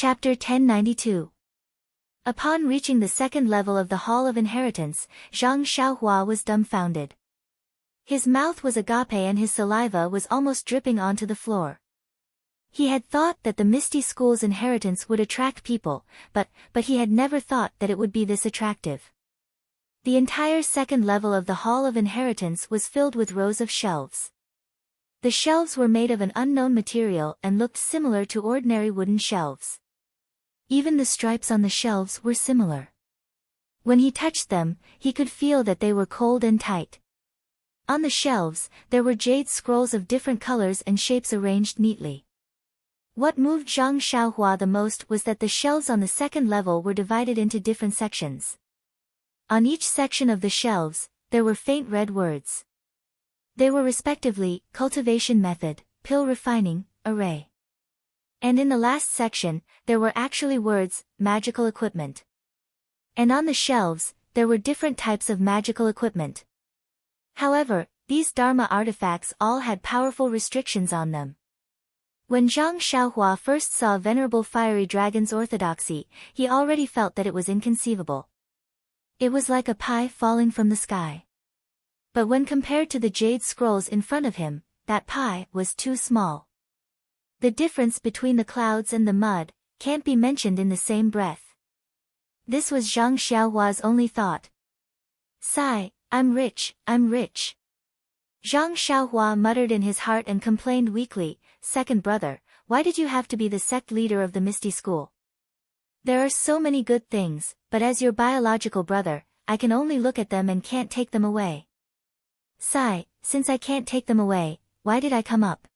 Chapter 1092. Upon reaching the second level of the Hall of Inheritance, Zhang Xiaohua was dumbfounded. His mouth was agape and his saliva was almost dripping onto the floor. He had thought that the Misty School's inheritance would attract people, but he had never thought that it would be this attractive. The entire second level of the Hall of Inheritance was filled with rows of shelves. The shelves were made of an unknown material and looked similar to ordinary wooden shelves. Even the stripes on the shelves were similar. When he touched them, he could feel that they were cold and tight. On the shelves, there were jade scrolls of different colors and shapes arranged neatly. What moved Zhang Xiaohua the most was that the shelves on the second level were divided into different sections. On each section of the shelves, there were faint red words. They were respectively, Cultivation Method, Pill Refining, Array. And in the last section, there were actually words, Magical Equipment. And on the shelves, there were different types of magical equipment. However, these Dharma artifacts all had powerful restrictions on them. When Zhang Xiaohua first saw Venerable Fiery Dragon's orthodoxy, he already felt that it was inconceivable. It was like a pie falling from the sky. But when compared to the jade scrolls in front of him, that pie was too small. The difference between the clouds and the mud can't be mentioned in the same breath. This was Zhang Xiaohua's only thought. Sigh, I'm rich, I'm rich. Zhang Xiaohua muttered in his heart and complained weakly, Second brother, why did you have to be the sect leader of the Misty School? There are so many good things, but as your biological brother, I can only look at them and can't take them away. Sigh, since I can't take them away, why did I come up?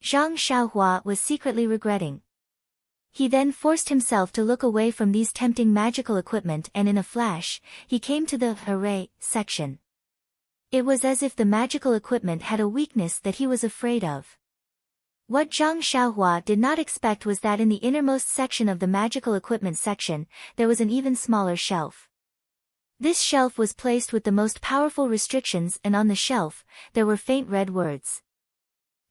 Zhang Xiaohua was secretly regretting. He then forced himself to look away from these tempting magical equipment and in a flash, he came to the array section. It was as if the magical equipment had a weakness that he was afraid of. What Zhang Xiaohua did not expect was that in the innermost section of the magical equipment section, there was an even smaller shelf. This shelf was placed with the most powerful restrictions and on the shelf, there were faint red words.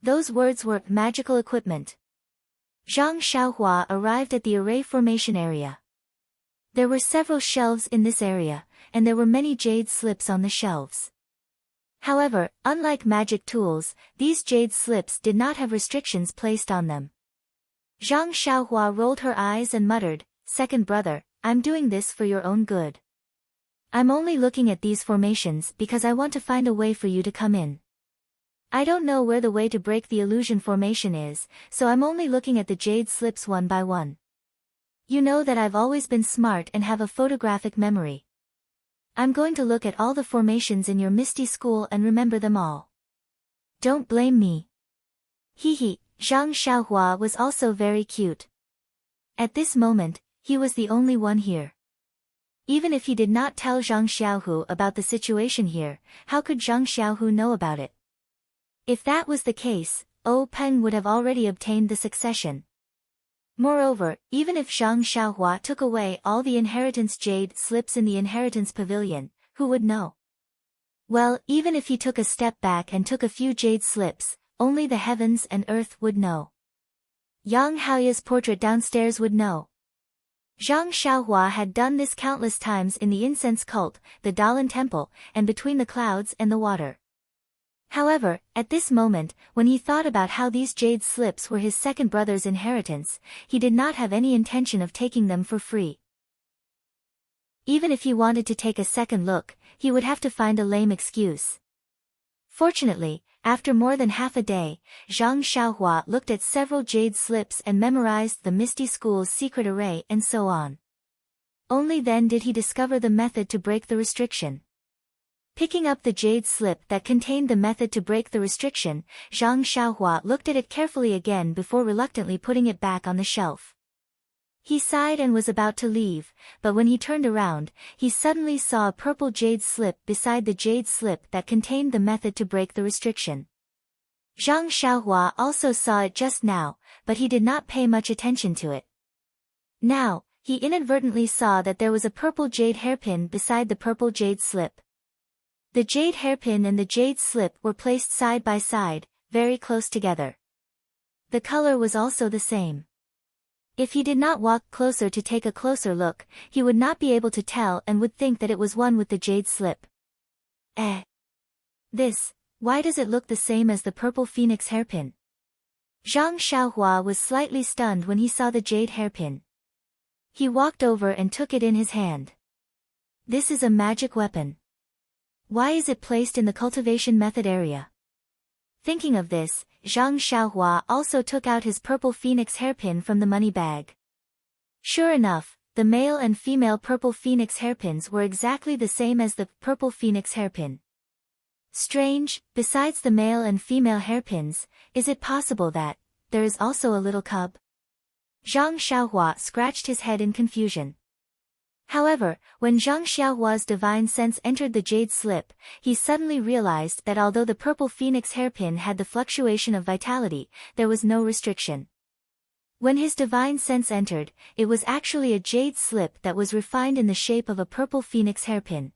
Those words were magical equipment. Zhang Xiaohua arrived at the array formation area. There were several shelves in this area, and there were many jade slips on the shelves. However, unlike magic tools, these jade slips did not have restrictions placed on them. Zhang Xiaohua rolled her eyes and muttered, Second brother, I'm doing this for your own good. I'm only looking at these formations because I want to find a way for you to come in. I don't know where the way to break the illusion formation is, so I'm only looking at the jade slips one by one. You know that I've always been smart and have a photographic memory. I'm going to look at all the formations in your Misty School and remember them all. Don't blame me. Hee, Zhang Xiaohua was also very cute. At this moment, he was the only one here. Even if he did not tell Zhang Xiaohu about the situation here, how could Zhang Xiaohu know about it? If that was the case, Peng would have already obtained the succession. Moreover, even if Zhang Xiaohua took away all the inheritance jade slips in the inheritance pavilion, who would know? Well, even if he took a step back and took a few jade slips, only the heavens and earth would know. Yang Haoya's portrait downstairs would know. Zhang Xiaohua had done this countless times in the incense cult, the Dalan temple, and between the clouds and the water. However, at this moment, when he thought about how these jade slips were his second brother's inheritance, he did not have any intention of taking them for free. Even if he wanted to take a second look, he would have to find a lame excuse. Fortunately, after more than half a day, Zhang Xiaohua looked at several jade slips and memorized the Misty School's secret array and so on. Only then did he discover the method to break the restriction. Picking up the jade slip that contained the method to break the restriction, Zhang Xiaohua looked at it carefully again before reluctantly putting it back on the shelf. He sighed and was about to leave, but when he turned around, he suddenly saw a purple jade slip beside the jade slip that contained the method to break the restriction. Zhang Xiaohua also saw it just now, but he did not pay much attention to it. Now, he inadvertently saw that there was a purple jade hairpin beside the purple jade slip. The jade hairpin and the jade slip were placed side by side, very close together. The color was also the same. If he did not walk closer to take a closer look, he would not be able to tell and would think that it was one with the jade slip. Why does it look the same as the purple phoenix hairpin? Zhang Xiaohua was slightly stunned when he saw the jade hairpin. He walked over and took it in his hand. This is a magic weapon. Why is it placed in the cultivation method area? Thinking of this, Zhang Xiaohua also took out his purple phoenix hairpin from the money bag. Sure enough, the male and female purple phoenix hairpins were exactly the same as the purple phoenix hairpin. Strange, besides the male and female hairpins, is it possible that there is also a little cub? Zhang Xiaohua scratched his head in confusion. However, when Zhang Xiaohua's divine sense entered the jade slip, he suddenly realized that although the purple phoenix hairpin had the fluctuation of vitality, there was no restriction. When his divine sense entered, it was actually a jade slip that was refined in the shape of a purple phoenix hairpin.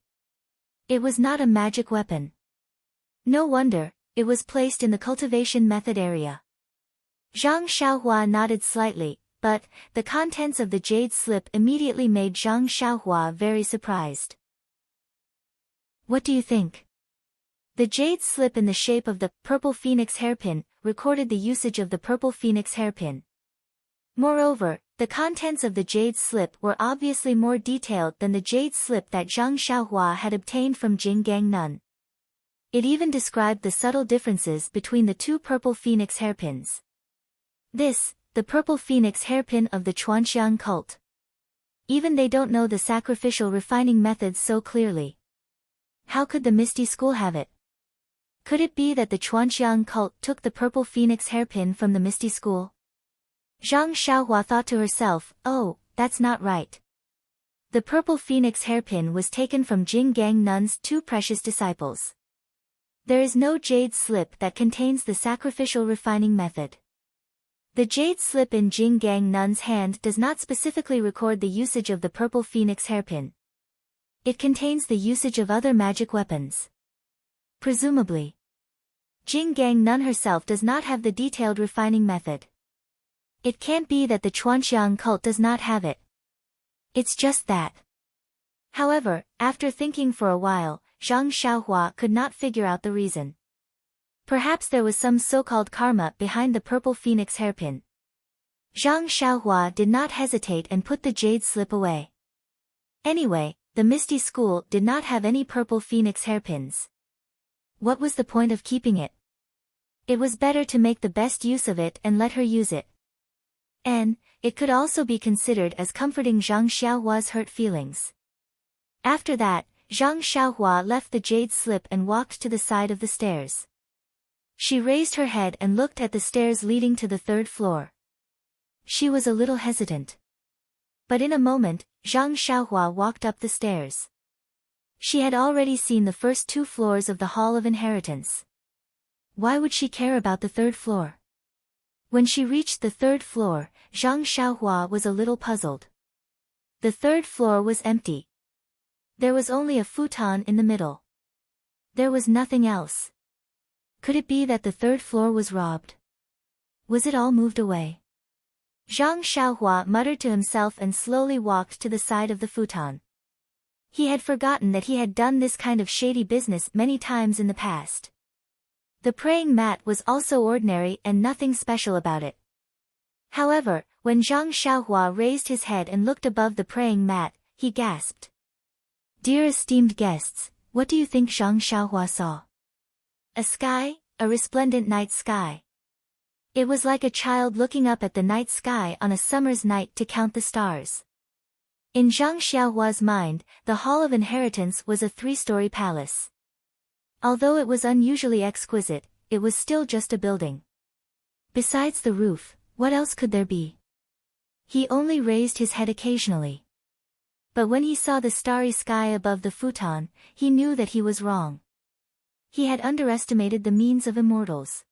It was not a magic weapon. No wonder, it was placed in the cultivation method area. Zhang Xiaohua nodded slightly, but the contents of the jade slip immediately made Zhang Xiaohua very surprised. What do you think? The jade slip in the shape of the purple phoenix hairpin recorded the usage of the purple phoenix hairpin. Moreover, the contents of the jade slip were obviously more detailed than the jade slip that Zhang Xiaohua had obtained from Jing Gang Nun. It even described the subtle differences between the two purple phoenix hairpins. The purple phoenix hairpin of the Chuanxiang cult. Even they don't know the sacrificial refining methods so clearly. How could the Misty School have it? Could it be that the Chuanxiang cult took the purple phoenix hairpin from the Misty School? Zhang Xiaohua thought to herself, oh, that's not right. The purple phoenix hairpin was taken from Jing Gang Nun's two precious disciples. There is no jade slip that contains the sacrificial refining method. The jade slip in Jing Gang Nun's hand does not specifically record the usage of the purple phoenix hairpin. It contains the usage of other magic weapons. Presumably, Jing Gang Nun herself does not have the detailed refining method. It can't be that the Chuanxiang cult does not have it. It's just that. However, after thinking for a while, Zhang Xiaohua could not figure out the reason. Perhaps there was some so-called karma behind the purple phoenix hairpin. Zhang Xiaohua did not hesitate and put the jade slip away. Anyway, the Misty School did not have any purple phoenix hairpins. What was the point of keeping it? It was better to make the best use of it and let her use it. And it could also be considered as comforting Zhang Xiaohua's hurt feelings. After that, Zhang Xiaohua left the jade slip and walked to the side of the stairs. She raised her head and looked at the stairs leading to the third floor. She was a little hesitant. But in a moment, Zhang Xiaohua walked up the stairs. She had already seen the first two floors of the Hall of Inheritance. Why would she care about the third floor? When she reached the third floor, Zhang Xiaohua was a little puzzled. The third floor was empty. There was only a futon in the middle. There was nothing else. Could it be that the third floor was robbed? Was it all moved away? Zhang Xiaohua muttered to himself and slowly walked to the side of the futon. He had forgotten that he had done this kind of shady business many times in the past. The praying mat was also ordinary and nothing special about it. However, when Zhang Xiaohua raised his head and looked above the praying mat, he gasped. Dear esteemed guests, what do you think Zhang Xiaohua saw? A sky, a resplendent night sky. It was like a child looking up at the night sky on a summer's night to count the stars. In Zhang Xiaohua's mind, the Hall of Inheritance was a 3-story palace. Although it was unusually exquisite, it was still just a building. Besides the roof, what else could there be? He only raised his head occasionally. But when he saw the starry sky above the futon, he knew that he was wrong. He had underestimated the means of immortals.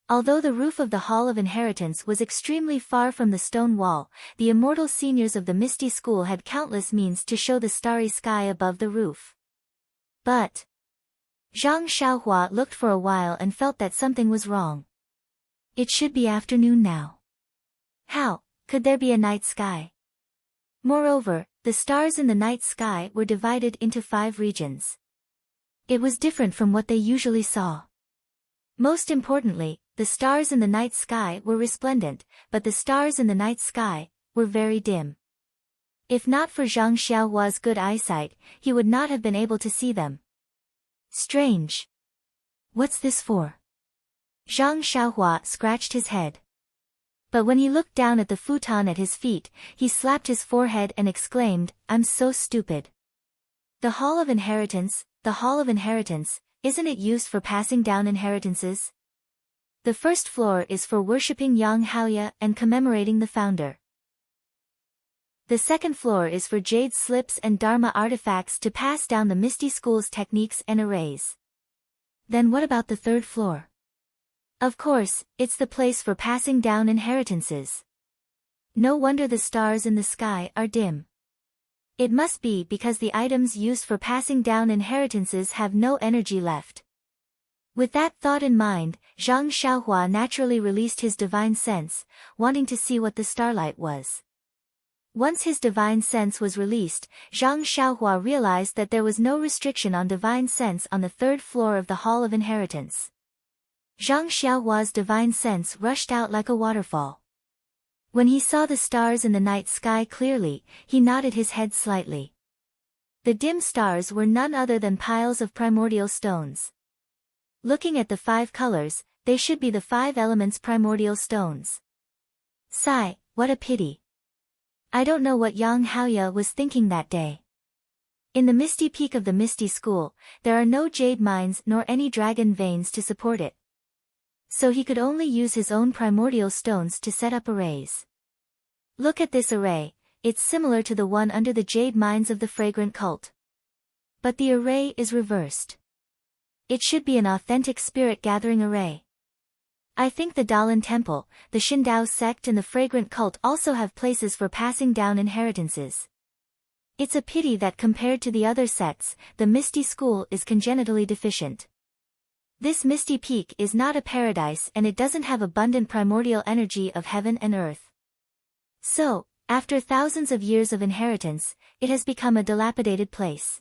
Although the roof of the Hall of Inheritance was extremely far from the stone wall, the immortal seniors of the Misty School had countless means to show the starry sky above the roof. But Zhang Xiaohua looked for a while and felt that something was wrong. It should be afternoon now. Could there be a night sky? Moreover, the stars in the night sky were divided into 5 regions. It was different from what they usually saw. Most importantly, the stars in the night sky were resplendent, but the stars in the night sky were very dim. If not for Zhang Xiaohua's good eyesight, he would not have been able to see them. Strange. What's this for? Zhang Xiaohua scratched his head. But when he looked down at the futon at his feet, he slapped his forehead and exclaimed, "I'm so stupid. The Hall of Inheritance, the Hall of Inheritance, isn't it used for passing down inheritances? The first floor is for worshipping Yang Haoya and commemorating the founder. The second floor is for jade slips and dharma artifacts to pass down the Misty School's techniques and arrays. Then what about the third floor? Of course, it's the place for passing down inheritances. No wonder the stars in the sky are dim. It must be because the items used for passing down inheritances have no energy left." With that thought in mind, Zhang Xiaohua naturally released his divine sense, wanting to see what the starlight was. Once his divine sense was released, Zhang Xiaohua realized that there was no restriction on divine sense on the 3rd floor of the Hall of Inheritance. Zhang Xiaohua's divine sense rushed out like a waterfall. When he saw the stars in the night sky clearly, he nodded his head slightly. The dim stars were none other than piles of primordial stones. Looking at the 5 colors, they should be the 5 elements primordial stones. Sigh, what a pity. I don't know what Yang Haoya was thinking that day. In the Misty Peak of the Misty School, there are no jade mines nor any dragon veins to support it. So he could only use his own primordial stones to set up arrays. Look at this array, it's similar to the one under the jade mines of the fragrant cult. But the array is reversed. It should be an authentic spirit-gathering array. I think the Dalan Temple, the Xindao sect and the fragrant cult also have places for passing down inheritances. It's a pity that compared to the other sects, the Misty School is congenitally deficient. This Misty Peak is not a paradise and it doesn't have abundant primordial energy of heaven and earth. So, after thousands of years of inheritance, it has become a dilapidated place.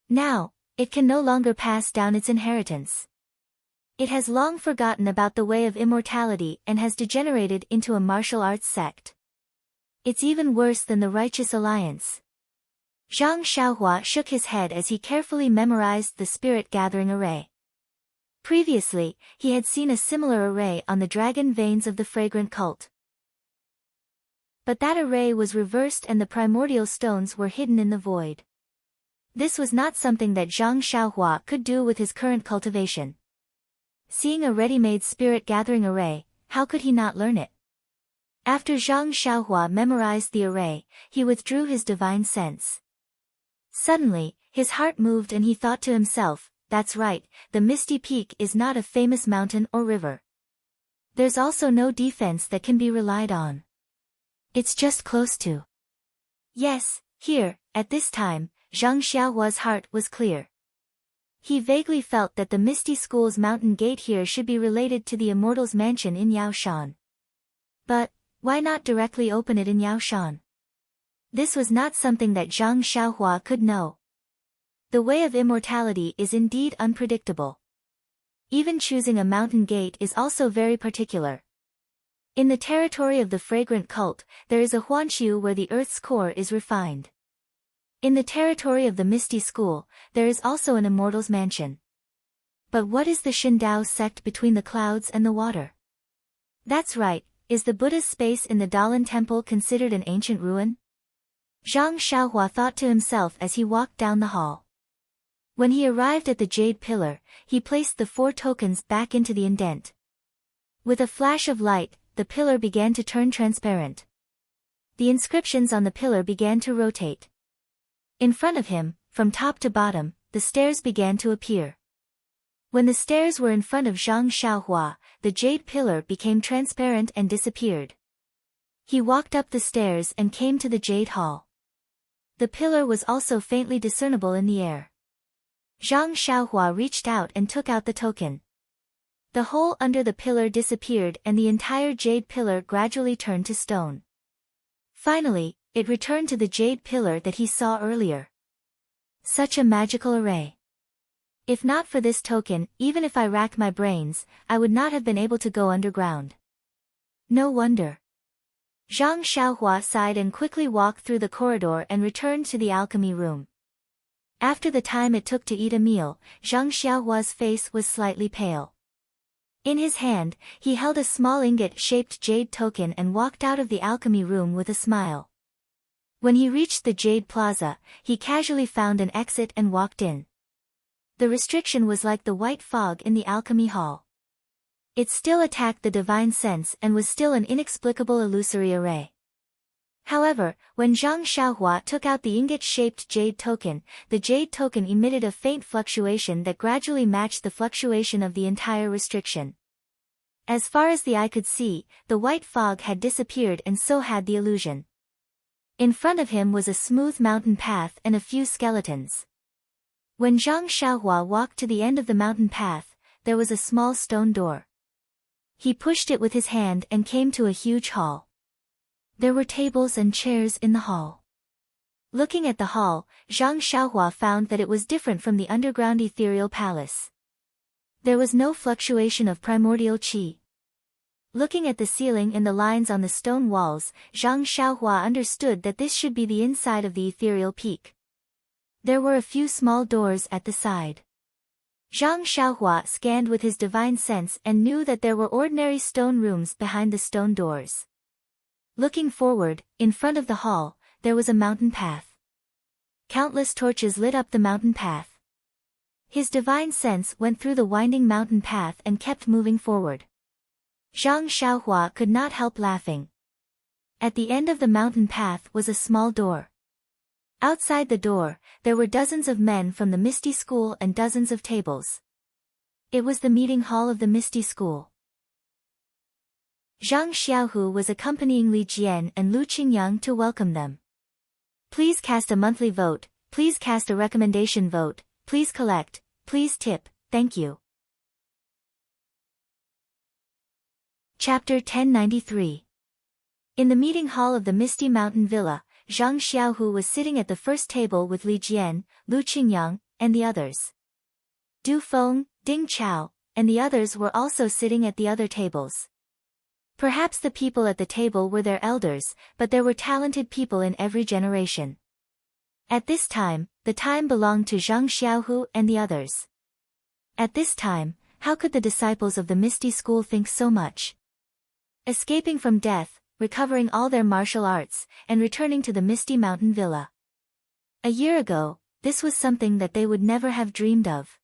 Now, it can no longer pass down its inheritance. It has long forgotten about the way of immortality and has degenerated into a martial arts sect. It's even worse than the Righteous Alliance. Zhang Xiaohua shook his head as he carefully memorized the spirit-gathering array. Previously, he had seen a similar array on the dragon veins of the fragrant cult. But that array was reversed and the primordial stones were hidden in the void. This was not something that Zhang Xiaohua could do with his current cultivation. Seeing a ready-made spirit-gathering array, how could he not learn it? After Zhang Xiaohua memorized the array, he withdrew his divine sense. Suddenly, his heart moved and he thought to himself, that's right, the Misty Peak is not a famous mountain or river. There's also no defense that can be relied on. It's just close to. Yes, here, at this time, Zhang Xiaohua's heart was clear. He vaguely felt that the Misty School's mountain gate here should be related to the Immortal's mansion in Yaoshan. But, why not directly open it in Yaoshan? This was not something that Zhang Xiaohua could know. The way of immortality is indeed unpredictable. Even choosing a mountain gate is also very particular. In the territory of the fragrant cult, there is a Huanshu where the earth's core is refined. In the territory of the Misty School, there is also an Immortal's mansion. But what is the Xindao sect between the clouds and the water? That's right, is the Buddha's space in the Dalan Temple considered an ancient ruin? Zhang Xiaohua thought to himself as he walked down the hall. When he arrived at the jade pillar, he placed the 4 tokens back into the indent. With a flash of light, the pillar began to turn transparent. The inscriptions on the pillar began to rotate. In front of him, from top to bottom, the stairs began to appear. When the stairs were in front of Zhang Xiaohua, the jade pillar became transparent and disappeared. He walked up the stairs and came to the jade hall. The pillar was also faintly discernible in the air. Zhang Xiaohua reached out and took out the token. The hole under the pillar disappeared and the entire jade pillar gradually turned to stone. Finally, it returned to the jade pillar that he saw earlier. Such a magical array. If not for this token, even if I racked my brains, I would not have been able to go underground. No wonder. Zhang Xiaohua sighed and quickly walked through the corridor and returned to the alchemy room. After the time it took to eat a meal, Zhang Xiaohua's face was slightly pale. In his hand, he held a small ingot-shaped jade token and walked out of the alchemy room with a smile. When he reached the Jade Plaza, he casually found an exit and walked in. The restriction was like the white fog in the alchemy hall. It still attacked the divine sense and was still an inexplicable illusory array. However, when Zhang Xiaohua took out the ingot-shaped jade token, the jade token emitted a faint fluctuation that gradually matched the fluctuation of the entire restriction. As far as the eye could see, the white fog had disappeared and so had the illusion. In front of him was a smooth mountain path and a few skeletons. When Zhang Xiaohua walked to the end of the mountain path, there was a small stone door. He pushed it with his hand and came to a huge hall. There were tables and chairs in the hall. Looking at the hall, Zhang Xiaohua found that it was different from the underground ethereal palace. There was no fluctuation of primordial qi. Looking at the ceiling and the lines on the stone walls, Zhang Xiaohua understood that this should be the inside of the ethereal peak. There were a few small doors at the side. Zhang Xiaohua scanned with his divine sense and knew that there were ordinary stone rooms behind the stone doors. Looking forward, in front of the hall, there was a mountain path. Countless torches lit up the mountain path. His divine sense went through the winding mountain path and kept moving forward. Zhang Xiaohua could not help laughing. At the end of the mountain path was a small door. Outside the door, there were dozens of men from the Misty School and dozens of tables. It was the meeting hall of the Misty School. Zhang Xiaohu was accompanying Li Jian and Lu Qingyang to welcome them. Please cast a monthly vote, please cast a recommendation vote, please collect, please tip, thank you. Chapter 1093. In the meeting hall of the Misty Mountain Villa, Zhang Xiaohu was sitting at the first table with Li Jian, Lu Qingyang, and the others. Du Feng, Ding Chao, and the others were also sitting at the other tables. Perhaps the people at the table were their elders, but there were talented people in every generation. At this time, the time belonged to Zhang Xiaohu and the others. At this time, how could the disciples of the Misty School think so much? Escaping from death, recovering all their martial arts, and returning to the Misty Mountain Villa. A year ago, this was something that they would never have dreamed of.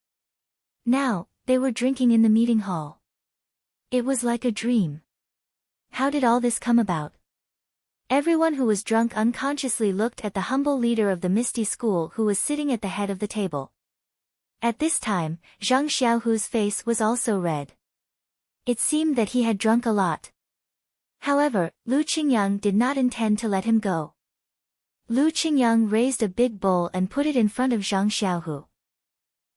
Now, they were drinking in the meeting hall. It was like a dream. How did all this come about? Everyone who was drunk unconsciously looked at the humble leader of the Misty School who was sitting at the head of the table. At this time, Zhang Xiaohu's face was also red. It seemed that he had drunk a lot. However, Lu Qingyang did not intend to let him go. Lu Qingyang raised a big bowl and put it in front of Zhang Xiaohu.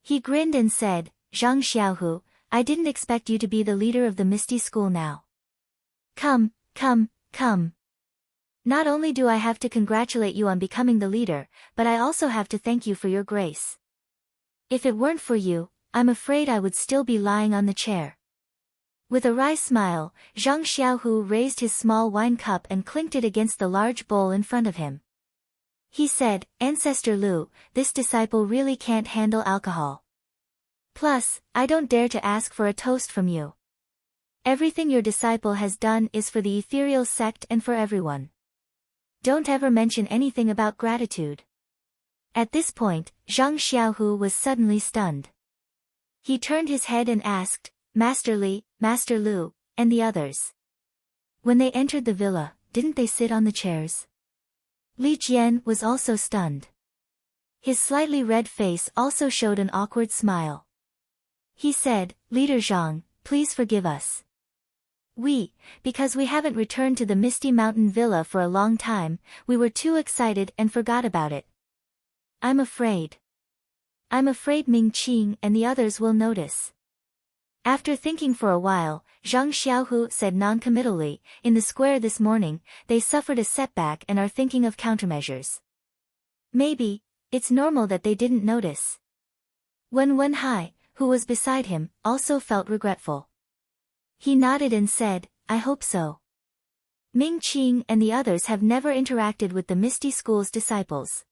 He grinned and said, Zhang Xiaohu, I didn't expect you to be the leader of the Misty School now. Come, come, come. Not only do I have to congratulate you on becoming the leader, but I also have to thank you for your grace. If it weren't for you, I'm afraid I would still be lying on the chair. With a wry smile, Zhang Xiaohu raised his small wine cup and clinked it against the large bowl in front of him. He said, Ancestor Lu, this disciple really can't handle alcohol. Plus, I don't dare to ask for a toast from you. Everything your disciple has done is for the ethereal sect and for everyone. Don't ever mention anything about gratitude. At this point, Zhang Xiaohu was suddenly stunned. He turned his head and asked, Master Li, Master Lu, and the others. When they entered the villa, didn't they sit on the chairs? Li Jian was also stunned. His slightly red face also showed an awkward smile. He said, Leader Zhang, please forgive us. Because we haven't returned to the Misty Mountain Villa for a long time, we were too excited and forgot about it. I'm afraid Ming Qing and the others will notice. After thinking for a while, Zhang Xiaohu said non-committally, in the square this morning, they suffered a setback and are thinking of countermeasures. Maybe, it's normal that they didn't notice. Wen Wenhai, who was beside him, also felt regretful. He nodded and said, I hope so. Ming Qing and the others have never interacted with the Misty School's disciples.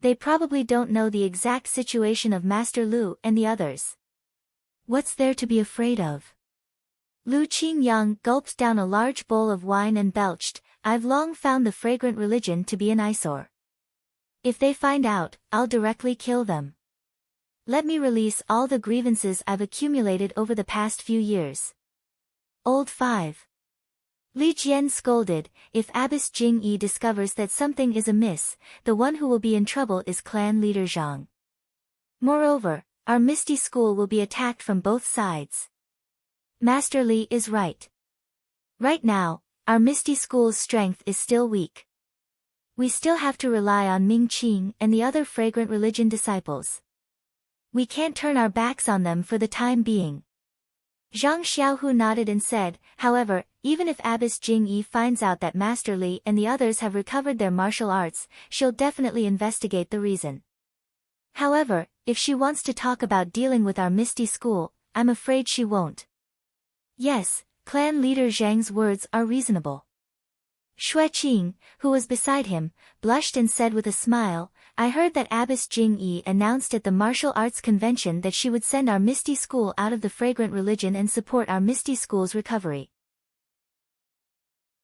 They probably don't know the exact situation of Master Lu and the others. What's there to be afraid of? Lu Qingyang gulped down a large bowl of wine and belched, I've long found the fragrant religion to be an eyesore. If they find out, I'll directly kill them. Let me release all the grievances I've accumulated over the past few years. Old 5. Li Jian scolded, if Abbess Jing Yi discovers that something is amiss, the one who will be in trouble is clan leader Zhang. Moreover, our Misty School will be attacked from both sides. Master Li is right. Right now, our Misty School's strength is still weak. We still have to rely on Ming Qing and the other fragrant religion disciples. We can't turn our backs on them for the time being. Zhang Xiaohu nodded and said, however, even if Abbess Jing Yi finds out that Master Li and the others have recovered their martial arts, she'll definitely investigate the reason. However, if she wants to talk about dealing with our Misty School, I'm afraid she won't. Yes, clan leader Zhang's words are reasonable. Xue Qing, who was beside him, blushed and said with a smile, I heard that Abbess Jing Yi announced at the martial arts convention that she would send our Misty School out of the fragrant religion and support our Misty School's recovery.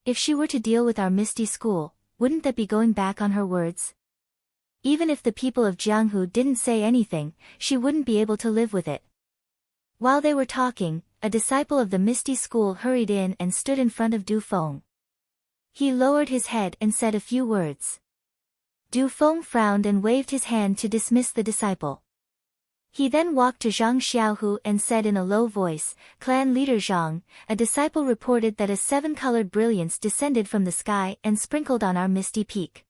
If she were to deal with our Misty School, wouldn't that be going back on her words? Even if the people of Jianghu didn't say anything, she wouldn't be able to live with it. While they were talking, a disciple of the Misty School hurried in and stood in front of Du Feng. He lowered his head and said a few words. Du Feng frowned and waved his hand to dismiss the disciple. He then walked to Zhang Xiaohu and said in a low voice, Clan leader Zhang, a disciple reported that a 7-colored brilliance descended from the sky and sprinkled on our misty peak.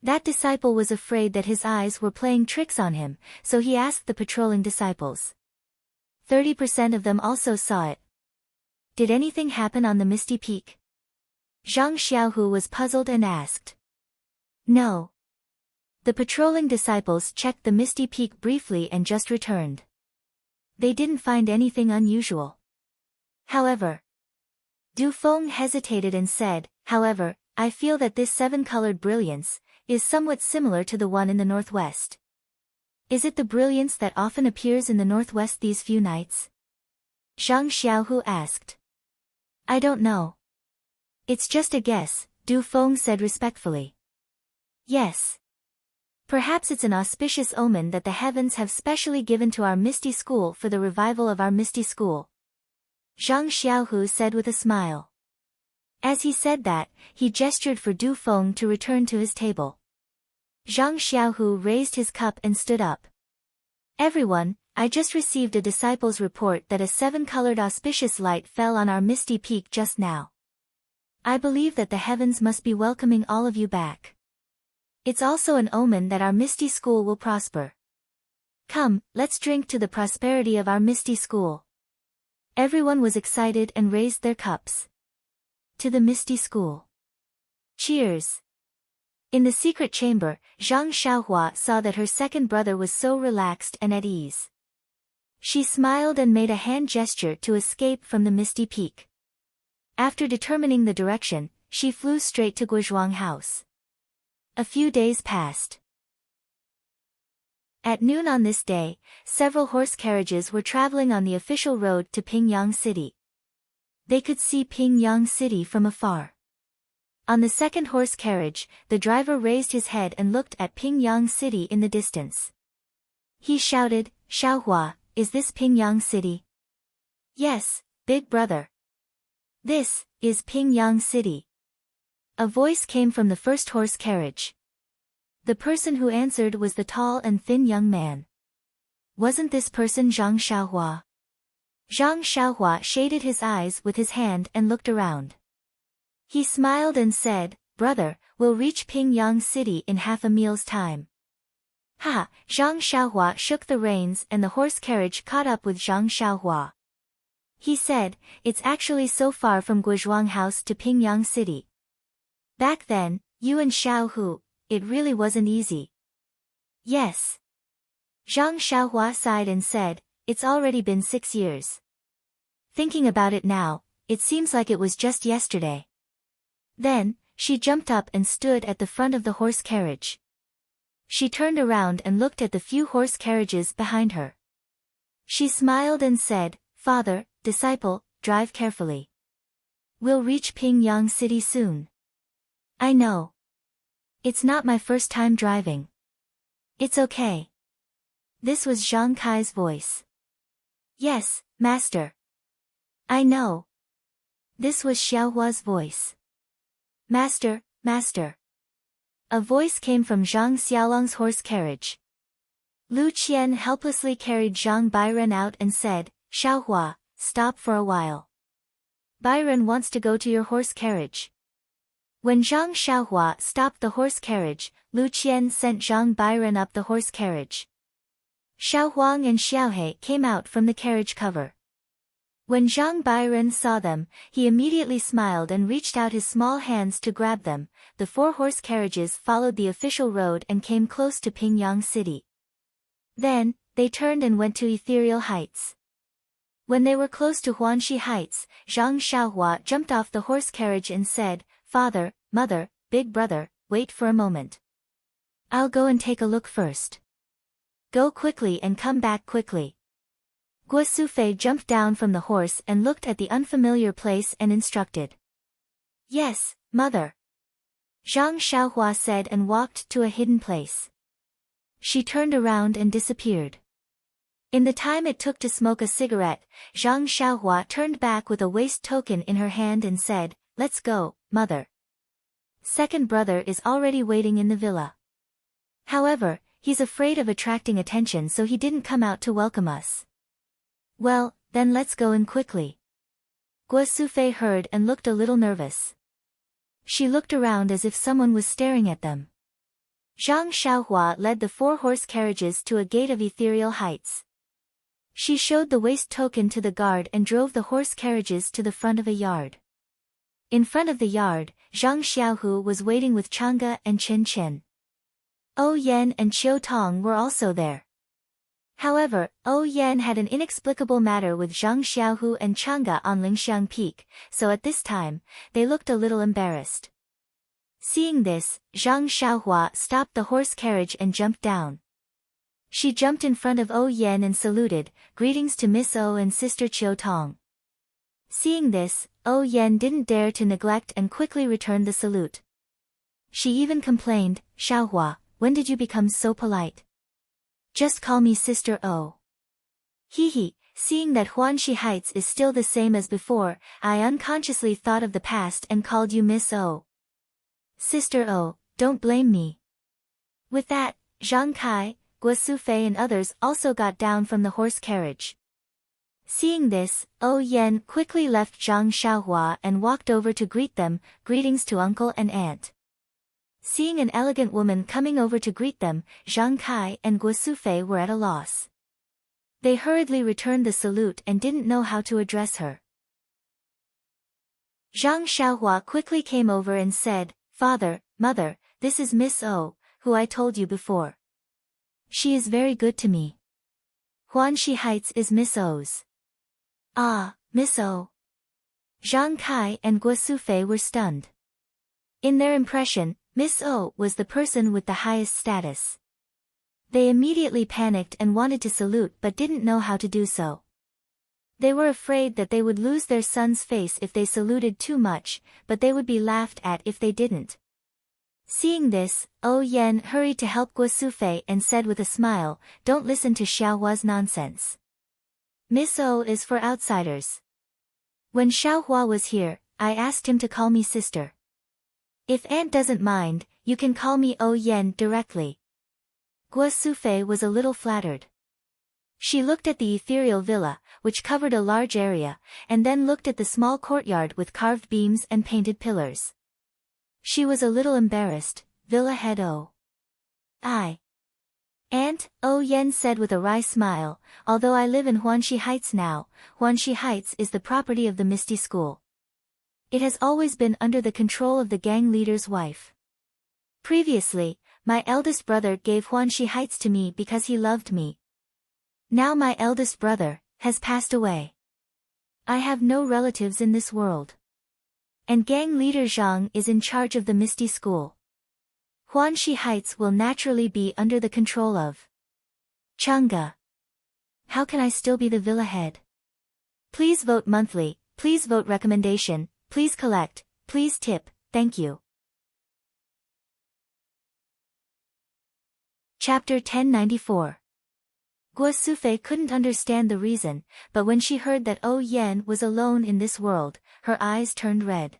That disciple was afraid that his eyes were playing tricks on him, so he asked the patrolling disciples. 30% of them also saw it. Did anything happen on the misty peak? Zhang Xiaohu was puzzled and asked. No. The patrolling disciples checked the misty peak briefly and just returned. They didn't find anything unusual. However, Du Feng hesitated and said, however, I feel that this 7-colored brilliance is somewhat similar to the one in the northwest. Is it the brilliance that often appears in the northwest these few nights? Zhang Xiaohu asked. I don't know. It's just a guess, Du Feng said respectfully. Yes. Perhaps it's an auspicious omen that the heavens have specially given to our Misty School for the revival of our Misty School. Zhang Xiaohu said with a smile. As he said that, he gestured for Du Feng to return to his table. Zhang Xiaohu raised his cup and stood up. Everyone, I just received a disciple's report that a 7-colored auspicious light fell on our misty peak just now. I believe that the heavens must be welcoming all of you back. It's also an omen that our Misty School will prosper. Come, let's drink to the prosperity of our Misty School. Everyone was excited and raised their cups. To the Misty School. Cheers. In the secret chamber, Zhang Xiaohua saw that her second brother was so relaxed and at ease. She smiled and made a hand gesture to escape from the misty peak. After determining the direction, she flew straight to Guozhuang House. A few days passed. At noon on this day, several horse carriages were traveling on the official road to Pingyang City. They could see Pingyang City from afar. On the second horse carriage, the driver raised his head and looked at Pingyang City in the distance. He shouted, Xiaohua, is this Pingyang City? Yes, big brother. This is Pingyang City. A voice came from the first horse carriage. The person who answered was the tall and thin young man. Wasn't this person Zhang Xiaohua? Zhang Xiaohua shaded his eyes with his hand and looked around. He smiled and said, Brother, we'll reach Pingyang City in half a meal's time. Ha! Zhang Xiaohua shook the reins and the horse carriage caught up with Zhang Xiaohua. He said, it's actually so far from Guizhuang House to Pingyang City. Back then, you and Xiao Hu, it really wasn't easy. Yes. Zhang Xiaohua sighed and said, it's already been 6 years. Thinking about it now, it seems like it was just yesterday. Then, she jumped up and stood at the front of the horse carriage. She turned around and looked at the few horse carriages behind her. She smiled and said, Father, disciple, drive carefully. We'll reach Pingyang City soon. I know. It's not my first time driving. It's okay. This was Zhang Kai's voice. Yes, master. I know. This was Xiaohua's voice. Master, master. A voice came from Zhang Xiaolong's horse carriage. Lu Qian helplessly carried Zhang Bairen out and said, Xiaohua, stop for a while. Bairen wants to go to your horse carriage. When Zhang Xiaohua stopped the horse carriage, Lu Qian sent Zhang Bairen up the horse carriage. Xiao Huang and Xiaohe came out from the carriage cover. When Zhang Bairen saw them, he immediately smiled and reached out his small hands to grab them. The 4 horse carriages followed the official road and came close to Pingyang City. Then, they turned and went to Ethereal Heights. When they were close to Huanxi Heights, Zhang Xiaohua jumped off the horse carriage and said, Father, Mother, Big Brother, wait for a moment. I'll go and take a look first. Go quickly and come back quickly. Guo Sufei jumped down from the horse and looked at the unfamiliar place and instructed. Yes, Mother. Zhang Xiaohua said and walked to a hidden place. She turned around and disappeared. In the time it took to smoke a cigarette, Zhang Xiaohua turned back with a waist token in her hand and said, Let's go, Mother. Second brother is already waiting in the villa. However, he's afraid of attracting attention, so he didn't come out to welcome us. Well, then let's go in quickly. Guo Sufei heard and looked a little nervous. She looked around as if someone was staring at them. Zhang Xiaohua led the 4 horse carriages to a gate of Ethereal Heights. She showed the waist token to the guard and drove the horse carriages to the front of a yard. In front of the yard, Zhang Xiaohu was waiting with Chang'e and Chen Chen. O Yan and Qiu Tong were also there. However, O Yan had an inexplicable matter with Zhang Xiaohu and Chang'e on Lingxiang Peak, so at this time, they looked a little embarrassed. Seeing this, Zhang Xiaohua stopped the horse carriage and jumped down. She jumped in front of O Yan and saluted, Greetings to Miss O and Sister Qiu Tong. Seeing this, O Yan didn't dare to neglect and quickly returned the salute. She even complained, Xiaohua, when did you become so polite? Just call me Sister O. Hee, seeing that Huanxi Heights is still the same as before, I unconsciously thought of the past and called you Miss O. Sister O, don't blame me. With that, Zhang Kai, Guo Sufei and others also got down from the horse carriage. Seeing this, O Yan quickly left Zhang Xiaohua and walked over to greet them, Greetings to uncle and aunt. Seeing an elegant woman coming over to greet them, Zhang Kai and Guo Sufei were at a loss. They hurriedly returned the salute and didn't know how to address her. Zhang Xiaohua quickly came over and said, Father, Mother, this is Miss O, who I told you before. She is very good to me. Huanxi Heights is Miss O's. Ah, Miss O. Zhang Kai and Guo Sufei were stunned. In their impression, Miss O was the person with the highest status. They immediately panicked and wanted to salute but didn't know how to do so. They were afraid that they would lose their son's face if they saluted too much, but they would be laughed at if they didn't. Seeing this, O Yan hurried to help Guo Sufei and said with a smile, Don't listen to Xiaohua's nonsense. Miss O is for outsiders. When Xiaohua was here, I asked him to call me sister. If aunt doesn't mind, you can call me O Yan directly. Guo Sufei was a little flattered. She looked at the ethereal villa, which covered a large area, and then looked at the small courtyard with carved beams and painted pillars. She was a little embarrassed, Villa head O. Aunt, Oh Yen said with a wry smile, although I live in Huanxi Heights now, Huanxi Heights is the property of the Misty School. It has always been under the control of the gang leader's wife. Previously, my eldest brother gave Huanxi Heights to me because he loved me. Now my eldest brother has passed away. I have no relatives in this world. And gang leader Zhang is in charge of the Misty School. Huanxi Heights will naturally be under the control of Chang'e. How can I still be the villa head? Please vote monthly, please vote recommendation, please collect, please tip, thank you. Chapter 1094. Guo Sufei couldn't understand the reason, but when she heard that Oh Yen was alone in this world, her eyes turned red.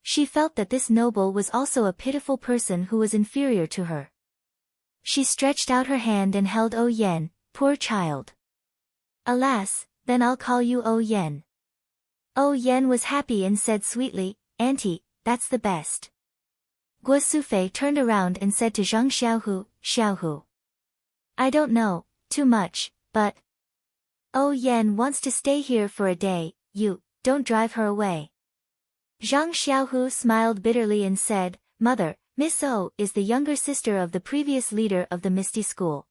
She felt that this noble was also a pitiful person who was inferior to her. She stretched out her hand and held Oh Yen, poor child. Alas, then I'll call you Oh Yen. Oh Yen was happy and said sweetly, Auntie, that's the best. Guo Sufei turned around and said to Zhang Xiaohu. I don't know, too much, but Oh Yen wants to stay here for a day, you, don't drive her away. Zhang Xiaohu smiled bitterly and said, Mother, Miss O is the younger sister of the previous leader of the Misty School.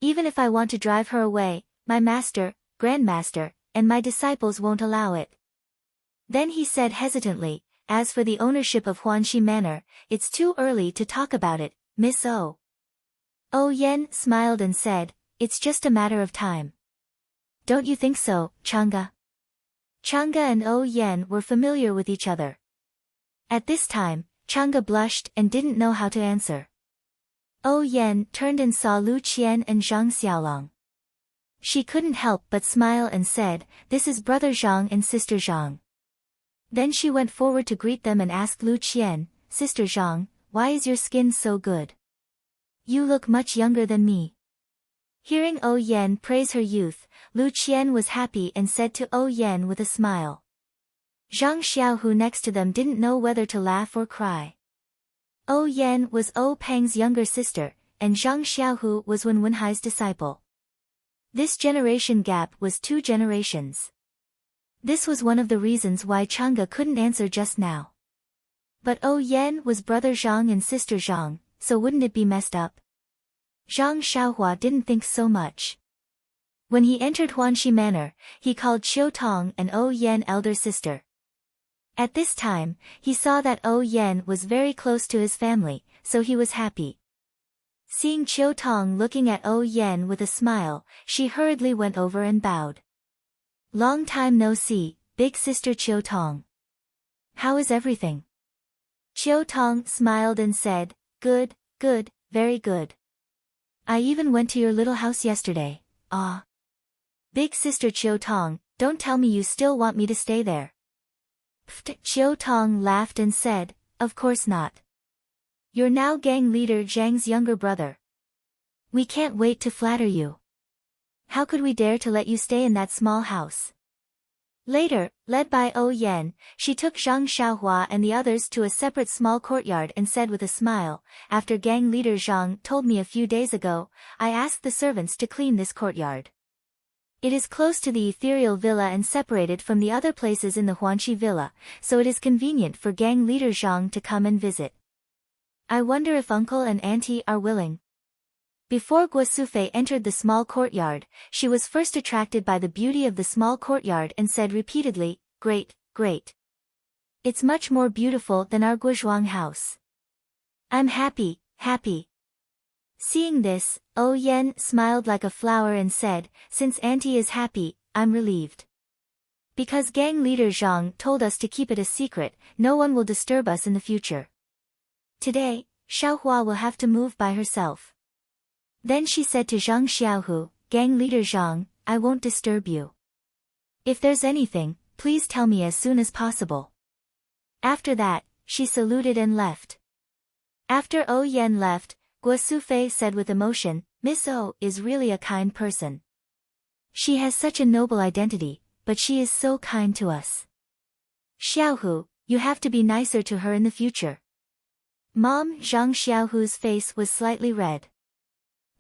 Even if I want to drive her away, my master, grandmaster, and my disciples won't allow it. Then he said hesitantly, as for the ownership of Huanxi Manor, it's too early to talk about it, Miss O. Oh Yen smiled and said, it's just a matter of time. Don't you think so, Chang'e? Chang'e and Oh Yen were familiar with each other. At this time, Chang'e blushed and didn't know how to answer. Oh Yen turned and saw Lu Qian and Zhang Xiaolong. She couldn't help but smile and said, this is brother Zhang and sister Zhang. Then she went forward to greet them and asked Lu Qian, Sister Zhang, why is your skin so good? You look much younger than me. Hearing Oh Yen praise her youth, Lu Qian was happy and said to Oh Yen with a smile. Zhang Xiaohu next to them didn't know whether to laugh or cry. Oh Yen was Oh Peng's younger sister, and Zhang Xiaohu was Wen Wenhai's disciple. This generation gap was 2 generations. This was one of the reasons why Chang'e couldn't answer just now. But Oh Yen was brother Zhang and sister Zhang, so wouldn't it be messed up? Zhang Xiaohua didn't think so much. When he entered Huanxi Manor, he called Qiu Tong and Oh Yen elder sister. At this time, he saw that Oh Yen was very close to his family, so he was happy. Seeing Qiu Tong looking at Oh Yen with a smile, she hurriedly went over and bowed. Long time no see, big sister Qiu Tong. How is everything? Qiu Tong smiled and said, good, good, very good. I even went to your little house yesterday. Ah. Big sister Qiu Tong, don't tell me you still want me to stay there. Pfft. Qiu Tong laughed and said, of course not. You're now gang leader Zhang's younger brother. We can't wait to flatter you. How could we dare to let you stay in that small house? Later, led by Oh Yen, she took Zhang Xiaohua and the others to a separate small courtyard and said with a smile, after gang leader Zhang told me a few days ago, I asked the servants to clean this courtyard. It is close to the ethereal villa and separated from the other places in the Huanxi villa, so it is convenient for gang leader Zhang to come and visit. I wonder if uncle and auntie are willing. Before Guo Sufei entered the small courtyard, she was first attracted by the beauty of the small courtyard and said repeatedly, great, great. It's much more beautiful than our Guozhuang house. I'm happy, happy. Seeing this, Oh Yen smiled like a flower and said, since auntie is happy, I'm relieved. Because gang leader Zhang told us to keep it a secret, no one will disturb us in the future. Today, Xiaohua will have to move by herself. Then she said to Zhang Xiaohu, gang leader Zhang, I won't disturb you. If there's anything, please tell me as soon as possible. After that, she saluted and left. After Oh Yen left, Guo Sufei said with emotion, Miss O is really a kind person. She has such a noble identity, but she is so kind to us. Xiaohu, you have to be nicer to her in the future. Mom, Zhang Xiaohu's face was slightly red.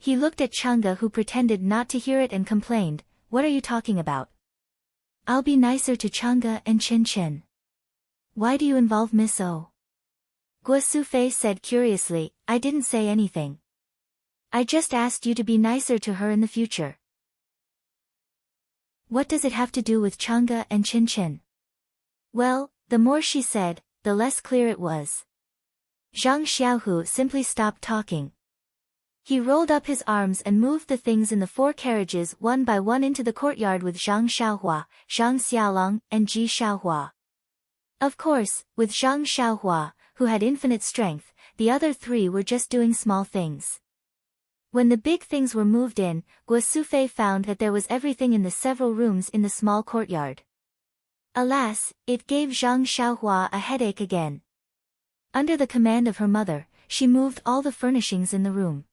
He looked at Chang'e, who pretended not to hear it, and complained, "What are you talking about? I'll be nicer to Chang'e and Chen Chen. Why do you involve Miss O?" Guo Sufei said curiously, "I didn't say anything. I just asked you to be nicer to her in the future." "What does it have to do with Chang'e and Chen Chen?" Well, the more she said, the less clear it was. Zhang Xiaohu simply stopped talking. He rolled up his arms and moved the things in the 4 carriages one by one into the courtyard with Zhang Xiaohua, Zhang Xiaolong, and Ji Xiaohua. Of course, with Zhang Xiaohua, who had infinite strength, the other 3 were just doing small things. When the big things were moved in, Guo Sufei found that there was everything in the several rooms in the small courtyard. Alas, it gave Zhang Xiaohua a headache again. Under the command of her mother, she moved all the furnishings in the room.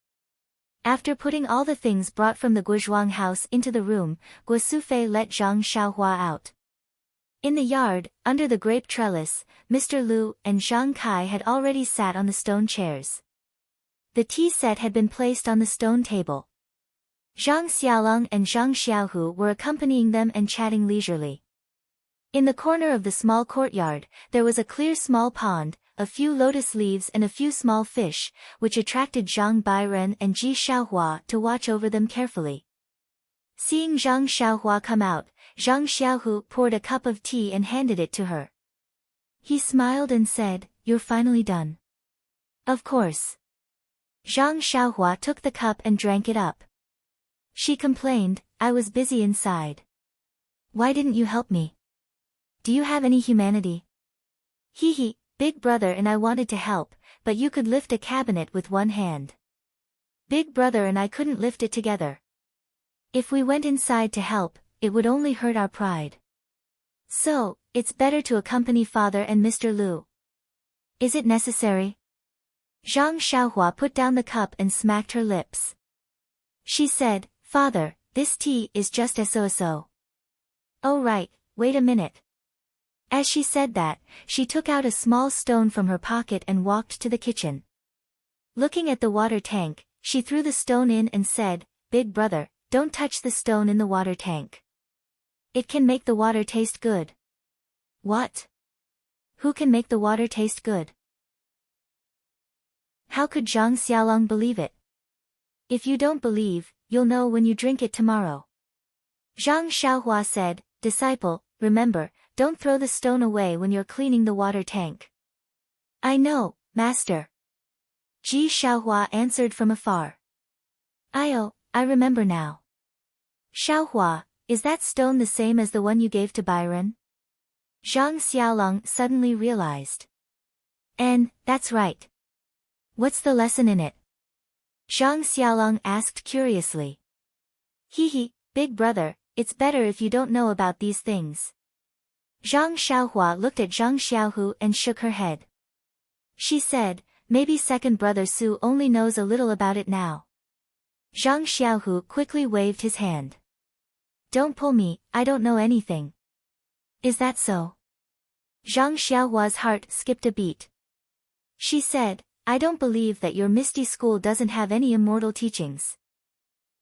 After putting all the things brought from the Guozhuang house into the room, Guo Sufei let Zhang Xiaohua out. In the yard, under the grape trellis, Mr. Lu and Zhang Kai had already sat on the stone chairs. The tea set had been placed on the stone table. Zhang Xiaolong and Zhang Xiaohu were accompanying them and chatting leisurely. In the corner of the small courtyard, there was a clear small pond, a few lotus leaves and a few small fish, which attracted Zhang Bairen and Ji Xiaohua to watch over them carefully. Seeing Zhang Xiaohua come out, Zhang Xiaohu poured a cup of tea and handed it to her. He smiled and said, "You're finally done." "Of course." Zhang Xiaohua took the cup and drank it up. She complained, "I was busy inside. Why didn't you help me? Do you have any humanity?" "Hee, Big Brother and I wanted to help, but you could lift a cabinet with one hand. Big Brother and I couldn't lift it together. If we went inside to help, it would only hurt our pride. So, it's better to accompany Father and Mr. Lu." "Is it necessary?" Zhang Xiaohua put down the cup and smacked her lips. She said, "Father, this tea is just so. "Oh right, wait a minute." As she said that, she took out a small stone from her pocket and walked to the kitchen. Looking at the water tank, she threw the stone in and said, "Big Brother, don't touch the stone in the water tank. It can make the water taste good." "What? Who can make the water taste good?" How could Zhang Xiaolong believe it? "If you don't believe, you'll know when you drink it tomorrow." Zhang Xiaohua said, "Disciple, remember, don't throw the stone away when you're cleaning the water tank." "I know, Master." Ji Xiaohua answered from afar. I remember now." "Xiaohua, is that stone the same as the one you gave to Byron?" Zhang Xiaolong suddenly realized. "And, that's right. What's the lesson in it?" Zhang Xiaolong asked curiously. Hee, Big Brother, it's better if you don't know about these things." Zhang Xiaohua looked at Zhang Xiaohu and shook her head. She said, "Maybe second brother Su only knows a little about it now." Zhang Xiaohu quickly waved his hand. "Don't pull me, I don't know anything." "Is that so?" Zhang Xiaohua's heart skipped a beat. She said, "I don't believe that your Misty School doesn't have any immortal teachings."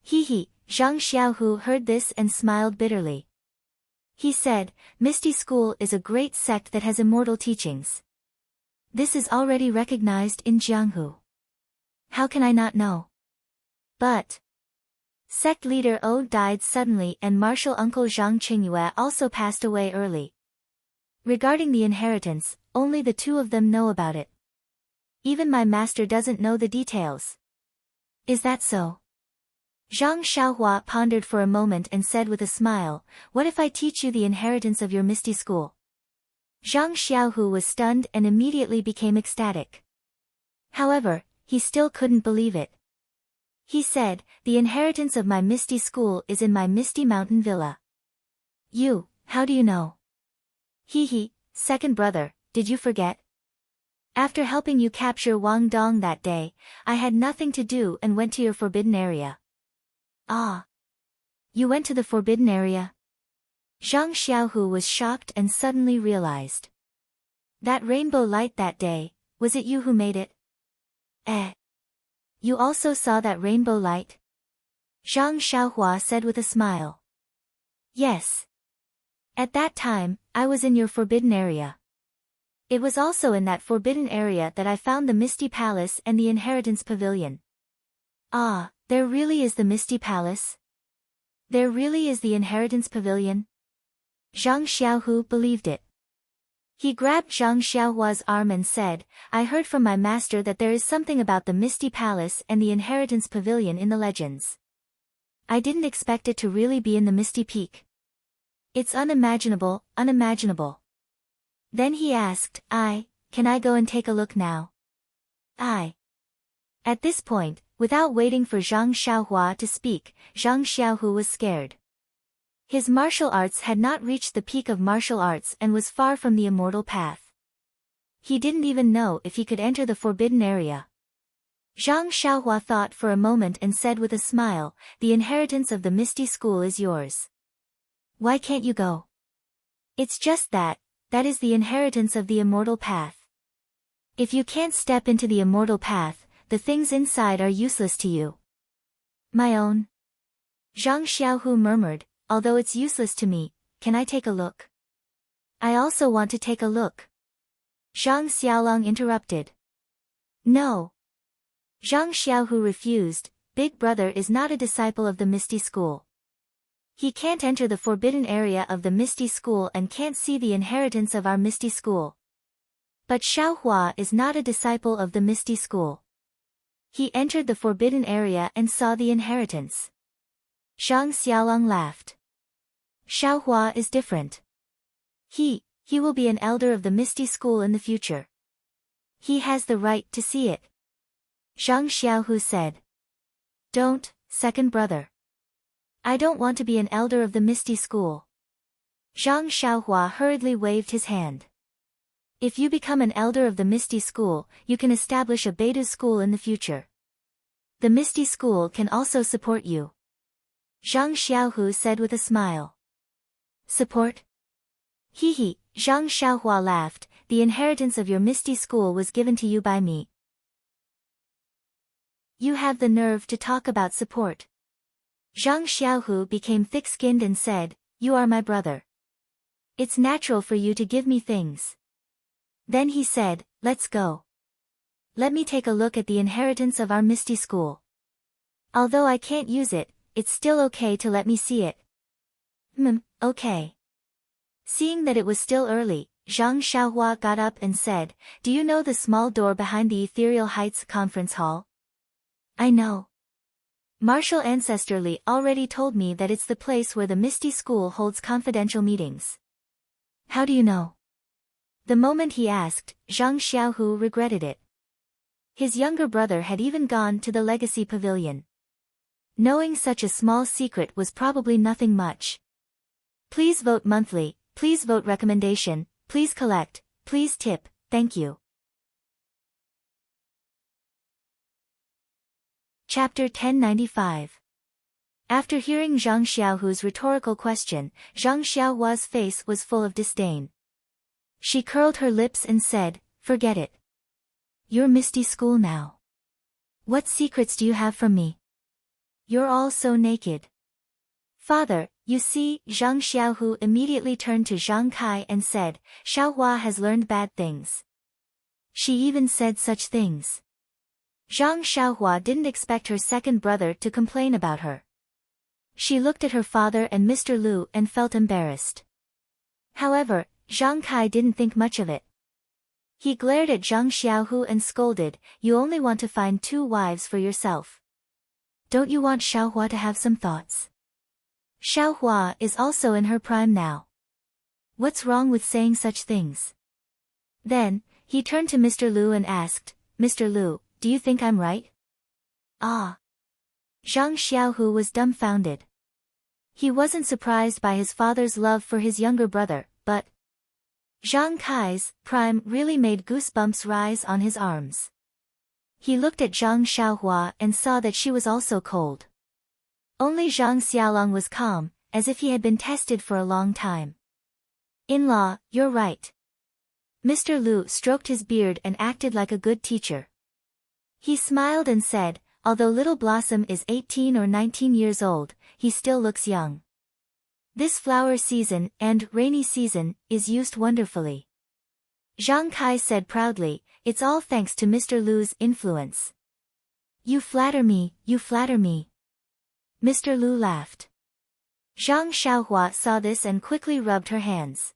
Hee, Zhang Xiaohu heard this and smiled bitterly. He said, "Misty School is a great sect that has immortal teachings. This is already recognized in Jianghu. How can I not know?" But sect leader O died suddenly and martial uncle Zhang Qingyue also passed away early. Regarding the inheritance, only the 2 of them know about it. Even my master doesn't know the details. Is that so? Zhang Xiaohua pondered for a moment and said with a smile, "What if I teach you the inheritance of your Misty School?" Zhang Xiaohu was stunned and immediately became ecstatic. However, he still couldn't believe it. He said, "The inheritance of my Misty School is in my Misty Mountain Villa." How do you know?" Hee, second brother, did you forget? After helping you capture Wang Dong that day, I had nothing to do and went to your forbidden area. "Ah. You went to the forbidden area?" Zhang Xiaohu was shocked and suddenly realized. "That rainbow light that day, was it you who made it?" You also saw that rainbow light? Zhang Xiaohua said with a smile. Yes. At that time, I was in your forbidden area. It was also in that forbidden area that I found the Misty Palace and the Inheritance Pavilion. Ah, there really is the Misty Palace? There really is the Inheritance Pavilion? Zhang Xiaohu believed it. He grabbed Zhang Xiaohua's arm and said, I heard from my master that there is something about the Misty Palace and the Inheritance Pavilion in the legends. I didn't expect it to really be in the Misty Peak. It's unimaginable, unimaginable. Then he asked, can I go and take a look now? At this point, without waiting for Zhang Xiaohua to speak, Zhang Xiaohu was scared. His martial arts had not reached the peak of martial arts and was far from the immortal path. He didn't even know if he could enter the forbidden area. Zhang Xiaohua thought for a moment and said with a smile, the inheritance of the Misty School is yours. Why can't you go? It's just that is the inheritance of the immortal path. If you can't step into the immortal path, the things inside are useless to you. My own? Zhang Xiaohu murmured, although it's useless to me, can I take a look? I also want to take a look. Zhang Xiaolong interrupted. No. Zhang Xiaohu refused, Big Brother is not a disciple of the Misty School. He can't enter the forbidden area of the Misty School and can't see the inheritance of our Misty School. But Xiaohua is not a disciple of the Misty School. He entered the forbidden area and saw the inheritance. Zhang Xiaolong laughed. Xiaohua is different. He will be an elder of the Misty School in the future. He has the right to see it. Zhang Xiaohu said. Don't, second brother. I don't want to be an elder of the Misty School. Zhang Xiaohua hurriedly waved his hand. If you become an elder of the Misty School, you can establish a Beta school in the future. The Misty School can also support you. Zhang Xiaohu said with a smile. Support? Zhang Xiaohua laughed, the inheritance of your Misty School was given to you by me. You have the nerve to talk about support. Zhang Xiaohu became thick-skinned and said, you are my brother. It's natural for you to give me things. Then he said, let's go. Let me take a look at the inheritance of our Misty School. Although I can't use it, it's still okay to let me see it. Okay. Seeing that it was still early, Zhang Xiaohua got up and said, do you know the small door behind the Ethereal Heights Conference Hall? I know. Martial Ancestrally already told me that it's the place where the Misty School holds confidential meetings. How do you know? The moment he asked, Zhang Xiaohu regretted it. His younger brother had even gone to the Legacy Pavilion. Knowing such a small secret was probably nothing much. Please vote monthly, please vote recommendation, please collect, please tip, thank you. Chapter 1095. After hearing Zhang Xiaohu's rhetorical question, Zhang Xiaohua's face was full of disdain. She curled her lips and said, forget it. You're Misty School now. What secrets do you have from me? You're all so naked. Father, you see, Zhang Xiaohu immediately turned to Zhang Kai and said, Xiaohua has learned bad things. She even said such things. Zhang Xiaohua didn't expect her second brother to complain about her. She looked at her father and Mr. Lu and felt embarrassed. However, Zhang Kai didn't think much of it. He glared at Zhang Xiaohu and scolded, you only want to find 2 wives for yourself. Don't you want Xiaohua to have some thoughts? Xiaohua is also in her prime now. What's wrong with saying such things? Then, he turned to Mr. Lu and asked, Mr. Lu, do you think I'm right? Ah. Zhang Xiaohu was dumbfounded. He wasn't surprised by his father's love for his younger brother, but Zhang Kai's prime really made goosebumps rise on his arms. He looked at Zhang Xiaohua and saw that she was also cold. Only Zhang Xiaolong was calm, as if he had been tested for a long time. In-law, you're right. Mr. Lu stroked his beard and acted like a good teacher. He smiled and said, although Little Blossom is 18 or 19 years old, he still looks young. This flower season, and rainy season, is used wonderfully. Zhang Kai said proudly, it's all thanks to Mr. Lu's influence. You flatter me, you flatter me. Mr. Lu laughed. Zhang Xiaohua saw this and quickly rubbed her hands.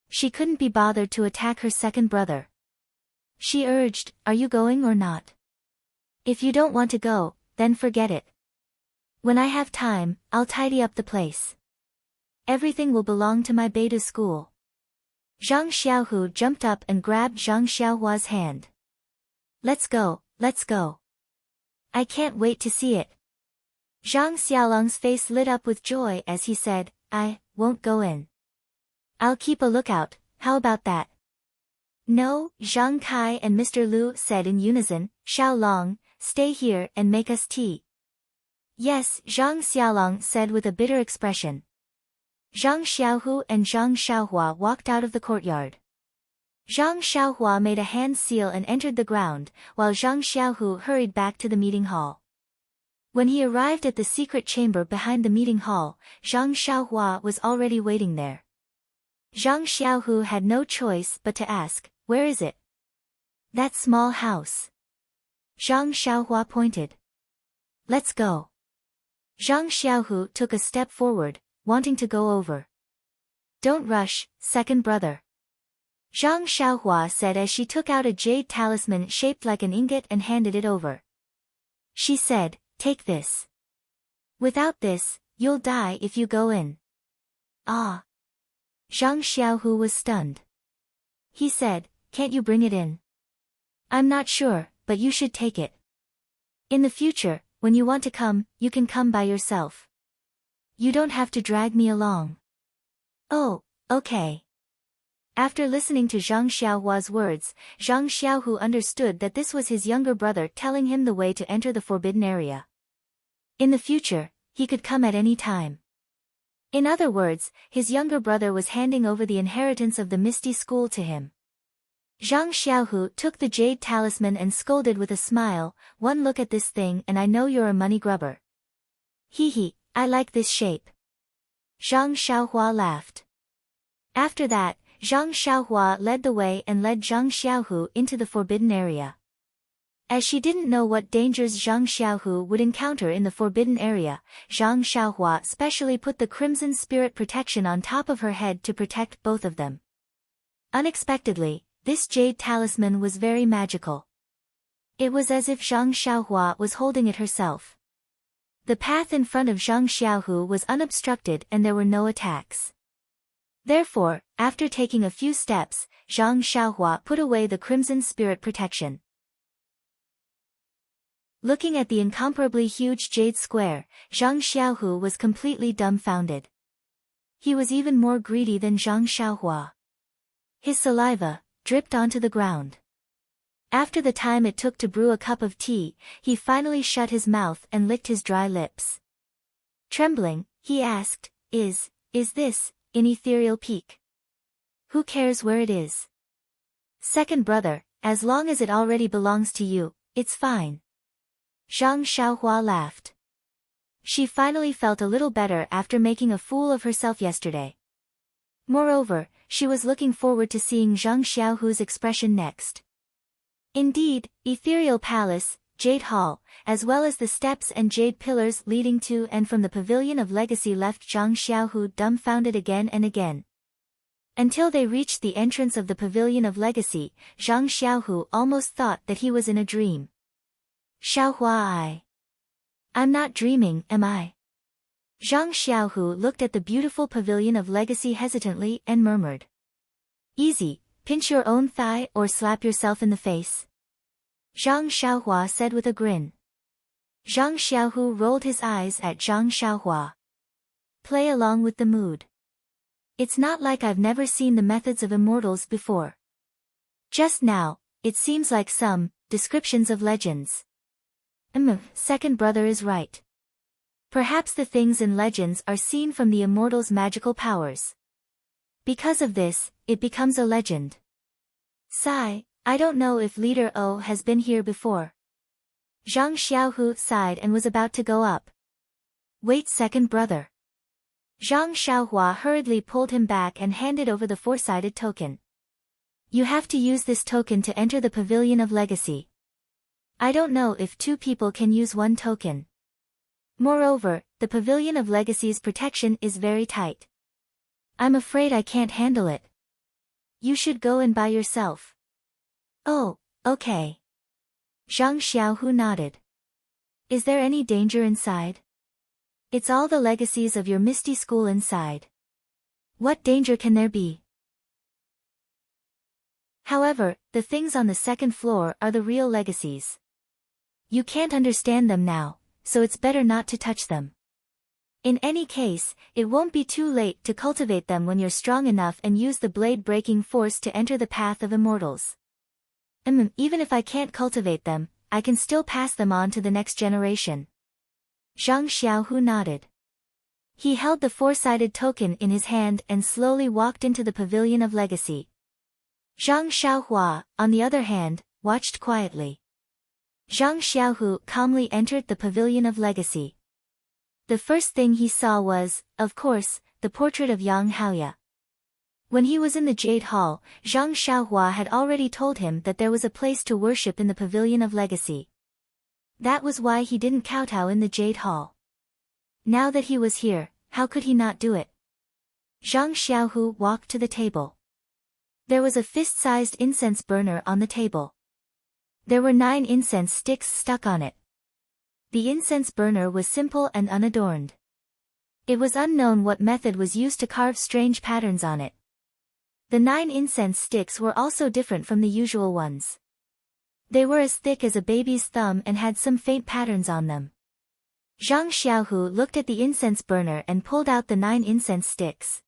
She couldn't be bothered to attack her second brother. She urged, are you going or not? If you don't want to go, then forget it. When I have time, I'll tidy up the place. Everything will belong to my beta school. Zhang Xiaohu jumped up and grabbed Zhang Xiaohua's hand. Let's go, let's go. I can't wait to see it. Zhang Xiaolong's face lit up with joy as he said, I won't go in. I'll keep a lookout, how about that? No, Zhang Kai and Mr. Lu said in unison, Xiaolong, stay here and make us tea. Yes, Zhang Xiaolong said with a bitter expression. Zhang Xiaohu and Zhang Xiaohua walked out of the courtyard. Zhang Xiaohua made a hand seal and entered the ground, while Zhang Xiaohu hurried back to the meeting hall. When he arrived at the secret chamber behind the meeting hall, Zhang Xiaohua was already waiting there. Zhang Xiaohu had no choice but to ask, where is it? That small house. Zhang Xiaohua pointed. Let's go. Zhang Xiaohu took a step forward, wanting to go over. Don't rush, second brother. Zhang Xiaohua said as she took out a jade talisman shaped like an ingot and handed it over. She said, take this. Without this, you'll die if you go in. Ah. Zhang Xiaohu was stunned. He said, can't you bring it in? I'm not sure, but you should take it. In the future, when you want to come, you can come by yourself. You don't have to drag me along. Oh, okay. After listening to Zhang Xiaohua's words, Zhang Xiaohu understood that this was his younger brother telling him the way to enter the forbidden area. In the future, he could come at any time. In other words, his younger brother was handing over the inheritance of the Misty School to him. Zhang Xiaohu took the jade talisman and scolded with a smile, one look at this thing and I know you're a money grubber. Hee hee, I like this shape. Zhang Xiaohua laughed. After that, Zhang Xiaohua led the way and led Zhang Xiaohu into the forbidden area. As she didn't know what dangers Zhang Xiaohu would encounter in the forbidden area, Zhang Xiaohua specially put the Crimson Spirit protection on top of her head to protect both of them. Unexpectedly, this jade talisman was very magical. It was as if Zhang Xiaohua was holding it herself. The path in front of Zhang Xiaohu was unobstructed and there were no attacks. Therefore, after taking a few steps, Zhang Xiaohua put away the Crimson Spirit protection. Looking at the incomparably huge jade square, Zhang Xiaohu was completely dumbfounded. He was even more greedy than Zhang Xiaohua. His saliva dripped onto the ground. After the time it took to brew a cup of tea, he finally shut his mouth and licked his dry lips. Trembling, he asked, Is this an ethereal peak? Who cares where it is? Second brother, as long as it already belongs to you, it's fine. Zhang Xiaohua laughed. She finally felt a little better after making a fool of herself yesterday. Moreover, she was looking forward to seeing Zhang Xiaohu's expression next. Indeed, Ethereal Palace, Jade Hall, as well as the steps and jade pillars leading to and from the Pavilion of Legacy left Zhang Xiaohu dumbfounded again and again. Until they reached the entrance of the Pavilion of Legacy, Zhang Xiaohu almost thought that he was in a dream. Xiaohua, I'm not dreaming, am I? Zhang Xiaohu looked at the beautiful Pavilion of Legacy hesitantly and murmured. Easy, pinch your own thigh or slap yourself in the face. Zhang Xiaohua said with a grin. Zhang Xiaohu rolled his eyes at Zhang Xiaohua. Play along with the mood. It's not like I've never seen the methods of immortals before. Just now, it seems like some descriptions of legends. Second brother is right. Perhaps the things in legends are seen from the immortal's magical powers. Because of this, it becomes a legend. Sigh, I don't know if Leader O has been here before. Zhang Xiaohu sighed and was about to go up. Wait second brother. Zhang Xiaohua hurriedly pulled him back and handed over the four-sided token. You have to use this token to enter the Pavilion of Legacy. I don't know if two people can use one token. Moreover, the Pavilion of Legacy's protection is very tight. I'm afraid I can't handle it. You should go in by yourself. Oh, okay. Zhang Xiaohu nodded. Is there any danger inside? It's all the legacies of your Misty School inside. What danger can there be? However, the things on the second floor are the real legacies. You can't understand them now, so it's better not to touch them. In any case, it won't be too late to cultivate them when you're strong enough and use the blade-breaking force to enter the path of immortals. Even if I can't cultivate them, I can still pass them on to the next generation. Zhang Xiaohu nodded. He held the four-sided token in his hand and slowly walked into the Pavilion of Legacy. Zhang Xiaohua, on the other hand, watched quietly. Zhang Xiaohu calmly entered the Pavilion of Legacy. The first thing he saw was, of course, the portrait of Yang Haoye. When he was in the Jade Hall, Zhang Xiaohua had already told him that there was a place to worship in the Pavilion of Legacy. That was why he didn't kowtow in the Jade Hall. Now that he was here, how could he not do it? Zhang Xiaohu walked to the table. There was a fist-sized incense burner on the table. There were 9 incense sticks stuck on it. The incense burner was simple and unadorned. It was unknown what method was used to carve strange patterns on it. The 9 incense sticks were also different from the usual ones. They were as thick as a baby's thumb and had some faint patterns on them. Zhang Xiaohu looked at the incense burner and pulled out the 9 incense sticks.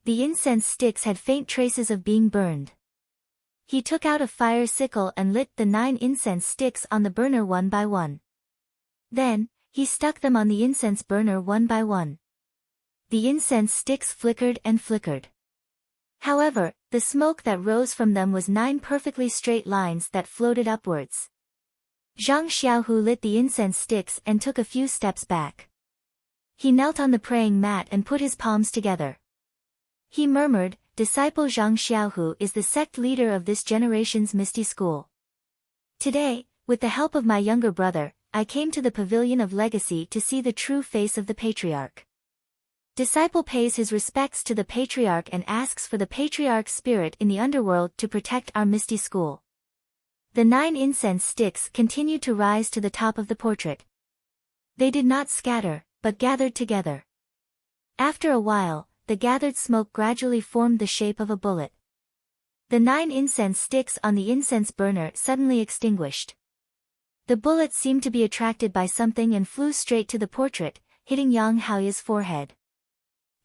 The incense sticks had faint traces of being burned. He took out a fire sickle and lit the 9 incense sticks on the burner one by one. Then, he stuck them on the incense burner one by one. The incense sticks flickered and flickered. However, the smoke that rose from them was 9 perfectly straight lines that floated upwards. Zhang Xiaohu lit the incense sticks and took a few steps back. He knelt on the praying mat and put his palms together. He murmured, Disciple Zhang Xiaohu is the sect leader of this generation's Misty School. Today, with the help of my younger brother, I came to the Pavilion of Legacy to see the true face of the Patriarch. Disciple pays his respects to the Patriarch and asks for the Patriarch's spirit in the underworld to protect our Misty School. The 9 incense sticks continued to rise to the top of the portrait. They did not scatter, but gathered together. After a while, the gathered smoke gradually formed the shape of a bullet. The 9 incense sticks on the incense burner suddenly extinguished. The bullet seemed to be attracted by something and flew straight to the portrait, hitting Yang Haoye's forehead.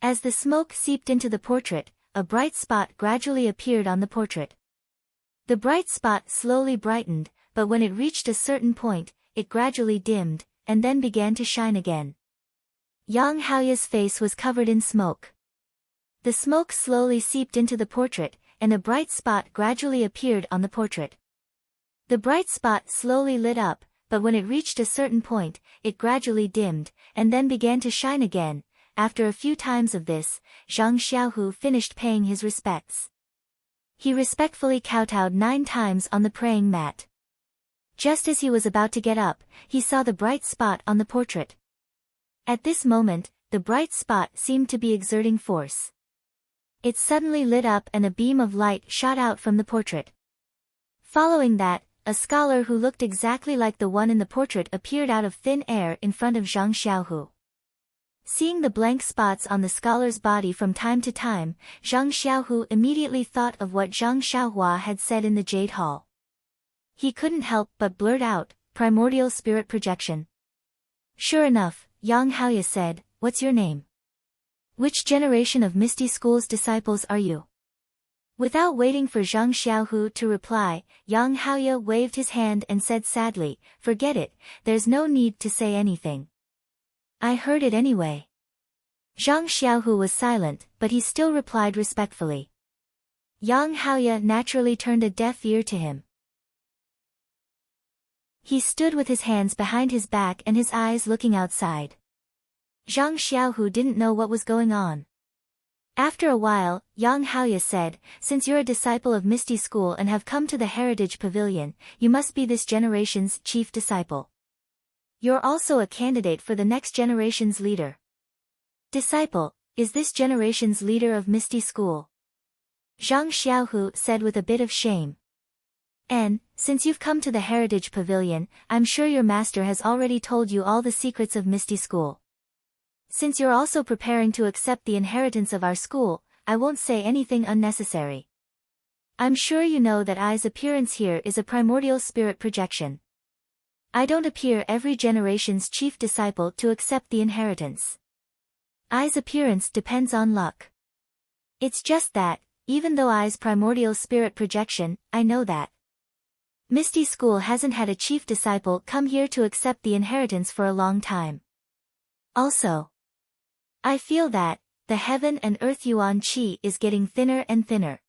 As the smoke seeped into the portrait, a bright spot gradually appeared on the portrait. The bright spot slowly brightened, but when it reached a certain point, it gradually dimmed, and then began to shine again. Yang Haoye's face was covered in smoke. The smoke slowly seeped into the portrait, and a bright spot gradually appeared on the portrait. The bright spot slowly lit up, but when it reached a certain point, it gradually dimmed, and then began to shine again. After a few times of this, Zhang Xiaohu finished paying his respects. He respectfully kowtowed 9 times on the praying mat. Just as he was about to get up, he saw the bright spot on the portrait. At this moment, the bright spot seemed to be exerting force. It suddenly lit up and a beam of light shot out from the portrait. Following that, a scholar who looked exactly like the one in the portrait appeared out of thin air in front of Zhang Xiaohu. Seeing the blank spots on the scholar's body from time to time, Zhang Xiaohu immediately thought of what Zhang Xiaohua had said in the Jade Hall. He couldn't help but blurt out, primordial spirit projection. Sure enough, Yang Haoye said, What's your name? Which generation of Misty School's disciples are you? Without waiting for Zhang Xiaohu to reply, Yang Haoye waved his hand and said sadly, Forget it, there's no need to say anything. I heard it anyway. Zhang Xiaohu was silent, but he still replied respectfully. Yang Haoye naturally turned a deaf ear to him. He stood with his hands behind his back and his eyes looking outside. Zhang Xiaohu didn't know what was going on. After a while, Yang Haoye said, "Since you're a disciple of Misty School and have come to the Heritage Pavilion, you must be this generation's chief disciple. You're also a candidate for the next generation's leader." "Disciple, is this generation's leader of Misty School?" Zhang Xiaohu said with a bit of shame. "And, since you've come to the Heritage Pavilion, I'm sure your master has already told you all the secrets of Misty School. Since you're also preparing to accept the inheritance of our school, I won't say anything unnecessary. I'm sure you know that I's appearance here is a primordial spirit projection. I don't appear every generation's chief disciple to accept the inheritance. I's appearance depends on luck. It's just that, even though I's primordial spirit projection, I know that Misty School hasn't had a chief disciple come here to accept the inheritance for a long time. Also, I feel that the heaven and earth yuan qi is getting thinner and thinner.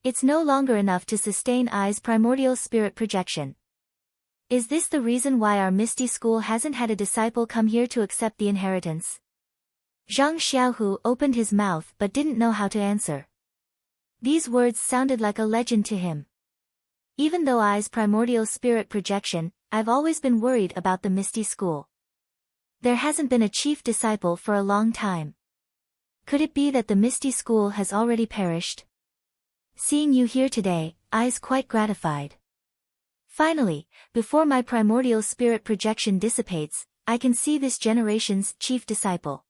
It's no longer enough to sustain I's primordial spirit projection. Is this the reason why our Misty School hasn't had a disciple come here to accept the inheritance?" Zhang Xiaohu opened his mouth but didn't know how to answer. These words sounded like a legend to him. Even though I's primordial spirit projection, I've always been worried about the Misty School. There hasn't been a chief disciple for a long time. Could it be that the Misty School has already perished? Seeing you here today, I's quite gratified. Finally, before my primordial spirit projection dissipates, I can see this generation's chief disciple.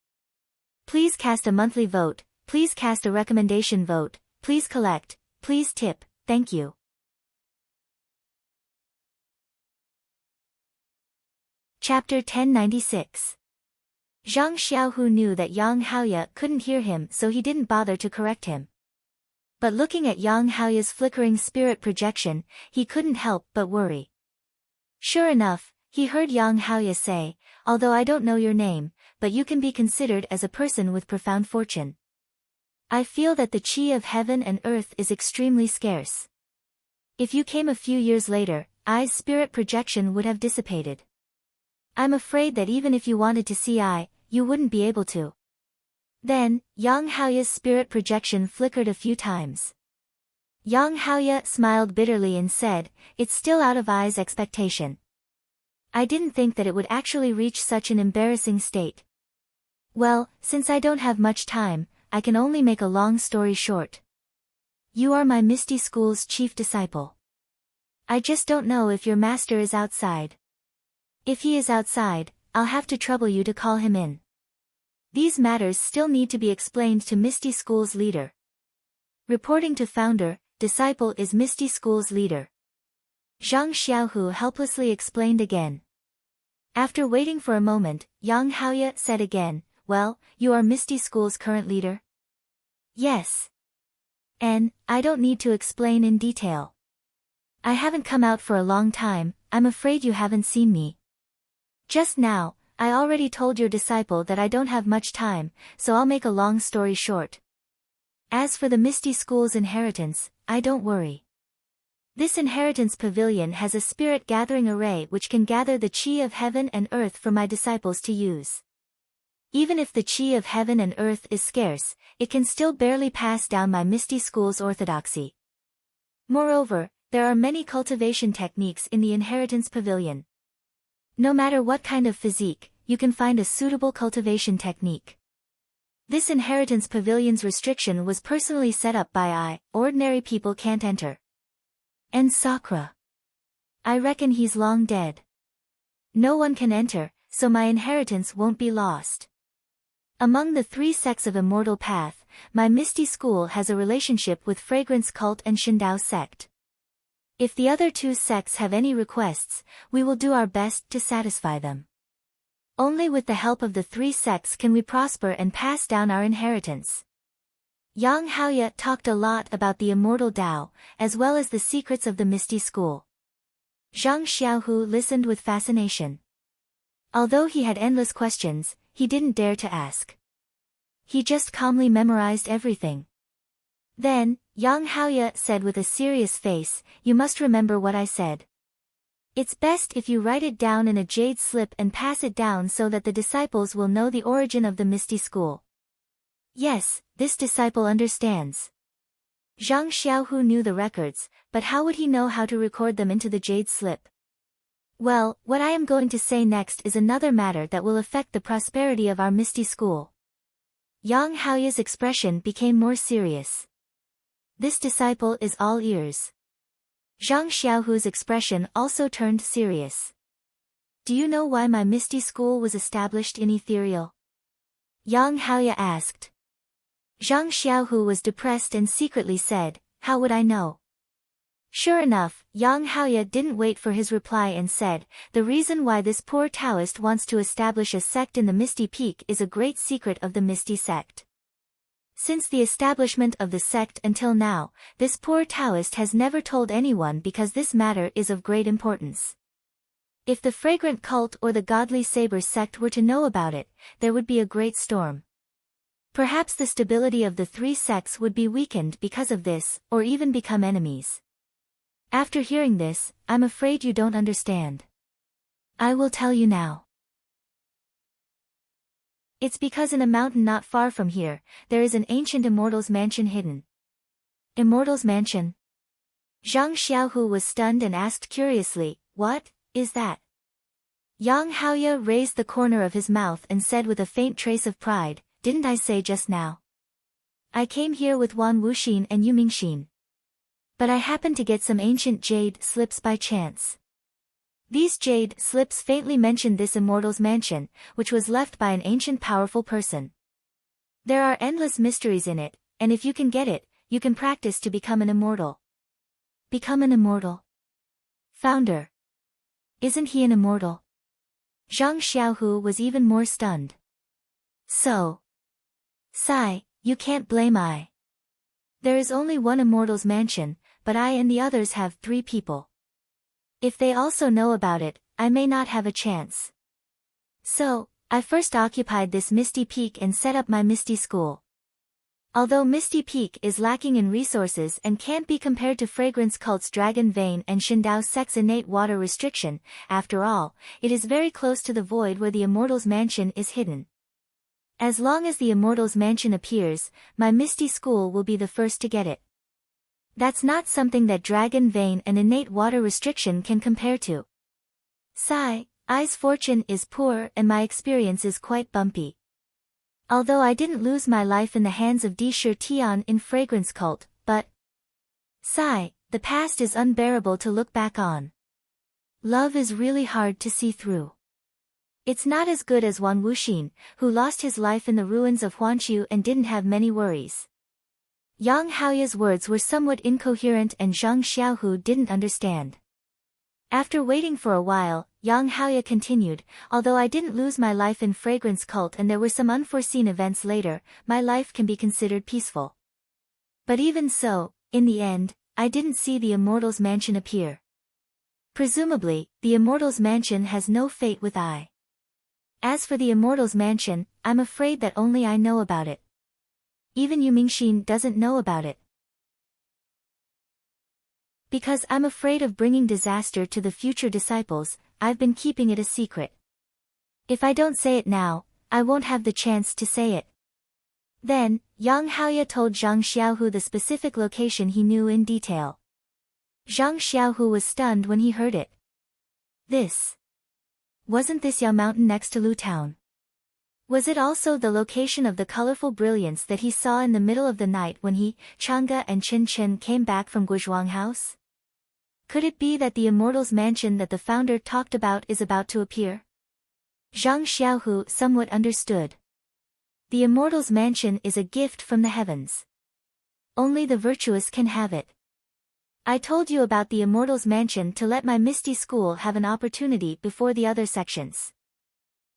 Please cast a monthly vote, please cast a recommendation vote, please collect, please tip, thank you. Chapter 1096. Zhang Xiaohu knew that Yang Haoye couldn't hear him, so he didn't bother to correct him. But looking at Yang Haoye's flickering spirit projection, he couldn't help but worry. Sure enough, he heard Yang Haoye say, "Although I don't know your name, but you can be considered as a person with profound fortune. I feel that the qi of heaven and earth is extremely scarce. If you came a few years later, I's spirit projection would have dissipated. I'm afraid that even if you wanted to see I, you wouldn't be able to." Then, Yang Haoye's spirit projection flickered a few times. Yang Haoye smiled bitterly and said, "It's still out of I's expectation. I didn't think that it would actually reach such an embarrassing state. Well, since I don't have much time, I can only make a long story short. You are my Misty School's chief disciple. I just don't know if your master is outside. If he is outside, I'll have to trouble you to call him in. These matters still need to be explained to Misty School's leader. Reporting to founder, disciple is Misty School's leader." Zhang Xiaohu helplessly explained again. After waiting for a moment, Yang Haoye said again, "Well, you are Misty School's current leader?" "Yes. And, I don't need to explain in detail. I haven't come out for a long time, I'm afraid you haven't seen me. Just now, I already told your disciple that I don't have much time, so I'll make a long story short. As for the Misty School's inheritance, I don't worry. This inheritance pavilion has a spirit gathering array which can gather the qi of heaven and earth for my disciples to use. Even if the qi of heaven and earth is scarce, it can still barely pass down my Misty School's orthodoxy. Moreover, there are many cultivation techniques in the inheritance pavilion. No matter what kind of physique, you can find a suitable cultivation technique. This inheritance pavilion's restriction was personally set up by I, ordinary people can't enter. And Sakura. I reckon he's long dead. No one can enter, so my inheritance won't be lost. Among the 3 sects of Immortal Path, my Misty School has a relationship with Fragrance Cult and Shindao sect. If the other 2 sects have any requests, we will do our best to satisfy them. Only with the help of the 3 sects can we prosper and pass down our inheritance." Yang Haoye talked a lot about the immortal Tao, as well as the secrets of the Misty School. Zhang Xiaohu listened with fascination. Although he had endless questions, he didn't dare to ask. He just calmly memorized everything. Then, Yang Haoye said with a serious face, "You must remember what I said. It's best if you write it down in a jade slip and pass it down so that the disciples will know the origin of the Misty School. Yes, this disciple understands. Zhang Xiaohu knew the records, but how would he know how to record them into the jade slip? Well, what I am going to say next is another matter that will affect the prosperity of our Misty School. Yang Haoya's expression became more serious. This disciple is all ears. Zhang Xiaohu's expression also turned serious. Do you know why my Misty School was established in ethereal? Yang Haoya asked. Zhang Xiaohu was depressed and secretly said, how would I know? Sure enough, Yang Haoya didn't wait for his reply and said, the reason why this poor Taoist wants to establish a sect in the Misty Peak is a great secret of the Misty Sect. Since the establishment of the sect until now, this poor Taoist has never told anyone because this matter is of great importance. If the fragrant cult or the godly saber sect were to know about it, there would be a great storm. Perhaps the stability of the three sects would be weakened because of this, or even become enemies. After hearing this, I'm afraid you don't understand. I will tell you now. It's because in a mountain not far from here, there is an ancient immortal's mansion hidden. Immortal's mansion? Zhang Xiaohu was stunned and asked curiously, what is that? Yang Haoya raised the corner of his mouth and said with a faint trace of pride, didn't I say just now? I came here with Wan Wuxin and Yu Mingxin. But I happened to get some ancient jade slips by chance. These jade slips faintly mentioned this immortal's mansion, which was left by an ancient powerful person. There are endless mysteries in it, and if you can get it, you can practice to become an immortal. Become an immortal? Founder. Isn't he an immortal? Zhang Xiaohu was even more stunned. So. Sigh, you can't blame I. There is only one immortal's mansion, but I and the others have 3 people. If they also know about it, I may not have a chance. So, I first occupied this Misty Peak and set up my Misty School. Although Misty Peak is lacking in resources and can't be compared to Fragrance Cult's Dragon Vein and Shindao Sect's innate water restriction, after all, it is very close to the void where the immortal's mansion is hidden. As long as the immortal's mansion appears, my Misty School will be the first to get it. That's not something that Dragon Vein and innate water restriction can compare to. Sigh, I's fortune is poor and my experience is quite bumpy. Although I didn't lose my life in the hands of Di Shi Tian in Fragrance Cult, but... Sigh, the past is unbearable to look back on. Love is really hard to see through. It's not as good as Wan Wuxin, who lost his life in the ruins of Huanqiu and didn't have many worries. Yang Haoya's words were somewhat incoherent and Zhang Xiaohu didn't understand. After waiting for a while, Yang Haoya continued, although I didn't lose my life in Fragrance Cult and there were some unforeseen events later, my life can be considered peaceful. But even so, in the end, I didn't see the Immortal's mansion appear. Presumably, the Immortal's mansion has no fate with I. As for the Immortal's mansion, I'm afraid that only I know about it. Even Yu Mingxin doesn't know about it. Because I'm afraid of bringing disaster to the future disciples, I've been keeping it a secret. If I don't say it now, I won't have the chance to say it. Then, Yang Haoya told Zhang Xiaohu the specific location he knew in detail. Zhang Xiaohu was stunned when he heard it. Wasn't this Yao Mountain next to Lu Town? Was it also the location of the colorful brilliance that he saw in the middle of the night when he, Chang'e and Qin Chen came back from Guizhuang House? Could it be that the Immortal's mansion that the founder talked about is about to appear? Zhang Xiaohu somewhat understood. The Immortal's mansion is a gift from the heavens. Only the virtuous can have it. I told you about the Immortal's mansion to let my Misty School have an opportunity before the other sections.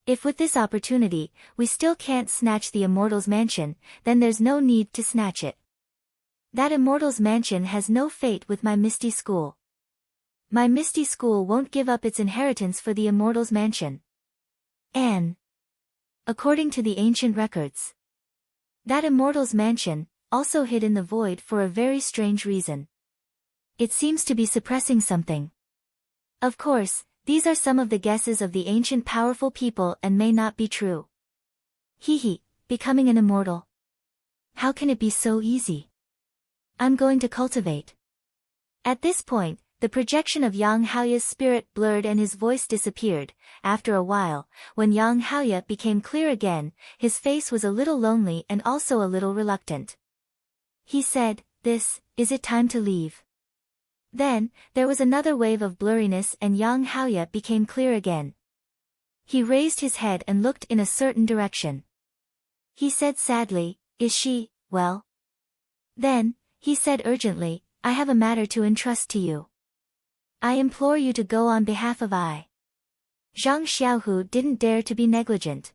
If with this opportunity, we still can't snatch the Immortal's mansion, then there's no need to snatch it. That Immortal's mansion has no fate with my Misty School. My Misty School won't give up its inheritance for the Immortal's mansion. And, according to the ancient records, that Immortal's mansion, also hid in the void for a very strange reason. It seems to be suppressing something. Of course, these are some of the guesses of the ancient powerful people and may not be true. Hee, becoming an immortal. How can it be so easy? I'm going to cultivate. At this point, the projection of Yang Haoya's spirit blurred and his voice disappeared. After a while, when Yang Haoya became clear again, his face was a little lonely and also a little reluctant. He said, is it time to leave? Then, there was another wave of blurriness and Yang Haoya became clear again. He raised his head and looked in a certain direction. He said sadly, is she, well? Then, he said urgently, I have a matter to entrust to you. I implore you to go on behalf of I. Zhang Xiaohu didn't dare to be negligent.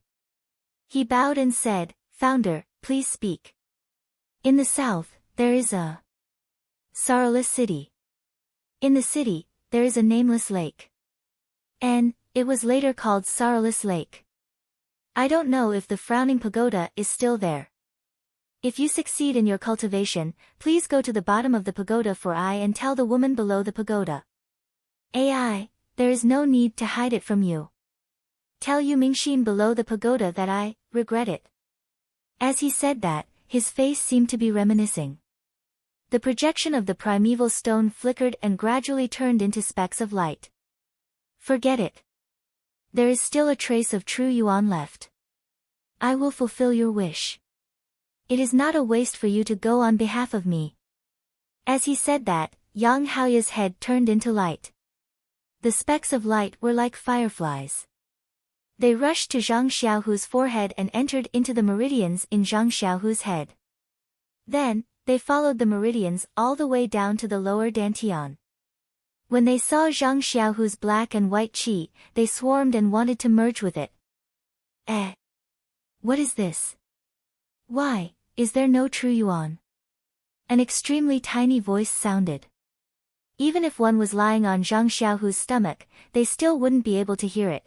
He bowed and said, Founder, please speak. In the south, there is a sorrowless city. In the city, there is a nameless lake. And, it was later called Sorrowless Lake. I don't know if the frowning pagoda is still there. If you succeed in your cultivation, please go to the bottom of the pagoda for I and tell the woman below the pagoda. AI, there is no need to hide it from you. Tell Yu Mingxin below the pagoda that I regret it. As he said that, his face seemed to be reminiscing. The projection of the primeval stone flickered and gradually turned into specks of light. Forget it. There is still a trace of true Yuan left. I will fulfill your wish. It is not a waste for you to go on behalf of me. As he said that, Yang Haoya's head turned into light. The specks of light were like fireflies. They rushed to Zhang Xiaohu's forehead and entered into the meridians in Zhang Xiaohu's head. Then, they followed the meridians all the way down to the lower dantian. When they saw Zhang Xiaohu's black and white qi, they swarmed and wanted to merge with it. What is this? Why, is there no true Yuan? An extremely tiny voice sounded. Even if one was lying on Zhang Xiaohu's stomach, they still wouldn't be able to hear it.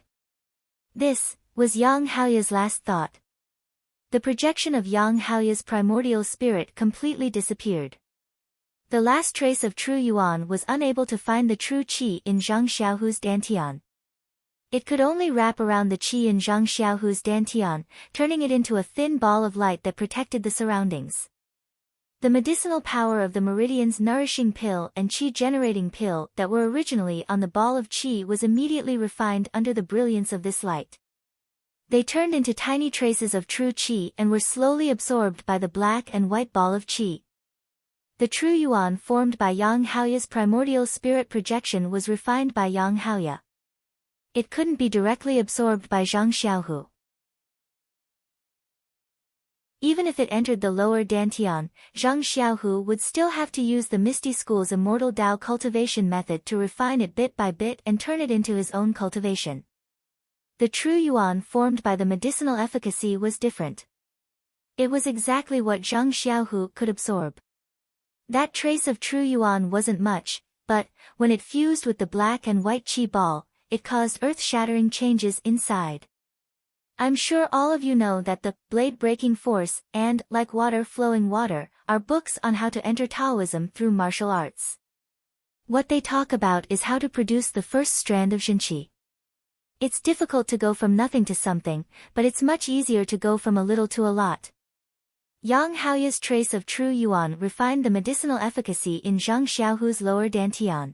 This was Yang Haoya's last thought. The projection of Yang Haoya's primordial spirit completely disappeared. The last trace of true Yuan was unable to find the true qi in Zhang Xiaohu's dantian. It could only wrap around the qi in Zhang Xiaohu's dantian, turning it into a thin ball of light that protected the surroundings. The medicinal power of the meridian's nourishing pill and qi-generating pill that were originally on the ball of qi was immediately refined under the brilliance of this light. They turned into tiny traces of true qi and were slowly absorbed by the black and white ball of qi. The true Yuan formed by Yang Haoya's primordial spirit projection was refined by Yang Haoya. It couldn't be directly absorbed by Zhang Xiaohu. Even if it entered the lower dantian, Zhang Xiaohu would still have to use the Misty School's immortal Dao cultivation method to refine it bit by bit and turn it into his own cultivation. The true Yuan formed by the medicinal efficacy was different. It was exactly what Zhang Xiaohu could absorb. That trace of true Yuan wasn't much, but, when it fused with the black and white qi ball, it caused earth-shattering changes inside. I'm sure all of you know that the Blade-Breaking Force and Like Water Flowing Water are books on how to enter Taoism through martial arts. What they talk about is how to produce the first strand of Xinqi. It's difficult to go from nothing to something, but it's much easier to go from a little to a lot. Yang Haoya's trace of true Yuan refined the medicinal efficacy in Zhang Xiaohu's lower dantian.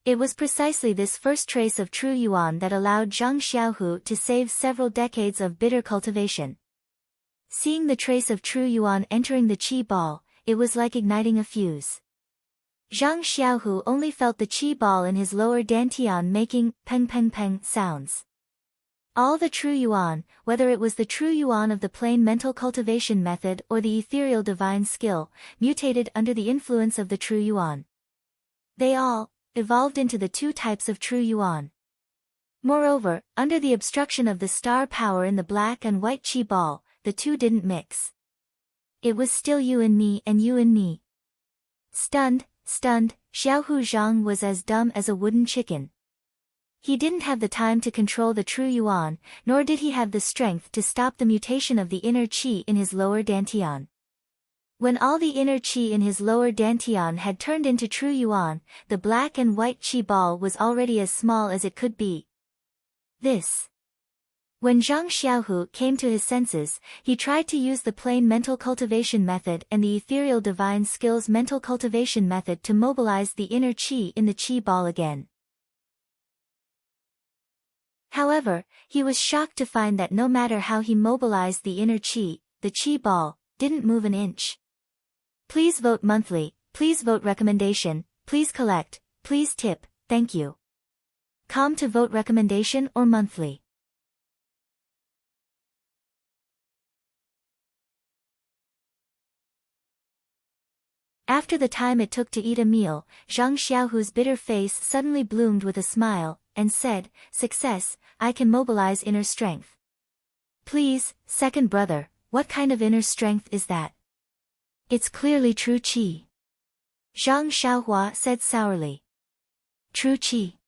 It was precisely this first trace of true Yuan that allowed Zhang Xiaohu to save several decades of bitter cultivation. Seeing the trace of true Yuan entering the qi ball, it was like igniting a fuse. Zhang Xiaohu only felt the qi ball in his lower dantian making peng peng peng sounds. All the true Yuan, whether it was the true Yuan of the plain mental cultivation method or the ethereal divine skill, mutated under the influence of the true Yuan. They all evolved into the two types of true Yuan. Moreover, under the obstruction of the star power in the black and white qi ball, the two didn't mix. It was still you and me and you and me. Stunned, Xiaohu Zhang was as dumb as a wooden chicken. He didn't have the time to control the true Yuan, nor did he have the strength to stop the mutation of the inner qi in his lower dantian. When all the inner qi in his lower dantian had turned into true yuan, the black and white qi ball was already as small as it could be. When Zhang Xiaohu came to his senses, he tried to use the plain mental cultivation method and the ethereal divine skills mental cultivation method to mobilize the inner qi in the qi ball again. However, he was shocked to find that no matter how he mobilized the inner qi, the qi ball didn't move an inch. Please vote monthly, please vote recommendation, please collect, please tip, thank you. Com to vote recommendation or monthly. After the time it took to eat a meal, Zhang Xiaohu's bitter face suddenly bloomed with a smile, and said, "Success, I can mobilize inner strength." "Please, second brother, what kind of inner strength is that?" "It's clearly true qi," Zhang Xiaohua said sourly. "True qi?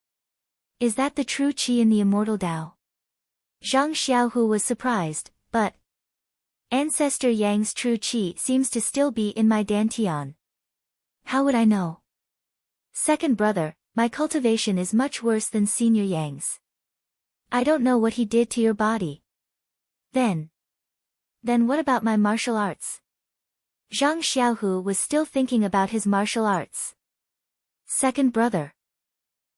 Is that the true qi in the immortal Tao?" Zhang Xiaohu was surprised, but Ancestor Yang's true qi seems to still be in my dantian. How would I know? Second brother, my cultivation is much worse than Senior Yang's. I don't know what he did to your body. Then what about my martial arts? Zhang Xiaohu was still thinking about his martial arts. Second brother.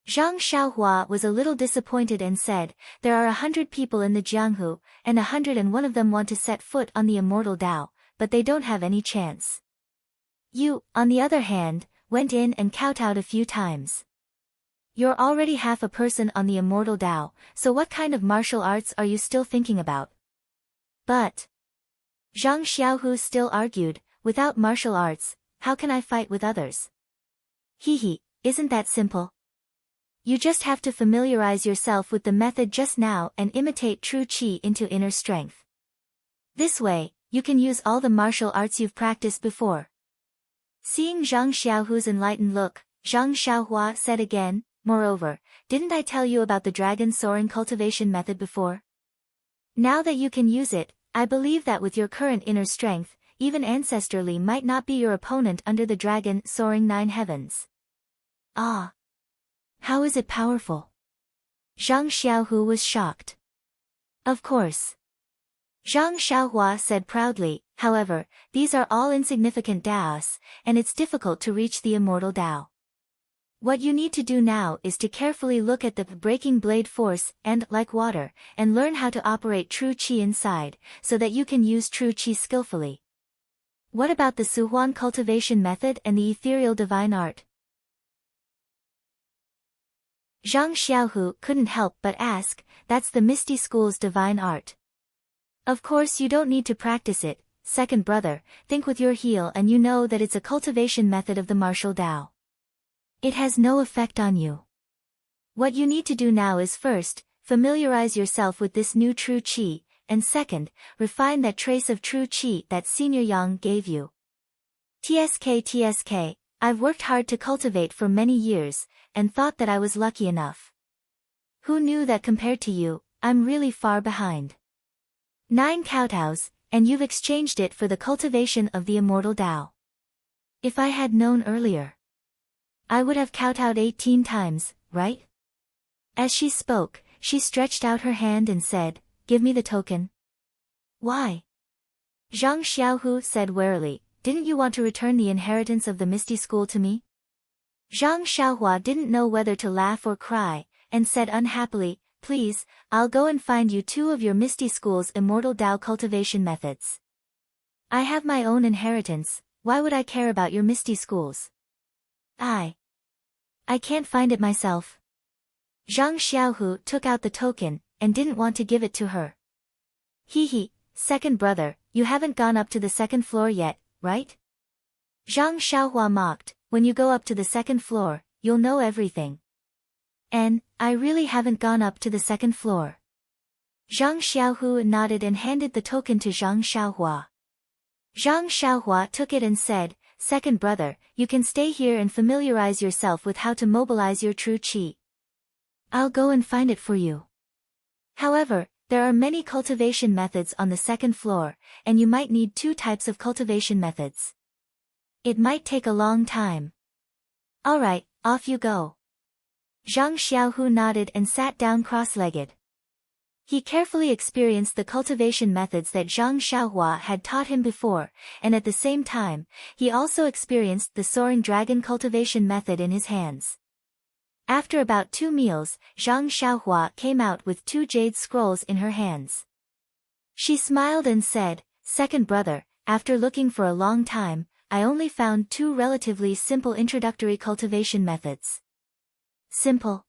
Zhang Xiaohua was a little disappointed and said, "There are 100 people in the Jianghu, and 101 of them want to set foot on the immortal Tao, but they don't have any chance. You, on the other hand, went in and kowtowed a few times. You're already half a person on the immortal Tao, so what kind of martial arts are you still thinking about?" But Zhang Xiaohu still argued, "Without martial arts, how can I fight with others?" "Hehe, isn't that simple? You just have to familiarize yourself with the method just now and imitate true qi into inner strength. This way, you can use all the martial arts you've practiced before." Seeing Zhang Xiaohu's enlightened look, Zhang Xiaohua said again, "Moreover, didn't I tell you about the dragon soaring cultivation method before? Now that you can use it, I believe that with your current inner strength, even Ancestor Li might not be your opponent under the dragon soaring 9 heavens." "Ah. How is it powerful?" Zhang Xiaohu was shocked. "Of course," Zhang Xiaohua said proudly, "however, these are all insignificant Daos, and it's difficult to reach the immortal Tao. What you need to do now is to carefully look at the breaking blade force and, like water, and learn how to operate true qi inside, so that you can use true qi skillfully. What about the Suhuan cultivation method and the ethereal divine art?" Zhang Xiaohu couldn't help but ask, "That's the Misty School's divine art." "Of course you don't need to practice it, second brother, think with your heel and you know that it's a cultivation method of the martial Tao. It has no effect on you. What you need to do now is first, familiarize yourself with this new true qi, and second, refine that trace of true qi that Senior Yang gave you. TSK, I've worked hard to cultivate for many years, and thought that I was lucky enough. Who knew that compared to you, I'm really far behind. 9 kowtows, and you've exchanged it for the cultivation of the immortal Tao. If I had known earlier, I would have kowtowed 18 times, right?" As she spoke, she stretched out her hand and said, "Give me the token." "Why?" Zhang Xiaohu said warily, "Didn't you want to return the inheritance of the Misty School to me?" Zhang Xiaohua didn't know whether to laugh or cry, and said unhappily, "Please, I'll go and find you 2 of your Misty School's immortal Tao cultivation methods. I have my own inheritance, why would I care about your Misty School's?" I can't find it myself." Zhang Xiaohu took out the token, and didn't want to give it to her. "Hehe, second brother, you haven't gone up to the 2nd floor yet, right?" Zhang Xiaohua mocked, "When you go up to the 2nd floor, you'll know everything." "And, I really haven't gone up to the 2nd floor." Zhang Xiaohu nodded and handed the token to Zhang Xiaohua. Zhang Xiaohua took it and said, "Second brother, you can stay here and familiarize yourself with how to mobilize your true qi. I'll go and find it for you. However, there are many cultivation methods on the 2nd floor, and you might need 2 types of cultivation methods. It might take a long time. Alright, off you go. Zhang Xiaohu nodded and sat down cross-legged. He carefully experienced the cultivation methods that Zhang Xiaohua had taught him before, and at the same time, he also experienced the soaring dragon cultivation method in his hands. After about 2 meals, Zhang Xiaohua came out with 2 jade scrolls in her hands. She smiled and said, "Second brother, after looking for a long time, I only found 2 relatively simple introductory cultivation methods." Simple?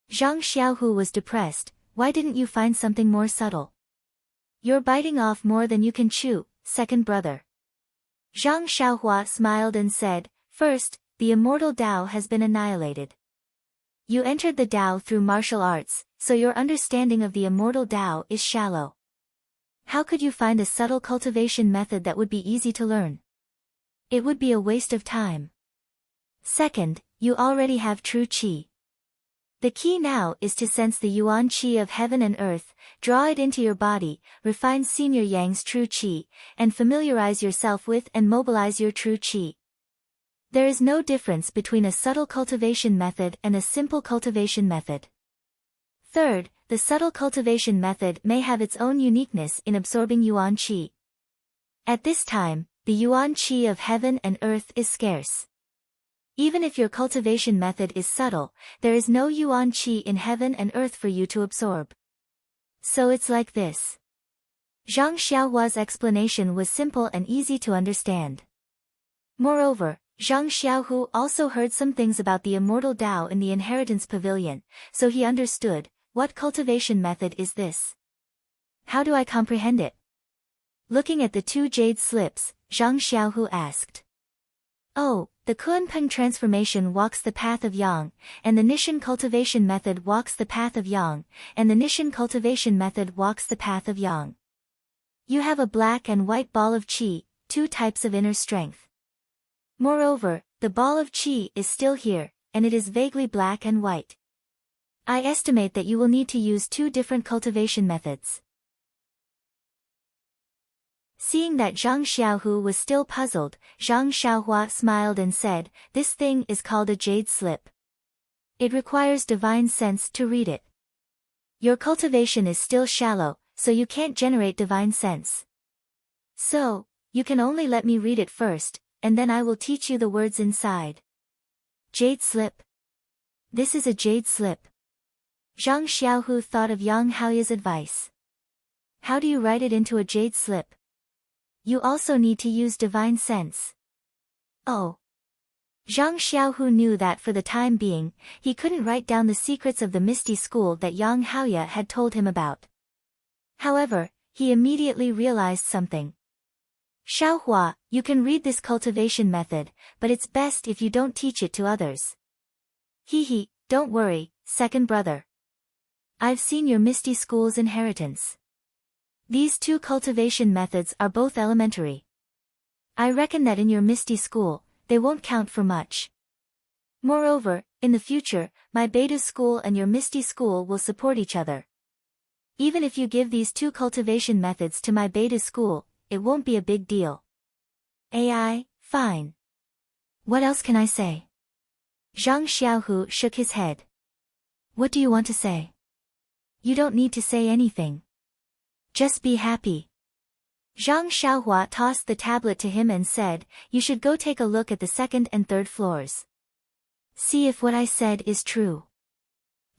Zhang Xiaohu was depressed. Why didn't you find something more subtle? You're biting off more than you can chew, second brother. Zhang Xiaohua smiled and said, "First, the immortal Tao has been annihilated. You entered the Tao through martial arts, so your understanding of the immortal Tao is shallow. How could you find a subtle cultivation method that would be easy to learn? It would be a waste of time. Second, you already have true qi. The key now is to sense the yuan qi of heaven and earth, draw it into your body, refine senior yang's true qi, and familiarize yourself with and mobilize your true qi. There is no difference between a subtle cultivation method and a simple cultivation method. Third, the subtle cultivation method may have its own uniqueness in absorbing yuan qi. At this time, the yuan qi of heaven and earth is scarce. Even if your cultivation method is subtle, there is no yuan qi in heaven and earth for you to absorb. So it's like this. Zhang Xiaohua's explanation was simple and easy to understand. Moreover, Zhang Xiaohu also heard some things about the immortal Tao in the inheritance pavilion, so he understood, what cultivation method is this? How do I comprehend it? Looking at the 2 jade slips, Zhang Xiaohu asked. Oh, the Kunpeng transformation walks the path of Yang, and the Nishan cultivation method walks the path of Yang, and the Nishan cultivation method walks the path of Yang. You have a black and white ball of qi, 2 types of inner strength. Moreover, the ball of qi is still here, and it is vaguely black and white. I estimate that you will need to use 2 different cultivation methods. Seeing that Zhang Xiaohu was still puzzled, Zhang Xiaohua smiled and said, "This thing is called a jade slip. It requires divine sense to read it. Your cultivation is still shallow, so you can't generate divine sense. So, you can only let me read it first, and then I will teach you the words inside." Jade slip. This is a jade slip. Zhang Xiaohu thought of Yang Haoya's advice. How do you write it into a jade slip? You also need to use divine sense. Oh. Zhang Xiaohu knew that for the time being, he couldn't write down the secrets of the Misty School that Yang Haoya had told him about. However, he immediately realized something. Xiaohua, you can read this cultivation method, but it's best if you don't teach it to others. Hee, don't worry, second brother. I've seen your Misty School's inheritance. These 2 cultivation methods are both elementary. I reckon that in your Misty School, they won't count for much. Moreover, in the future, my Beta School and your Misty School will support each other. Even if you give these 2 cultivation methods to my Beta School, it won't be a big deal. AI, fine. What else can I say? Zhang Xiaohu shook his head. What do you want to say? You don't need to say anything. Just be happy. Zhang Xiaohua tossed the tablet to him and said, "You should go take a look at the 2nd and 3rd floors. See if what I said is true."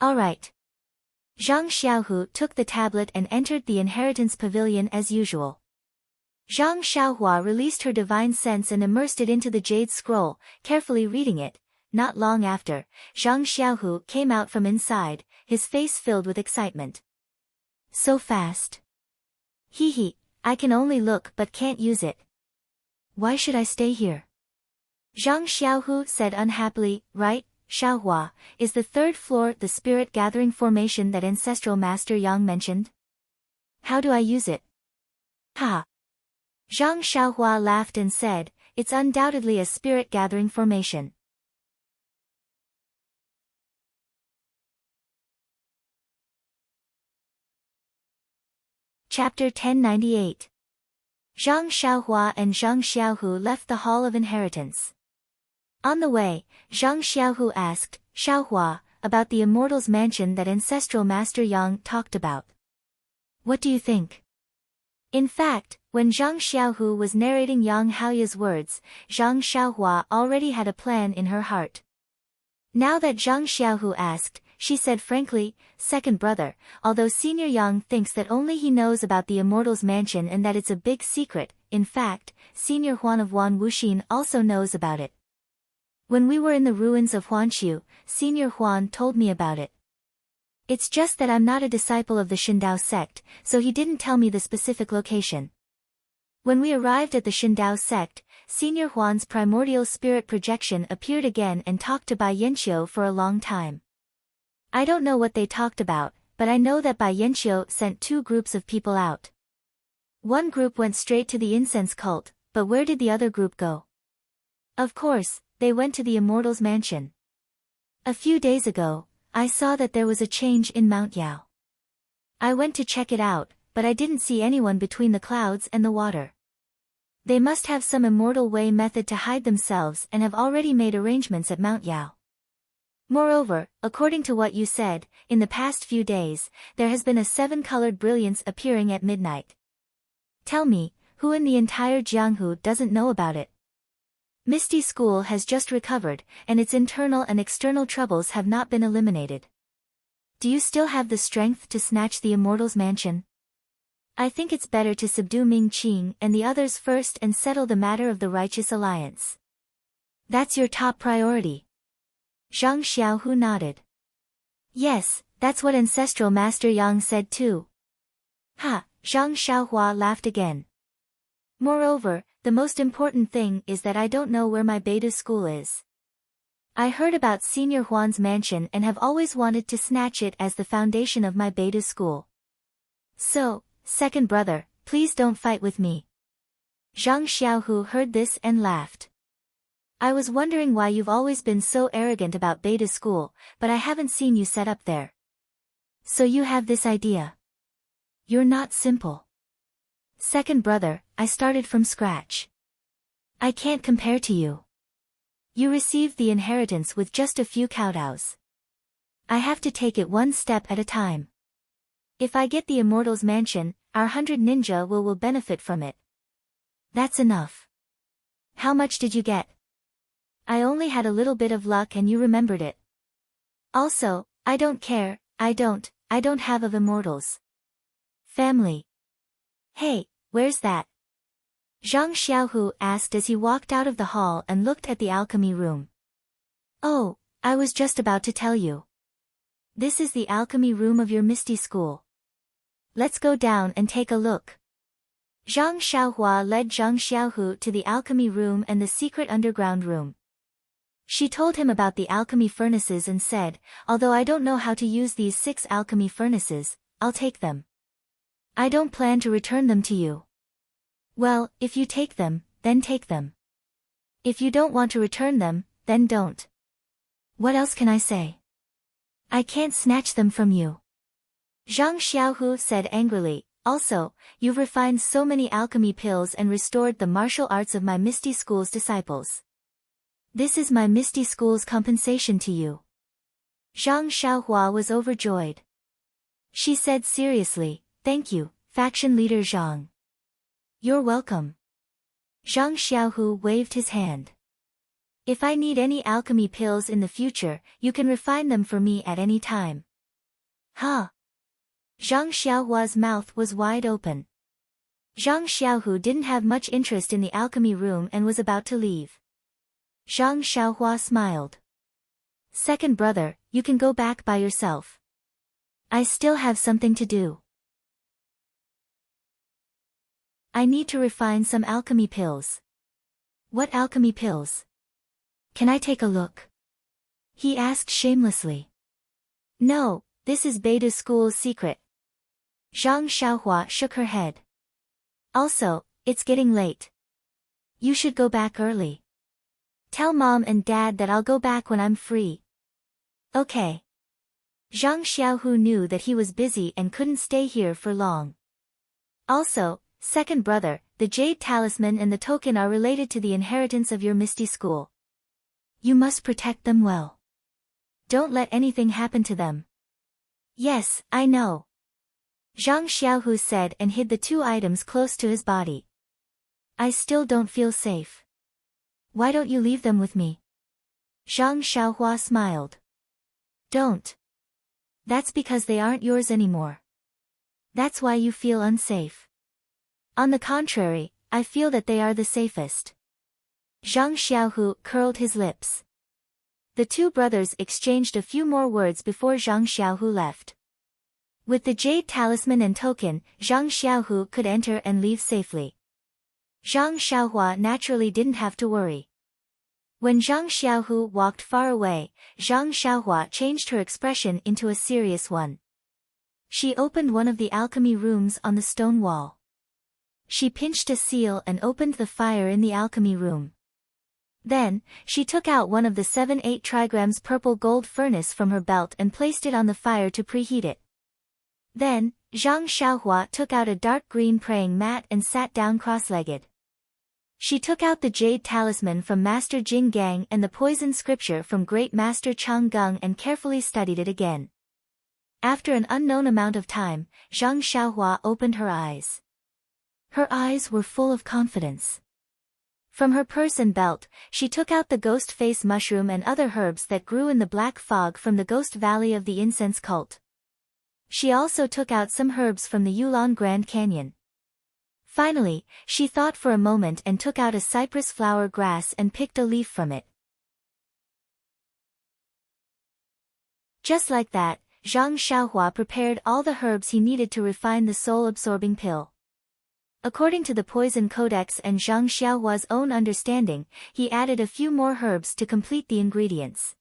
All right. Zhang Xiaohu took the tablet and entered the inheritance pavilion as usual. Zhang Xiaohua released her divine sense and immersed it into the jade scroll, carefully reading it. Not long after, Zhang Xiaohu came out from inside, his face filled with excitement. So fast. Hee, I can only look but can't use it. Why should I stay here? Zhang Xiaohu said unhappily. Right, Xiaohua, is the 3rd floor the spirit gathering formation that ancestral master Yang mentioned? How do I use it? Ha! Zhang Xiaohua laughed and said, "It's undoubtedly a spirit gathering formation." Chapter 1098. Zhang Xiaohua and Zhang Xiaohu left the Hall of Inheritance. On the way, Zhang Xiaohu asked Xiaohua about the Immortal's Mansion that ancestral Master Yang talked about. What do you think? In fact, when Zhang Xiaohu was narrating Yang Haoya's words, Zhang Xiaohua already had a plan in her heart. Now that Zhang Xiaohu asked, she said frankly, second brother, although Senior Yang thinks that only he knows about the Immortal's Mansion and that it's a big secret, in fact, Senior Huan of Wan Wuxin also knows about it. When we were in the ruins of Huanshu, Senior Huan told me about it. It's just that I'm not a disciple of the Shindao sect, so he didn't tell me the specific location. When we arrived at the Shindao sect, Senior Huan's primordial spirit projection appeared again and talked to Bai Yanxiu for a long time. I don't know what they talked about, but I know that Bai Yanxiu sent two groups of people out. One group went straight to the incense cult, but where did the other group go? Of course, they went to the Immortal's Mansion. A few days ago, I saw that there was a change in Mount Yao. I went to check it out, but I didn't see anyone between the clouds and the water. They must have some immortal way method to hide themselves and have already made arrangements at Mount Yao. Moreover, according to what you said, in the past few days, there has been a seven-colored brilliance appearing at midnight. Tell me, who in the entire Jianghu doesn't know about it? Misty School has just recovered, and its internal and external troubles have not been eliminated. Do you still have the strength to snatch the Immortal's Mansion? I think it's better to subdue Ming Qing and the others first and settle the matter of the Righteous Alliance. That's your top priority. Zhang Xiaohu nodded. Yes, that's what Ancestral Master Yang said too. Ha, Zhang Xiaohua laughed again. Moreover, the most important thing is that I don't know where my Beidou school is. I heard about Senior Huan's mansion and have always wanted to snatch it as the foundation of my Beidou school. So, second brother, please don't fight with me. Zhang Xiaohu heard this and laughed. I was wondering why you've always been so arrogant about Beidou school, but I haven't seen you set up there. So you have this idea. You're not simple. Second brother, I started from scratch. I can't compare to you. You received the inheritance with just a few kowtows. I have to take it one step at a time. If I get the Immortal's Mansion, our 100 ninja will benefit from it. That's enough. How much did you get? I only had a little bit of luck and you remembered it. Also, I don't care, I don't have of immortals. Family. Hey, where's that? Zhang Xiaohu asked as he walked out of the hall and looked at the alchemy room. Oh, I was just about to tell you. This is the alchemy room of your Misty School. Let's go down and take a look. Zhang Xiaohua led Zhang Xiaohu to the alchemy room and the secret underground room. She told him about the alchemy furnaces and said, although I don't know how to use these 6 alchemy furnaces, I'll take them. I don't plan to return them to you. Well, if you take them, then take them. If you don't want to return them, then don't. What else can I say? I can't snatch them from you. Zhang Xiaohu said angrily, also, you've refined so many alchemy pills and restored the martial arts of my Misty School's disciples. This is my Misty School's compensation to you. Zhang Xiaohua was overjoyed. She said seriously, thank you, faction leader Zhang. You're welcome. Zhang Xiaohu waved his hand. If I need any alchemy pills in the future, you can refine them for me at any time. Huh? Zhang Xiaohua's mouth was wide open. Zhang Xiaohu didn't have much interest in the alchemy room and was about to leave. Zhang Xiaohua smiled. Second brother, you can go back by yourself. I still have something to do. I need to refine some alchemy pills. What alchemy pills? Can I take a look? He asked shamelessly. No, this is Beidou School's secret. Zhang Xiaohua shook her head. Also, it's getting late. You should go back early. Tell mom and dad that I'll go back when I'm free. Okay. Zhang Xiaohu knew that he was busy and couldn't stay here for long. Also, second brother, the jade talisman and the token are related to the inheritance of your misty school. You must protect them well. Don't let anything happen to them. Yes, I know. Zhang Xiaohu said and hid the two items close to his body. I still don't feel safe. Why don't you leave them with me? Zhang Xiaohua smiled. Don't. That's because they aren't yours anymore. That's why you feel unsafe. On the contrary, I feel that they are the safest. Zhang Xiaohu curled his lips. The two brothers exchanged a few more words before Zhang Xiaohu left. With the jade talisman and token, Zhang Xiaohu could enter and leave safely. Zhang Xiaohua naturally didn't have to worry. When Zhang Xiaohu walked far away, Zhang Xiaohua changed her expression into a serious one. She opened one of the alchemy rooms on the stone wall. She pinched a seal and opened the fire in the alchemy room. Then, she took out one of the 7-8 trigrams purple gold furnace from her belt and placed it on the fire to preheat it. Then, Zhang Xiaohua took out a dark green praying mat and sat down cross-legged. She took out the jade talisman from Master Jing Gang and the poison scripture from Great Master Chang Gung and carefully studied it again. After an unknown amount of time, Zhang Xiaohua opened her eyes. Her eyes were full of confidence. From her purse and belt, she took out the ghost face mushroom and other herbs that grew in the black fog from the ghost valley of the incense cult. She also took out some herbs from the Yulon Grand Canyon. Finally, she thought for a moment and took out a cypress flower grass and picked a leaf from it. Just like that, Zhang Xiaohua prepared all the herbs he needed to refine the soul-absorbing pill. According to the Poison Codex and Zhang Xiaohua's own understanding, he added a few more herbs to complete the ingredients.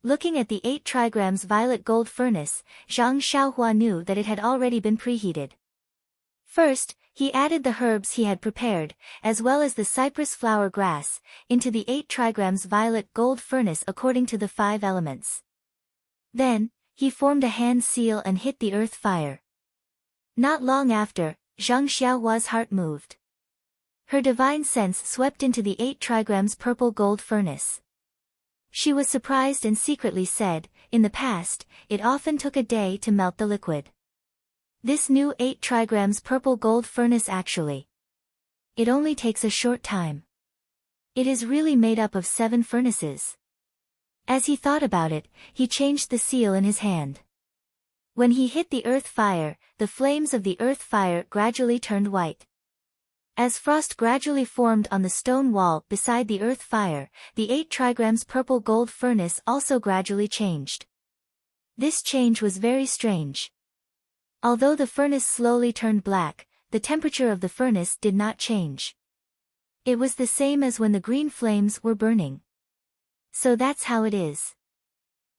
Looking at the 8 trigrams violet gold furnace, Zhang Xiaohua knew that it had already been preheated. First, he added the herbs he had prepared, as well as the cypress flower grass, into the 8 trigrams violet gold furnace according to the 5 elements. Then, he formed a hand seal and hit the earth fire. Not long after, Zhang Xiaohua's heart moved. Her divine sense swept into the 8 trigrams purple gold furnace. She was surprised and secretly said, in the past, it often took a day to melt the liquid. This new 8 trigrams purple gold furnace actually. It only takes a short time. It is really made up of 7 furnaces. As he thought about it, he changed the seal in his hand. When he hit the earth fire, the flames of the earth fire gradually turned white. As frost gradually formed on the stone wall beside the earth fire, the 8 trigrams purple gold furnace also gradually changed. This change was very strange. Although the furnace slowly turned black, the temperature of the furnace did not change. It was the same as when the green flames were burning. So that's how it is.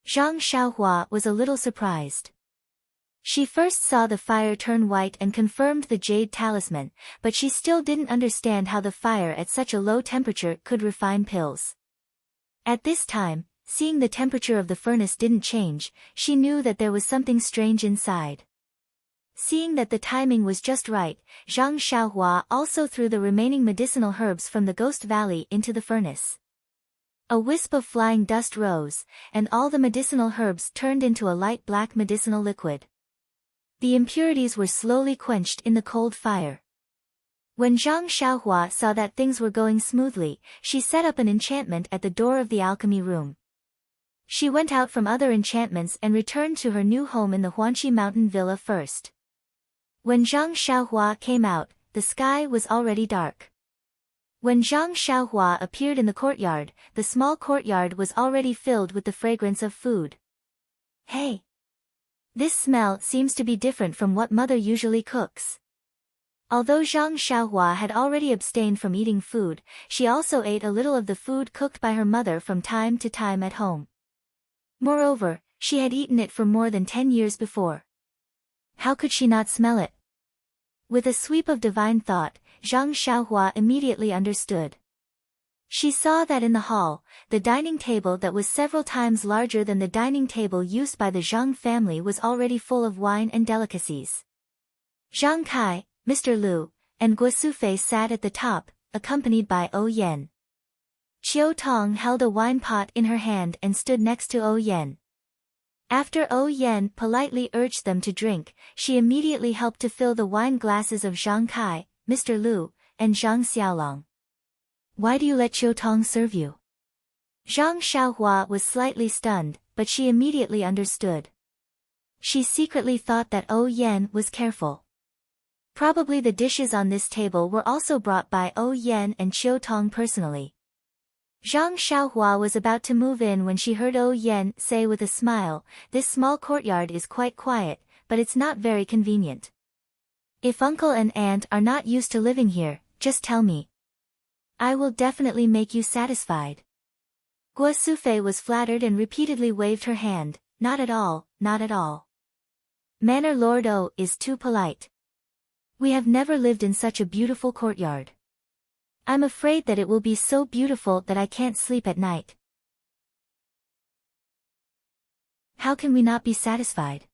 Zhang Xiaohua was a little surprised. She first saw the fire turn white and confirmed the jade talisman, but she still didn't understand how the fire at such a low temperature could refine pills. At this time, seeing the temperature of the furnace didn't change, she knew that there was something strange inside. Seeing that the timing was just right, Zhang Xiaohua also threw the remaining medicinal herbs from the Ghost Valley into the furnace. A wisp of flying dust rose, and all the medicinal herbs turned into a light black medicinal liquid. The impurities were slowly quenched in the cold fire. When Zhang Xiaohua saw that things were going smoothly, she set up an enchantment at the door of the alchemy room. She went out from other enchantments and returned to her new home in the Huanqi Mountain Villa first. When Zhang Xiaohua came out, the sky was already dark. When Zhang Xiaohua appeared in the courtyard, the small courtyard was already filled with the fragrance of food. Hey! This smell seems to be different from what mother usually cooks. Although Zhang Xiaohua had already abstained from eating food, she also ate a little of the food cooked by her mother from time to time at home. Moreover, she had eaten it for more than 10 years before. How could she not smell it? With a sweep of divine thought, Zhang Xiaohua immediately understood. She saw that in the hall, the dining table that was several times larger than the dining table used by the Zhang family was already full of wine and delicacies. Zhang Kai, Mr. Liu, and Guosufei sat at the top, accompanied by O Yen. Chiu Tong held a wine pot in her hand and stood next to O Yen. After O Yen politely urged them to drink, she immediately helped to fill the wine glasses of Zhang Kai, Mr. Lu, and Zhang Xiaolong. Why do you let Chiu Tong serve you? Zhang Xiaohua was slightly stunned, but she immediately understood. She secretly thought that O Yen was careful. Probably the dishes on this table were also brought by O Yen and Chiu Tong personally. Zhang Xiaohua was about to move in when she heard O Yen say with a smile, "This small courtyard is quite quiet, but it's not very convenient. If uncle and aunt are not used to living here, just tell me. I will definitely make you satisfied." Guosufei was flattered and repeatedly waved her hand, "Not at all, not at all. Manor Lord O is too polite. We have never lived in such a beautiful courtyard. I'm afraid that it will be so beautiful that I can't sleep at night. How can we not be satisfied?"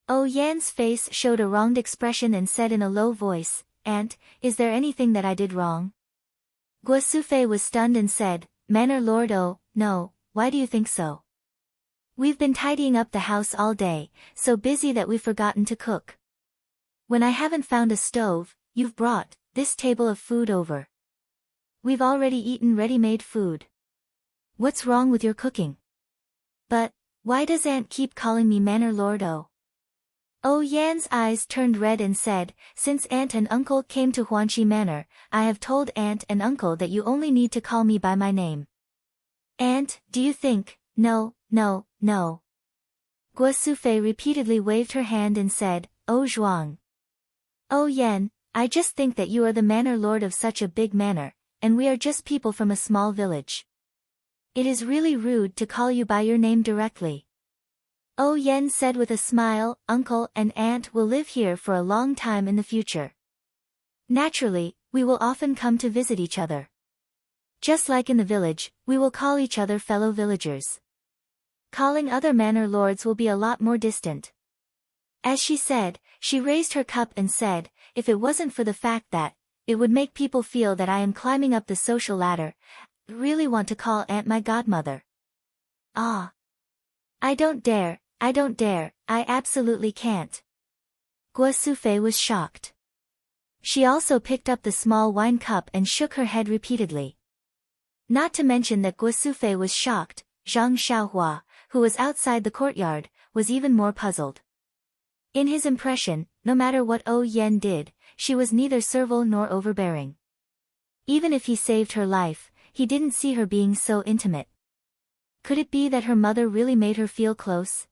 O Yan's face showed a wronged expression and said in a low voice, "Aunt, is there anything that I did wrong?" Guosufei was stunned and said, "Manor Lord O, no, why do you think so? We've been tidying up the house all day, so busy that we've forgotten to cook. When I haven't found a stove, you've brought this table of food over. We've already eaten ready-made food. What's wrong with your cooking? But, why does Aunt keep calling me Manor Lord O?" O Yan's eyes turned red and said, "Since Aunt and Uncle came to Huanqi Manor, I have told Aunt and Uncle that you only need to call me by my name. Aunt, do you think, no, no, no." Guosufei repeatedly waved her hand and said, "O Zhuang. O Yan, I just think that you are the manor lord of such a big manor, and we are just people from a small village. It is really rude to call you by your name directly." O Yen said with a smile, "Uncle and Aunt will live here for a long time in the future. Naturally, we will often come to visit each other. Just like in the village, we will call each other fellow villagers. Calling other manor lords will be a lot more distant." As she said, she raised her cup and said, "If it wasn't for the fact that it would make people feel that I am climbing up the social ladder, I really want to call Aunt my godmother. Ah. I don't dare, I absolutely can't." Guosufei was shocked. She also picked up the small wine cup and shook her head repeatedly. Not to mention that Guosufei was shocked, Zhang Xiaohua, who was outside the courtyard, was even more puzzled. In his impression, no matter what O Yen did, she was neither servile nor overbearing. Even if he saved her life, he didn't see her being so intimate. Could it be that her mother really made her feel close?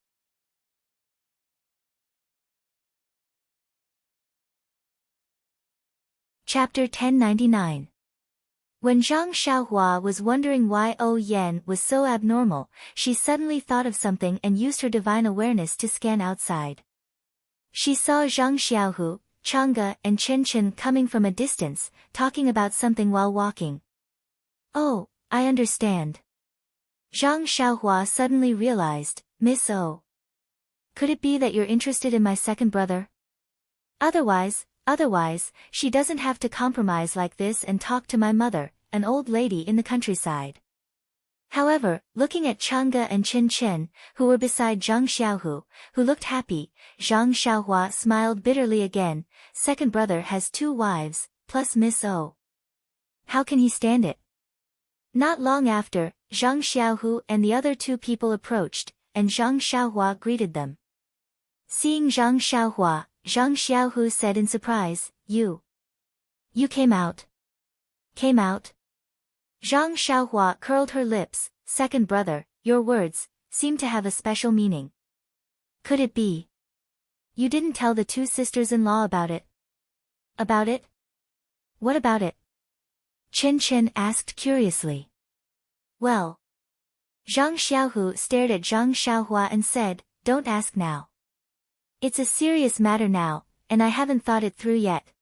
Chapter 1099. When Zhang Xiaohua was wondering why O Yen was so abnormal, she suddenly thought of something and used her divine awareness to scan outside. She saw Zhang Xiaohu, Chang'e and Chen Chen coming from a distance, talking about something while walking. "Oh, I understand." Zhang Xiaohua suddenly realized, "Miss O. Could it be that you're interested in my second brother? Otherwise, she doesn't have to compromise like this and talk to my mother, an old lady in the countryside." However, looking at Chang'e and Chen Chen, who were beside Zhang Xiaohu, who looked happy, Zhang Xiaohua smiled bitterly again. Second brother has 2 wives, plus Miss O. How can he stand it? Not long after, Zhang Xiaohu and the other 2 people approached, and Zhang Xiaohua greeted them. Seeing Zhang Xiaohua, Zhang Xiaohu said in surprise, You came out? Came out? Zhang Xiaohua curled her lips. "Second brother, your words seem to have a special meaning. Could it be you didn't tell the 2 sisters-in-law about it?" "About it? What about it?" Chen Chen asked curiously. "Well." Zhang Xiaohu stared at Zhang Xiaohua and said, "Don't ask now. It's a serious matter now, and I haven't thought it through yet."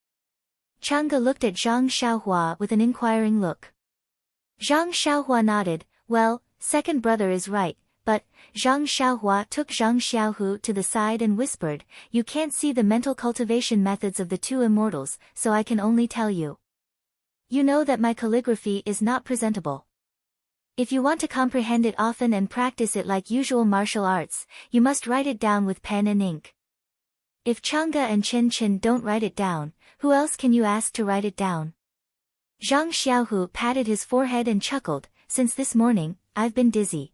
Chang'e looked at Zhang Xiaohua with an inquiring look. Zhang Xiaohua nodded. "Well, second brother is right, but Zhang Xiaohua took Zhang Xiaohu to the side and whispered, "You can't see the mental cultivation methods of the two immortals, so I can only tell you. You know that my calligraphy is not presentable. If you want to comprehend it often and practice it like usual martial arts, you must write it down with pen and ink. If Chang'e and Chen Chen don't write it down, who else can you ask to write it down?" Zhang Xiaohu patted his forehead and chuckled, "Since this morning, I've been dizzy.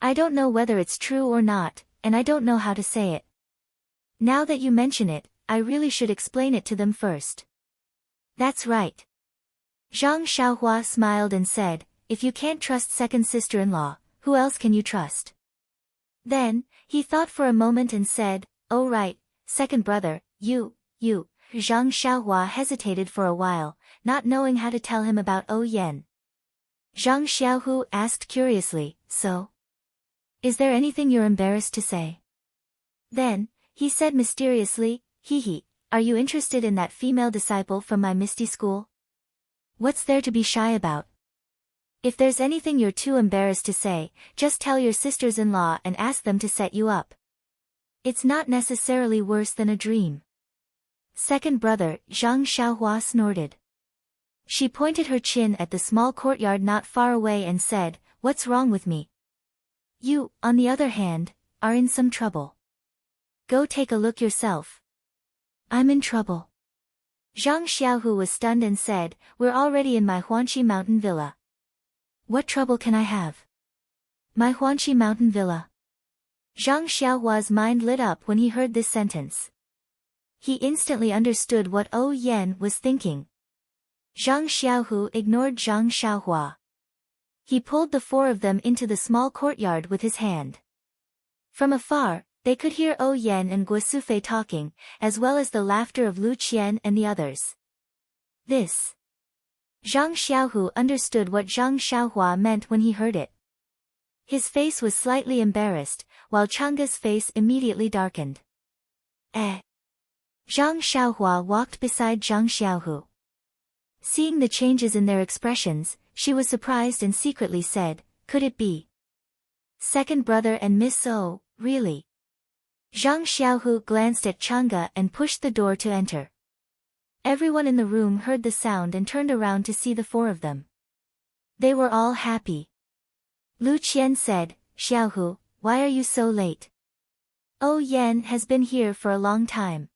I don't know whether it's true or not, and I don't know how to say it. Now that you mention it, I really should explain it to them first." "That's right." Zhang Xiaohua smiled and said, "If you can't trust second sister-in-law, who else can you trust?" Then, he thought for a moment and said, "Oh right, second brother, you. Zhang Xiaohua hesitated for a while, not knowing how to tell him about Yen. Zhang Xiaohu asked curiously, "So? Is there anything you're embarrassed to say?" Then, he said mysteriously, "Hehe, are you interested in that female disciple from my Misty school? What's there to be shy about? If there's anything you're too embarrassed to say, just tell your sisters-in-law and ask them to set you up. It's not necessarily worse than a dream." Second brother, Zhang Xiaohua snorted. She pointed her chin at the small courtyard not far away and said, "What's wrong with me? You, on the other hand, are in some trouble. Go take a look yourself." "I'm in trouble." Zhang Xiaohu was stunned and said, "We're already in my Huanqi mountain villa. What trouble can I have? My Huanqi mountain villa?" Zhang Xiaohua's mind lit up when he heard this sentence. He instantly understood what Yen was thinking. Zhang Xiaohu ignored Zhang Xiaohua. He pulled the four of them into the small courtyard with his hand. From afar, they could hear Yen and Guosufei talking, as well as the laughter of Lu Qian and the others. This. Zhang Xiaohu understood what Zhang Xiaohua meant when he heard it. His face was slightly embarrassed, while Chang'e's face immediately darkened. Zhang Xiaohua walked beside Zhang Xiaohu. Seeing the changes in their expressions, she was surprised and secretly said, "Could it be second brother and Miss O, really?" Zhang Xiaohu glanced at Chang'e and pushed the door to enter. Everyone in the room heard the sound and turned around to see the four of them. They were all happy. Lu Qian said, "Xiaohu, why are you so late? Yen has been here for a long time.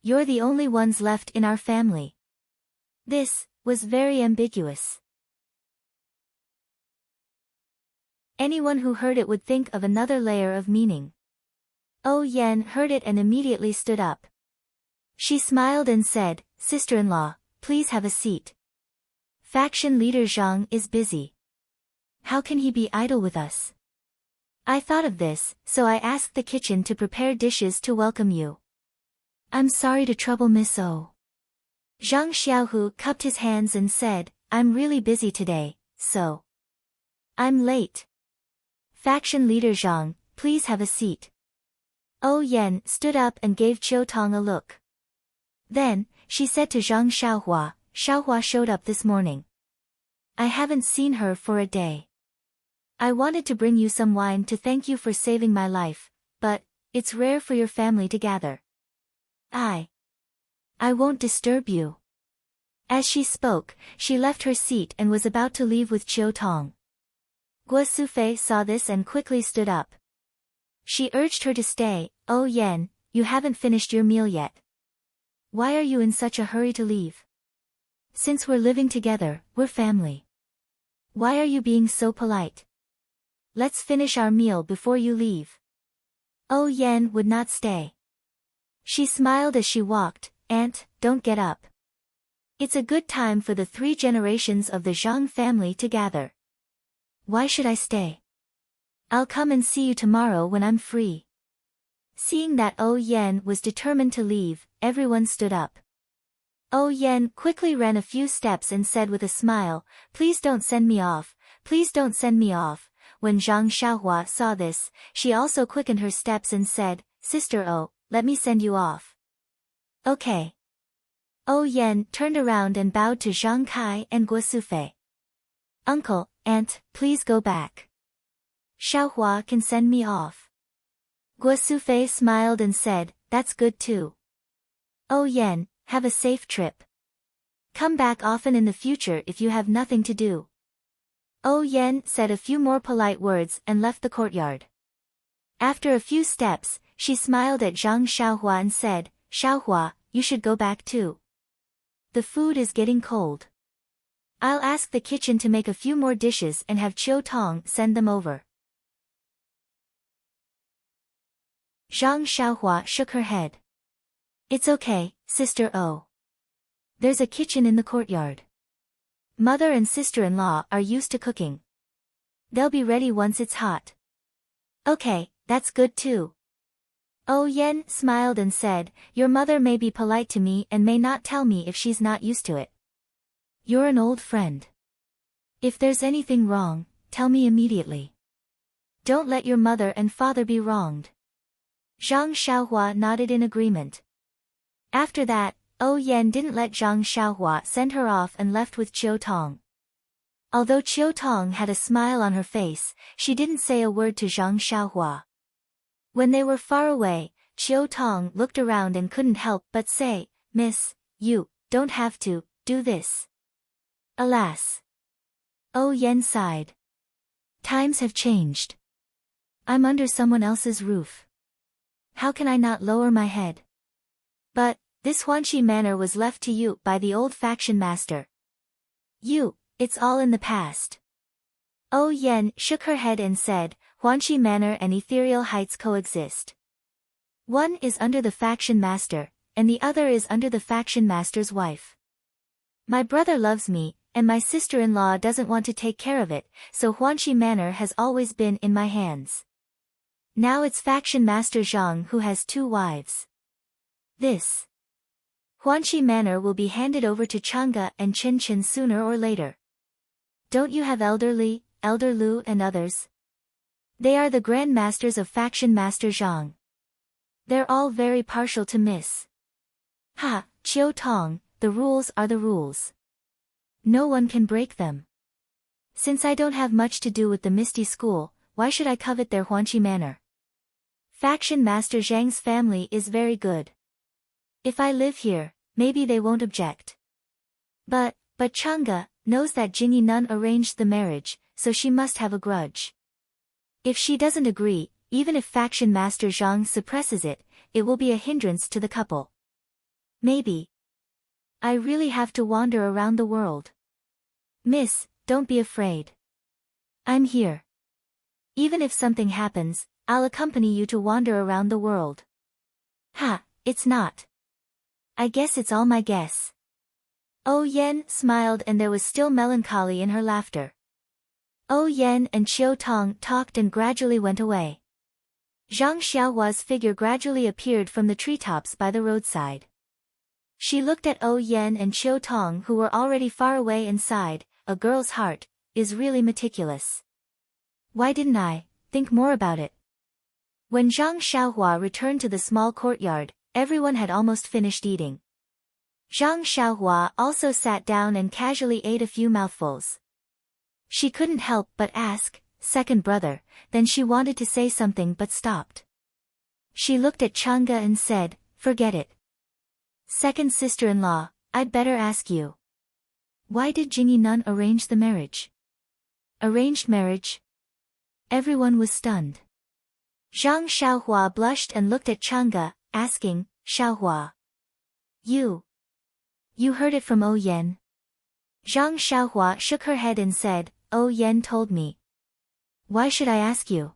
You're the only ones left in our family." This was very ambiguous. Anyone who heard it would think of another layer of meaning. Yen heard it and immediately stood up. She smiled and said, "Sister-in-law, please have a seat. Faction leader Zhang is busy. How can he be idle with us? I thought of this, so I asked the kitchen to prepare dishes to welcome you. I'm sorry to trouble Miss O." Zhang Xiaohu cupped his hands and said, "I'm really busy today, so I'm late. Faction leader Zhang, please have a seat." Yen stood up and gave Qiu Tong a look. Then, she said to Zhang Xiaohua, "Xiaohua showed up this morning. I haven't seen her for a day. I wanted to bring you some wine to thank you for saving my life, but it's rare for your family to gather. I won't disturb you." As she spoke, she left her seat and was about to leave with Qiu Tong. Guosufei saw this and quickly stood up. She urged her to stay. "Yen, you haven't finished your meal yet. Why are you in such a hurry to leave? Since we're living together, we're family. Why are you being so polite? Let's finish our meal before you leave." Yen would not stay. She smiled as she walked. "Aunt, don't get up. It's a good time for the 3 generations of the Zhang family to gather. Why should I stay? I'll come and see you tomorrow when I'm free." Seeing that Yen was determined to leave, everyone stood up. Yen quickly ran a few steps and said with a smile, "Please don't send me off, please don't send me off." When Zhang Xiaohua saw this, she also quickened her steps and said, "Sister O, let me send you off." "Okay." Yen turned around and bowed to Zhang Kai and Guosufei. "Uncle, Aunt, please go back. Xiaohua can send me off. Guo Sufei smiled and said, that's good too. Oh Yan, have a safe trip. Come back often in the future if you have nothing to do. Oh Yan said a few more polite words and left the courtyard. After a few steps, she smiled at Zhang Xiaohua and said, Xiaohua, you should go back too. The food is getting cold. I'll ask the kitchen to make a few more dishes and have Chiu Tong send them over. Zhang Xiaohua shook her head. It's okay, Sister O. There's a kitchen in the courtyard. Mother and sister-in-law are used to cooking. They'll be ready once it's hot. Okay, that's good too. Oh Yan smiled and said, your mother may be polite to me and may not tell me if she's not used to it. You're an old friend. If there's anything wrong, tell me immediately. Don't let your mother and father be wronged. Zhang Xiaohua nodded in agreement. After that, Oh Yan didn't let Zhang Xiaohua send her off and left with Chiu Tong. Although Chiu Tong had a smile on her face, she didn't say a word to Zhang Xiaohua. When they were far away, Chiu Tong looked around and couldn't help but say, Miss, you don't have to do this. Alas. Oh Yan sighed. Times have changed. I'm under someone else's roof. How can I not lower my head? But this Huanxi manor was left to you by the old faction master. It's all in the past. Oh Yan shook her head and said, Huanxi manor and ethereal heights coexist. One is under the faction master, and the other is under the faction master's wife. My brother loves me, and my sister-in-law doesn't want to take care of it, so Huanxi manor has always been in my hands. Now it's faction master Zhang who has 2 wives. This Huanxi manor will be handed over to Chang'e and Chen Chen sooner or later. Don't you have Elder Li, Elder Lu and others? They are the Grand Masters of faction master Zhang. They're all very partial to Miss. Ha, Chiu Tong, the rules are the rules. No one can break them. Since I don't have much to do with the Misty School, why should I covet their Huanxi manor? Faction master Zhang's family is very good. If I live here, maybe they won't object. But Chang'e knows that Jingyi Nun arranged the marriage, so she must have a grudge. If she doesn't agree, even if faction master Zhang suppresses it, it will be a hindrance to the couple. Maybe. I really have to wander around the world. Miss, don't be afraid. I'm here. Even if something happens, I'll accompany you to wander around the world. Ha, it's not. I guess it's all my guess. Oh Yan smiled and there was still melancholy in her laughter. Oh Yan and Chiu Tong talked and gradually went away. Zhang Xiaohua's figure gradually appeared from the treetops by the roadside. She looked at Oh Yan and Chiu Tong who were already far away and sighed, a girl's heart is really meticulous. Why didn't I think more about it? When Zhang Xiaohua returned to the small courtyard, everyone had almost finished eating. Zhang Xiaohua also sat down and casually ate a few mouthfuls. She couldn't help but ask, second brother, then she wanted to say something but stopped. She looked at Chang'e and said, forget it. Second sister-in-law, I'd better ask you. Why did Jingyi Nun arrange the marriage? Arranged marriage? Everyone was stunned. Zhang Xiaohua blushed and looked at Chang'e, asking, Xiaohua. You heard it from Oh Yan? Zhang Xiaohua shook her head and said, Oh Yan told me. Why should I ask you?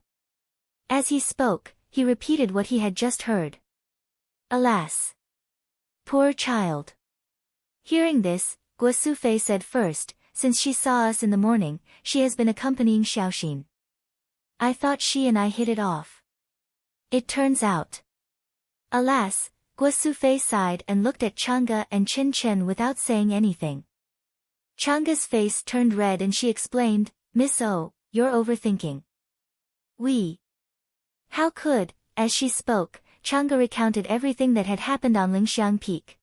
As he spoke, he repeated what he had just heard. Alas. Poor child. Hearing this, Guo Sufei said first, since she saw us in the morning, she has been accompanying Xiaoxin. I thought she and I hit it off. It turns out. Alas, Guo Sufei sighed and looked at Chang'e and Chen Chen without saying anything. Chang'e's face turned red and she explained, Miss O, you're overthinking. How could, as she spoke, Chang'e recounted everything that had happened on Lingxiang Peak.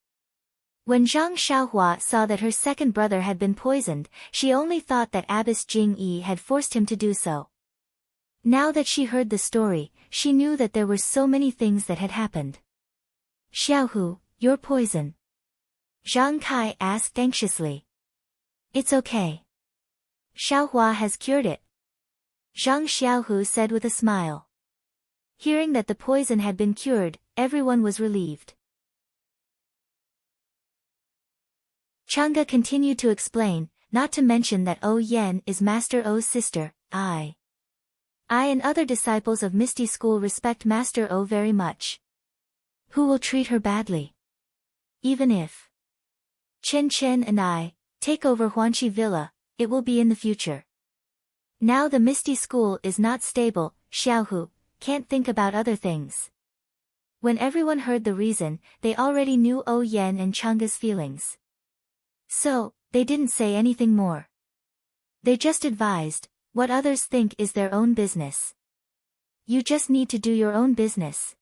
When Zhang Xiaohua saw that her second brother had been poisoned, she only thought that Abbess Jing Yi had forced him to do so. Now that she heard the story, she knew that there were so many things that had happened. Xiaohu, your poison. Zhang Kai asked anxiously. It's okay. Xiaohua has cured it. Zhang Xiaohu said with a smile. Hearing that the poison had been cured, everyone was relieved. Chang'e continued to explain, not to mention that O Yan is Master O's sister. I and other disciples of Misty School respect Master O very much. Who will treat her badly? Even if Chen Chen and I take over Huanqi Villa, it will be in the future. Now the Misty School is not stable, Xiaohu can't think about other things. When everyone heard the reason, they already knew O Yan and Chang'e's feelings. So, they didn't say anything more. They just advised, what others think is their own business. You just need to do your own business.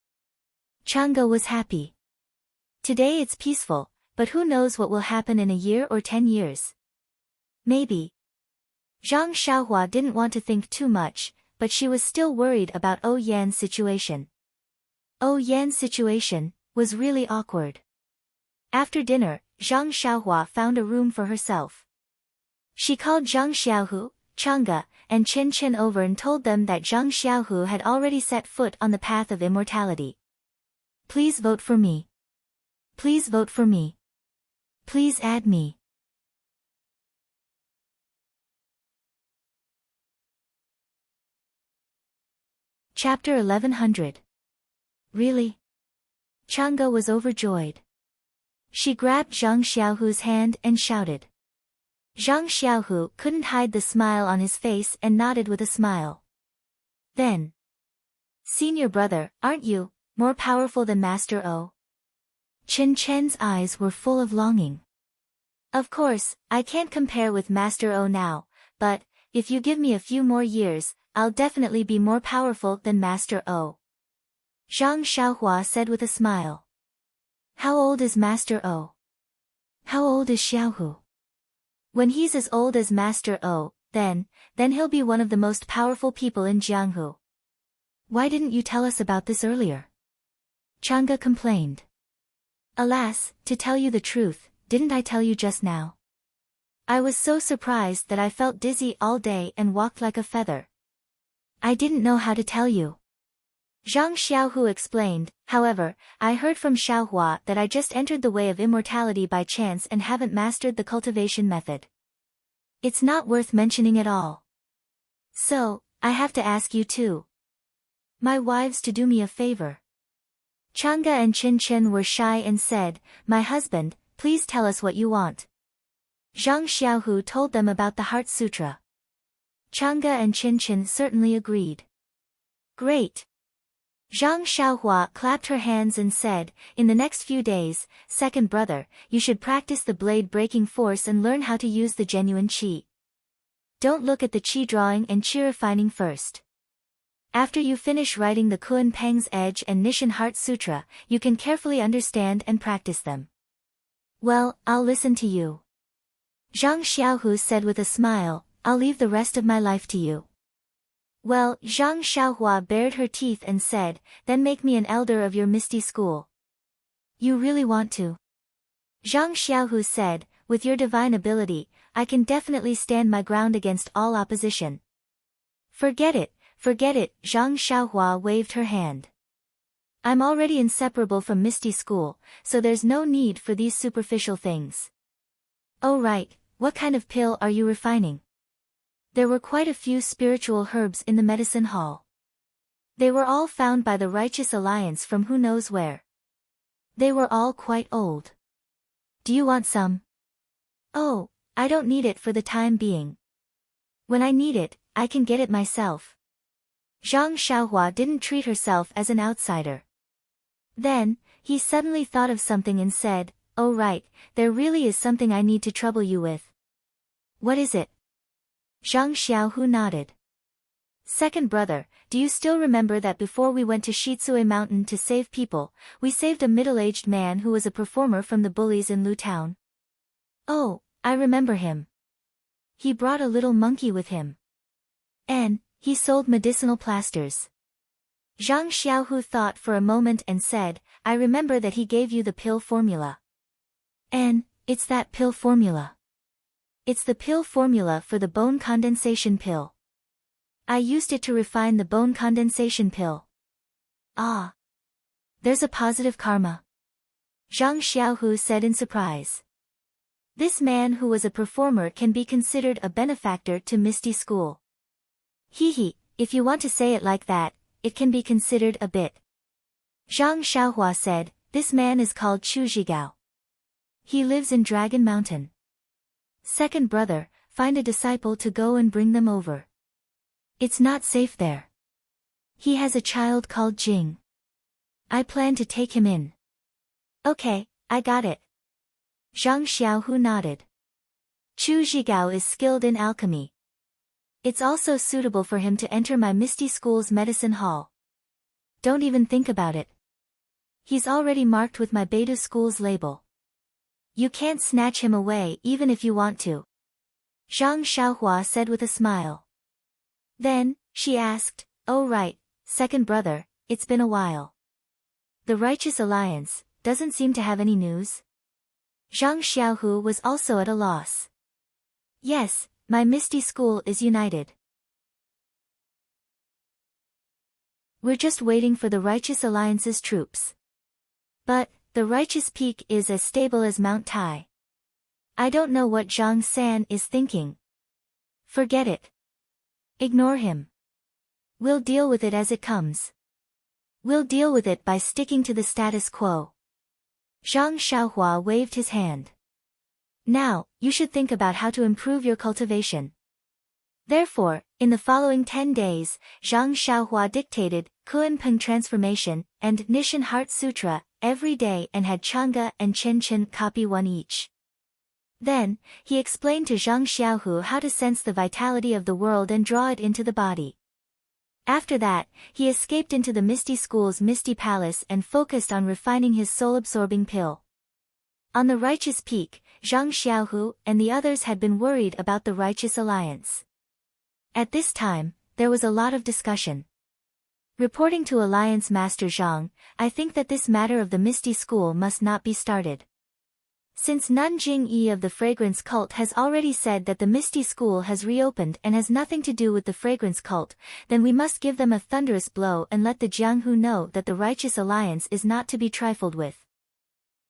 Chang'e was happy. Today it's peaceful, but who knows what will happen in a year or 10 years. Maybe. Zhang Xiaohua didn't want to think too much, but she was still worried about O Yan's situation. O Yan's situation was really awkward. After dinner, Zhang Xiaohua found a room for herself. She called Zhang Xiaohu, Chang'e, and Chen Chen over and told them that Zhang Xiaohu had already set foot on the path of immortality. Please vote for me. Please vote for me. Please add me. Chapter 1100. Really? Chang'e was overjoyed. She grabbed Zhang Xiaohu's hand and shouted. Zhang Xiaohu couldn't hide the smile on his face and nodded with a smile. Then. Senior brother, aren't you more powerful than Master O? Chen Chen's eyes were full of longing. Of course, I can't compare with Master O now, but, if you give me a few more years, I'll definitely be more powerful than Master O. Zhang Xiaohua said with a smile. How old is Master O? How old is Xiaohu? When he's as old as Master O, then he'll be one of the most powerful people in Jianghu. Why didn't you tell us about this earlier? Chang'e complained. Alas, to tell you the truth, didn't I tell you just now? I was so surprised that I felt dizzy all day and walked like a feather. I didn't know how to tell you. Zhang Xiaohu explained. However, I heard from Xiaohua that I just entered the way of immortality by chance and haven't mastered the cultivation method. It's not worth mentioning at all. So, I have to ask you too. My wives to do me a favor. Chang'e and Chen Chen were shy and said, My husband, please tell us what you want. Zhang Xiaohu told them about the Heart Sutra. Chang'e and Chen Chen certainly agreed. Great. Zhang Xiaohua clapped her hands and said, In the next few days, second brother, you should practice the blade-breaking force and learn how to use the genuine qi. Don't look at the qi drawing and qi refining first. After you finish writing the Kun Peng's Edge and Nishan Heart Sutra, you can carefully understand and practice them. Well, I'll listen to you. Zhang Xiaohu said with a smile, I'll leave the rest of my life to you. Well, Zhang Xiaohua bared her teeth and said, Then make me an elder of your Misty School. You really want to? Zhang Xiaohu said, With your divine ability, I can definitely stand my ground against all opposition. Forget it, Zhang Xiaohua waved her hand. I'm already inseparable from Misty School, so there's no need for these superficial things. Oh right, what kind of pill are you refining? There were quite a few spiritual herbs in the medicine hall. They were all found by the Righteous Alliance from who knows where. They were all quite old. Do you want some? Oh, I don't need it for the time being. When I need it, I can get it myself. Zhang Xiaohua didn't treat herself as an outsider. Then, he suddenly thought of something and said, Oh right, there really is something I need to trouble you with. What is it? Zhang Xiaohu nodded. Second brother, do you still remember that before we went to Shitsue Mountain to save people, we saved a middle-aged man who was a performer from the bullies in Lu Town? Oh, I remember him. He brought a little monkey with him. And He sold medicinal plasters. Zhang Xiaohu thought for a moment and said, I remember that he gave you the pill formula. And, it's that pill formula. It's the pill formula for the bone condensation pill. I used it to refine the bone condensation pill. Ah. There's a positive karma. Zhang Xiaohu said in surprise. This man who was a performer can be considered a benefactor to Misty School. Hee, if you want to say it like that, it can be considered a bit. Zhang Xiaohua said, this man is called Chu Zhigao. He lives in Dragon Mountain. Second brother, find a disciple to go and bring them over. It's not safe there. He has a child called Jing. I plan to take him in. Okay, I got it. Zhang Xiaohu nodded. Chu Zhigao is skilled in alchemy. It's also suitable for him to enter my Misty School's medicine hall. Don't even think about it. He's already marked with my Beidou School's label. You can't snatch him away even if you want to. Zhang Xiaohua said with a smile. Then, she asked, oh right, second brother, it's been a while. The Righteous Alliance doesn't seem to have any news. Zhang Xiaohu was also at a loss. Yes, my Misty School is united. We're just waiting for the Righteous Alliance's troops. But, the Righteous Peak is as stable as Mount Tai. I don't know what Zhang San is thinking. Forget it. Ignore him. We'll deal with it as it comes. We'll deal with it by sticking to the status quo. Zhang Xiaohua waved his hand. Now, you should think about how to improve your cultivation. Therefore, in the following 10 days, Zhang Xiaohua dictated Kuan-Peng Transformation and Nishan Heart Sutra every day and had Chang'e and Chen Chen copy one each. Then, he explained to Zhang Xiaohu how to sense the vitality of the world and draw it into the body. After that, he escaped into the Misty School's Misty Palace and focused on refining his soul-absorbing pill. On the Righteous Peak, Zhang Xiaohu and the others had been worried about the Righteous Alliance. At this time, there was a lot of discussion. Reporting to Alliance Master Zhang, I think that this matter of the Misty School must not be started. Since Nun Jing-yi of the Fragrance Cult has already said that the Misty School has reopened and has nothing to do with the Fragrance Cult, then we must give them a thunderous blow and let the Jianghu know that the Righteous Alliance is not to be trifled with.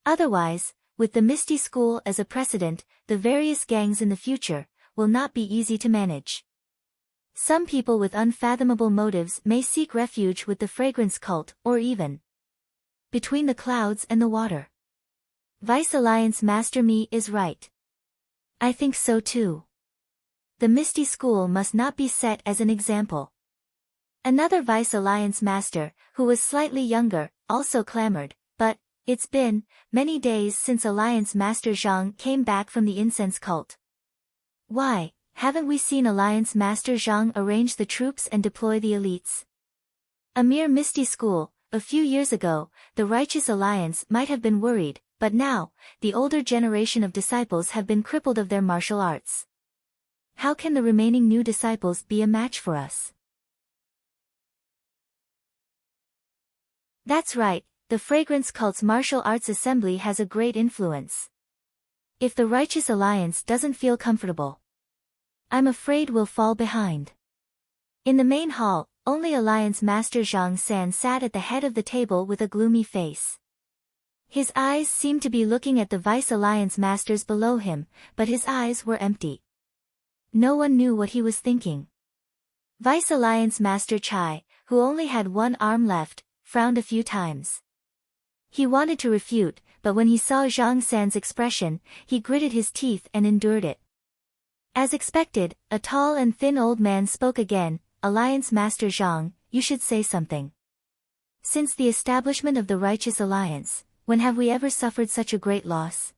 Otherwise, with the Misty School as a precedent, the various gangs in the future will not be easy to manage. Some people with unfathomable motives may seek refuge with the Fragrance Cult or even between the clouds and the water. Vice Alliance Master Mi is right. I think so too. The Misty School must not be set as an example. Another Vice Alliance Master, who was slightly younger, also clamored, but, it's been many days since Alliance Master Zhang came back from the incense cult. Why, haven't we seen Alliance Master Zhang arrange the troops and deploy the elites? A mere Misty School, a few years ago, the Righteous Alliance might have been worried, but now, the older generation of disciples have been crippled of their martial arts. How can the remaining new disciples be a match for us? That's right, the Fragrance Cult's martial arts assembly has a great influence. If the Righteous Alliance doesn't feel comfortable, I'm afraid we'll fall behind. In the main hall, only Alliance Master Zhang San sat at the head of the table with a gloomy face. His eyes seemed to be looking at the Vice Alliance Masters below him, but his eyes were empty. No one knew what he was thinking. Vice Alliance Master Chai, who only had one arm left, frowned a few times. He wanted to refute, but when he saw Zhang San's expression, he gritted his teeth and endured it. As expected, a tall and thin old man spoke again, Alliance Master Zhang, you should say something. Since the establishment of the Righteous Alliance, when have we ever suffered such a great loss?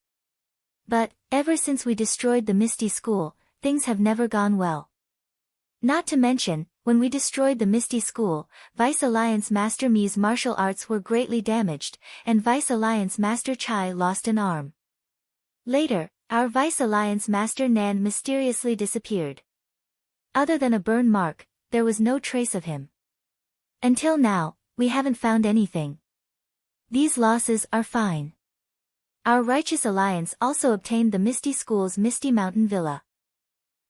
But, ever since we destroyed the Misty School, things have never gone well. Not to mention, when we destroyed the Misty School, Vice Alliance Master Mi's martial arts were greatly damaged, and Vice Alliance Master Chai lost an arm. Later, our Vice Alliance Master Nan mysteriously disappeared. Other than a burn mark, there was no trace of him. Until now, we haven't found anything. These losses are fine. Our righteous alliance also obtained the Misty School's Misty Mountain Villa.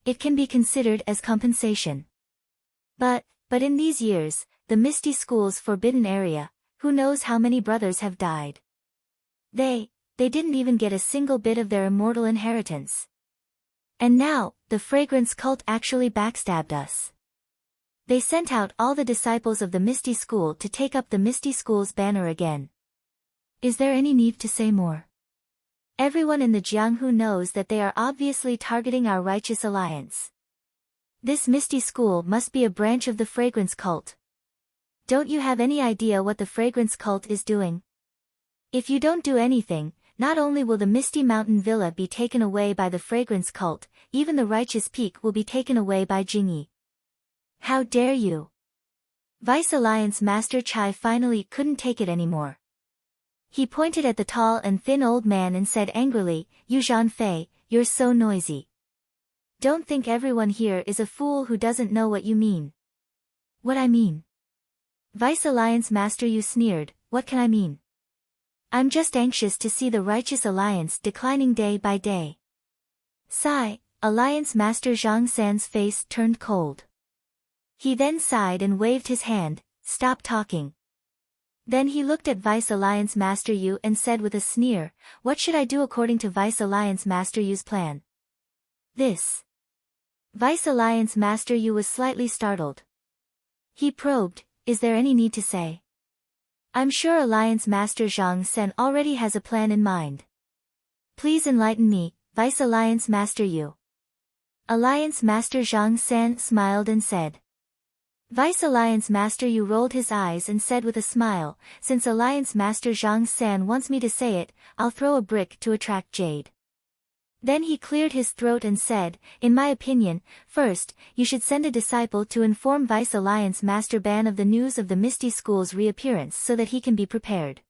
It can be considered as compensation. But in these years, the Misty School's forbidden area, who knows how many brothers have died. They didn't even get a single bit of their immortal inheritance. And now, the fragrance cult actually backstabbed us. They sent out all the disciples of the Misty School to take up the Misty School's banner again. Is there any need to say more? Everyone in the Jianghu knows that they are obviously targeting our righteous alliance. This Misty School must be a branch of the fragrance cult. Don't you have any idea what the fragrance cult is doing? If you don't do anything, not only will the Misty Mountain Villa be taken away by the fragrance cult, even the righteous peak will be taken away by Jingyi. How dare you? Vice Alliance Master Chai finally couldn't take it anymore. He pointed at the tall and thin old man and said angrily, "You Zhanfei, you're so noisy. Don't think everyone here is a fool who doesn't know what you mean." "What I mean?" Vice Alliance Master Yu sneered, "What can I mean? I'm just anxious to see the righteous alliance declining day by day." Sigh, Alliance Master Zhang San's face turned cold. He then sighed and waved his hand, "Stop talking." Then he looked at Vice Alliance Master Yu and said with a sneer, "What should I do according to Vice Alliance Master Yu's plan?" "This." Vice Alliance Master Yu was slightly startled. He probed, "Is there any need to say?" "I'm sure Alliance Master Zhang Sen already has a plan in mind. Please enlighten me, Vice Alliance Master Yu." Alliance Master Zhang Sen smiled and said. Vice Alliance Master Yu rolled his eyes and said with a smile, "Since Alliance Master Zhang San wants me to say it, I'll throw a brick to attract jade." Then he cleared his throat and said, "In my opinion, first, you should send a disciple to inform Vice Alliance Master Ban of the news of the Misty School's reappearance so that he can be prepared.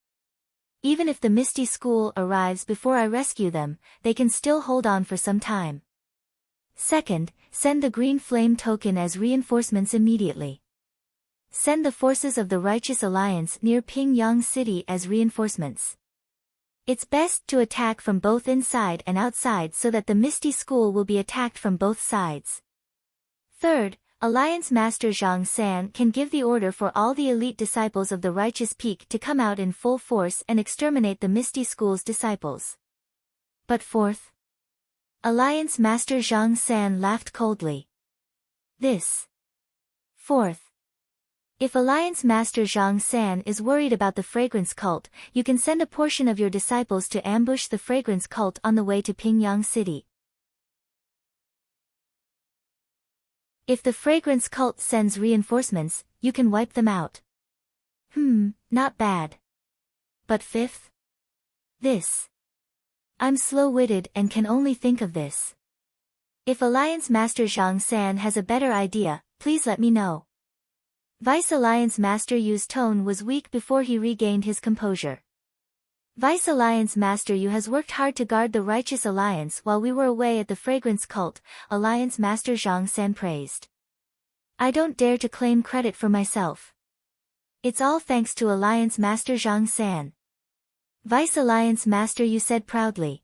Even if the Misty School arrives before I rescue them, they can still hold on for some time. Second, send the green flame token as reinforcements immediately. Send the forces of the Righteous Alliance near Pingyang City as reinforcements. It's best to attack from both inside and outside so that the Misty School will be attacked from both sides. Third, Alliance Master Zhang San can give the order for all the elite disciples of the Righteous Peak to come out in full force and exterminate the Misty School's disciples. But fourth?" Alliance Master Zhang San laughed coldly. "This. Fourth. If Alliance Master Zhang San is worried about the fragrance cult, you can send a portion of your disciples to ambush the fragrance cult on the way to Pingyang City. If the fragrance cult sends reinforcements, you can wipe them out." Not bad. But fifth? This. I'm slow-witted and can only think of this. If Alliance Master Zhang San has a better idea, please let me know. Vice Alliance Master Yu's tone was weak before he regained his composure. Vice Alliance Master Yu has worked hard to guard the Righteous Alliance while we were away at the Fragrance Cult, Alliance Master Zhang San praised. I don't dare to claim credit for myself. It's all thanks to Alliance Master Zhang San. Vice Alliance Master Yu said proudly.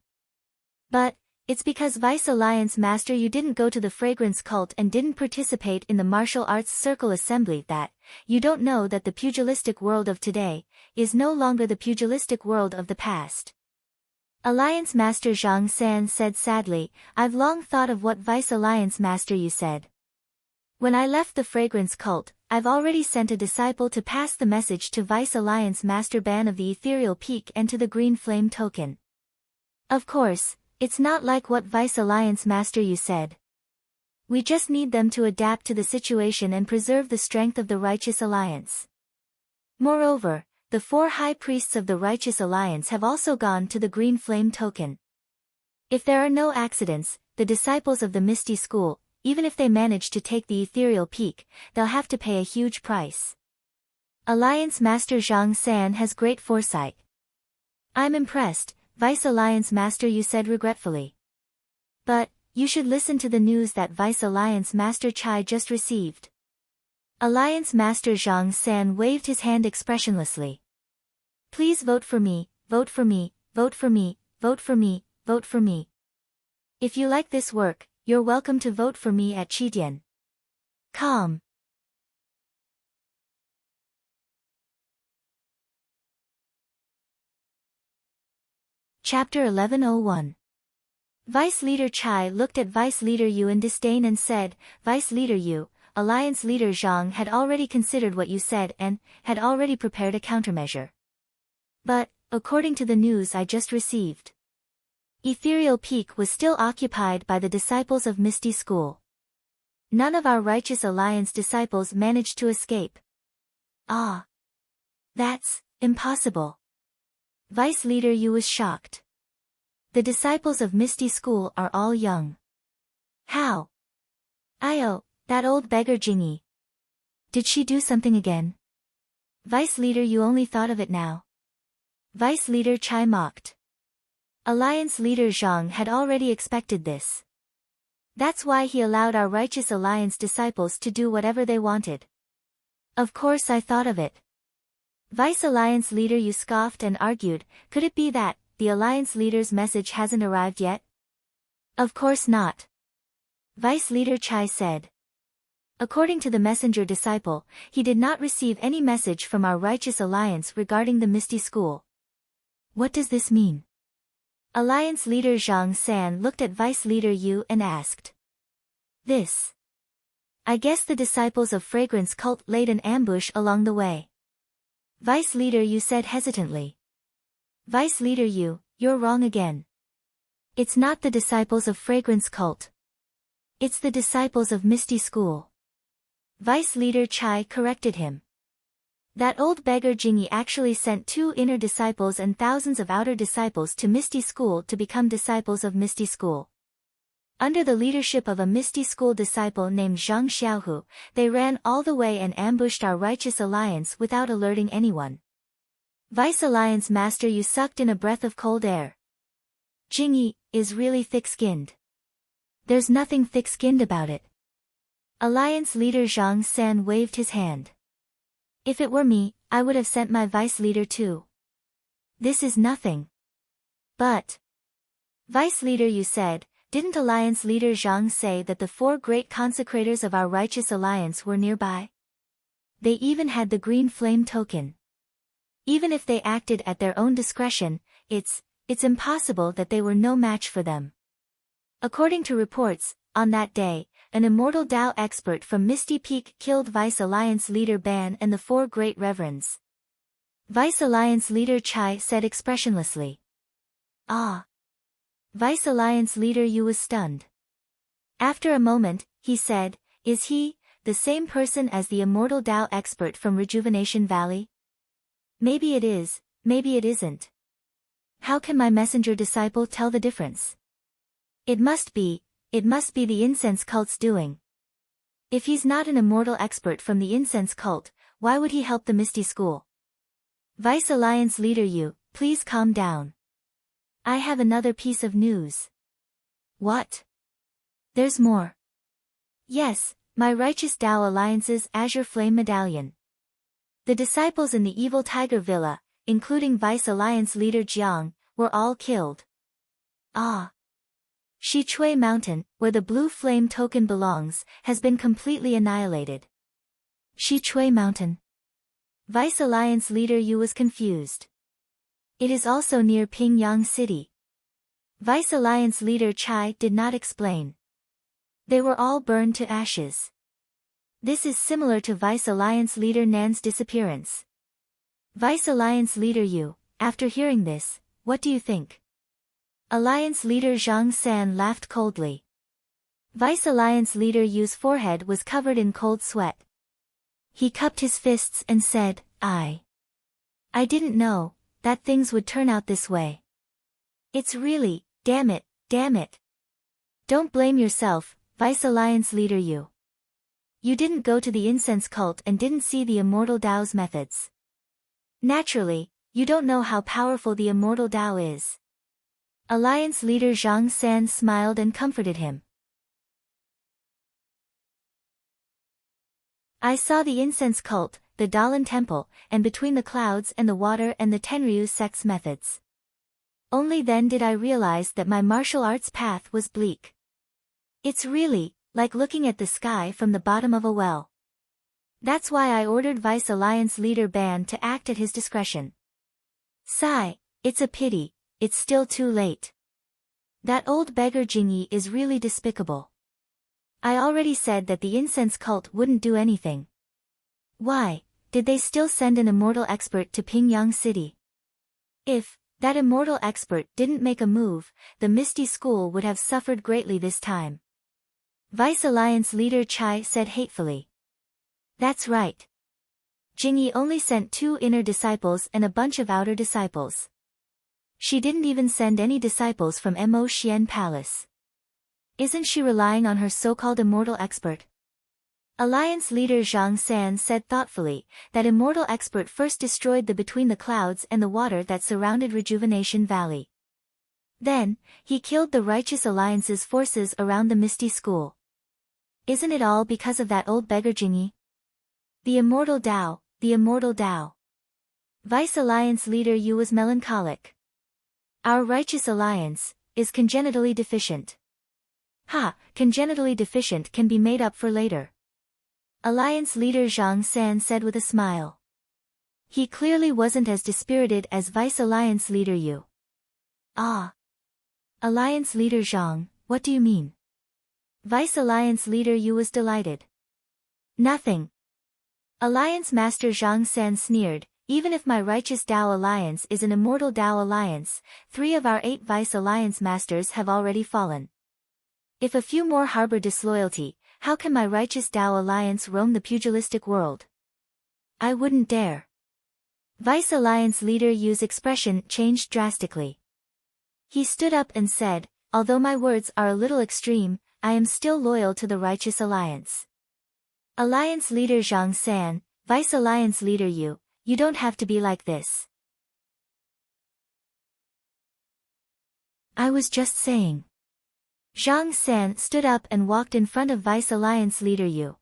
But it's because Vice Alliance Master Yu didn't go to the Fragrance Cult and didn't participate in the Martial Arts Circle Assembly that, you don't know that the pugilistic world of today, is no longer the pugilistic world of the past. Alliance Master Zhang San said sadly, I've long thought of what Vice Alliance Master Yu said. When I left the Fragrance Cult, I've already sent a disciple to pass the message to Vice Alliance Master Ban of the Ethereal Peak and to the Green Flame Token. Of course, it's not like what Vice Alliance Master Yu said. We just need them to adapt to the situation and preserve the strength of the Righteous Alliance. Moreover, the 4 High Priests of the Righteous Alliance have also gone to the Green Flame Token. If there are no accidents, the disciples of the Misty School, even if they manage to take the Ethereal Peak, they'll have to pay a huge price. Alliance Master Zhang San has great foresight. I'm impressed, Vice Alliance Master Yu said regretfully. But, you should listen to the news that Vice Alliance Master Chai just received. Alliance Master Zhang San waved his hand expressionlessly. Please vote for me, vote for me, vote for me, vote for me, vote for me. If you like this work, you're welcome to vote for me at Qidian. Calm. Chapter 1101. Vice Leader Chai looked at Vice Leader Yu in disdain and said, Vice Leader Yu, Alliance Leader Zhang had already considered what you said and had already prepared a countermeasure. But, according to the news I just received, Ethereal Peak was still occupied by the disciples of Misty School. None of our Righteous Alliance disciples managed to escape. Ah. That's impossible. Vice Leader Yu was shocked. The disciples of Misty School are all young. How? Io, that old beggar Jingyi. Did she do something again? Vice Leader Yu only thought of it now. Vice Leader Chai mocked. Alliance Leader Zhang had already expected this. That's why he allowed our Righteous Alliance disciples to do whatever they wanted. Of course I thought of it. Vice Alliance Leader Yu scoffed and argued, could it be that the Alliance Leader's message hasn't arrived yet? Of course not. Vice Leader Chai said. According to the messenger disciple, he did not receive any message from our Righteous Alliance regarding the Misty School. What does this mean? Alliance Leader Zhang San looked at Vice Leader Yu and asked. This. I guess the disciples of Fragrance Cult laid an ambush along the way. Vice Leader Yu said hesitantly. Vice Leader Yu, you're wrong again. It's not the disciples of Fragrance Cult. It's the disciples of Misty School. Vice Leader Chai corrected him. That old beggar Jingyi actually sent 2 inner disciples and thousands of outer disciples to Misty School to become disciples of Misty School. Under the leadership of a Misty School disciple named Zhang Xiaohu, they ran all the way and ambushed our Righteous Alliance without alerting anyone. Vice Alliance Master Yu sucked in a breath of cold air. Jingyi is really thick-skinned. There's nothing thick-skinned about it. Alliance Leader Zhang San waved his hand. If it were me, I would have sent my Vice Leader too. This is nothing. But. Vice Leader Yu said, didn't Alliance Leader Zhang say that the 4 great consecrators of our Righteous Alliance were nearby? They even had the green flame token. Even if they acted at their own discretion, it's impossible that they were no match for them. According to reports, on that day, an immortal Dao expert from Misty Peak killed Vice Alliance Leader Ban and the 4 great reverends. Vice Alliance Leader Chai said expressionlessly. Ah. Vice Alliance Leader Yu was stunned. After a moment, he said, is he, the same person as the immortal Dao expert from Rejuvenation Valley? Maybe it is, maybe it isn't. How can my messenger disciple tell the difference? It must be the incense cult's doing. If he's not an immortal expert from the incense cult, why would he help the Misty School? Vice Alliance Leader Yu, please calm down. I have another piece of news. What? There's more. Yes, my Righteous Dao Alliance's Azure Flame Medallion. The disciples in the Evil Tiger Villa, including Vice Alliance Leader Jiang, were all killed. Ah. Shichui Mountain, where the blue flame token belongs, has been completely annihilated. Shichui Mountain. Vice Alliance Leader Yu was confused. It is also near Pingyang City. Vice Alliance Leader Chai did not explain. They were all burned to ashes. This is similar to Vice Alliance Leader Nan's disappearance. Vice Alliance Leader Yu, after hearing this, what do you think? Alliance Leader Zhang San laughed coldly. Vice Alliance Leader Yu's forehead was covered in cold sweat. He cupped his fists and said, I didn't know that things would turn out this way. It's really, damn it. Don't blame yourself, Vice Alliance Leader Yu. You didn't go to the incense cult and didn't see the Immortal Dao's methods. Naturally, you don't know how powerful the Immortal Dao is. Alliance Leader Zhang San smiled and comforted him. I saw the incense cult, the Dalan temple, and between the clouds and the water and the Tenryu sect's methods. Only then did I realize that my martial arts path was bleak. It's really like looking at the sky from the bottom of a well. That's why I ordered Vice Alliance leader Ban to act at his discretion. Sigh, it's a pity, it's still too late. That old beggar Jingyi is really despicable. I already said that the incense cult wouldn't do anything. Why did they still send an immortal expert to Pingyang City? If that immortal expert didn't make a move, the Misty School would have suffered greatly this time. Vice Alliance leader Chai said hatefully. That's right. Jingyi only sent 2 inner disciples and a bunch of outer disciples. She didn't even send any disciples from Mo Xian Palace. Isn't she relying on her so-called immortal expert? Alliance leader Zhang San said thoughtfully, that immortal expert first destroyed the between the clouds and the water that surrounded Rejuvenation Valley. Then, he killed the Righteous Alliance's forces around the Misty School. Isn't it all because of that old beggar Jingyi? The immortal Tao, the immortal Tao. Vice Alliance leader Yu was melancholic. Our Righteous Alliance is congenitally deficient. Ha, congenitally deficient can be made up for later. Alliance leader Zhang San said with a smile. He clearly wasn't as dispirited as Vice Alliance leader Yu. Ah. Alliance leader Zhang, what do you mean? Vice Alliance leader Yu was delighted. Nothing. Alliance master Zhang San sneered, even if my Righteous Tao Alliance is an immortal Tao Alliance, 3 of our 8 Vice Alliance masters have already fallen. If a few more harbor disloyalty, how can my Righteous Tao Alliance roam the pugilistic world? I wouldn't dare. Vice Alliance leader Yu's expression changed drastically. He stood up and said, although my words are a little extreme, I am still loyal to the Righteous Alliance. Alliance leader Zhang San, Vice Alliance leader Yu, you don't have to be like this. I was just saying. Zhang San stood up and walked in front of Vice Alliance leader Yu.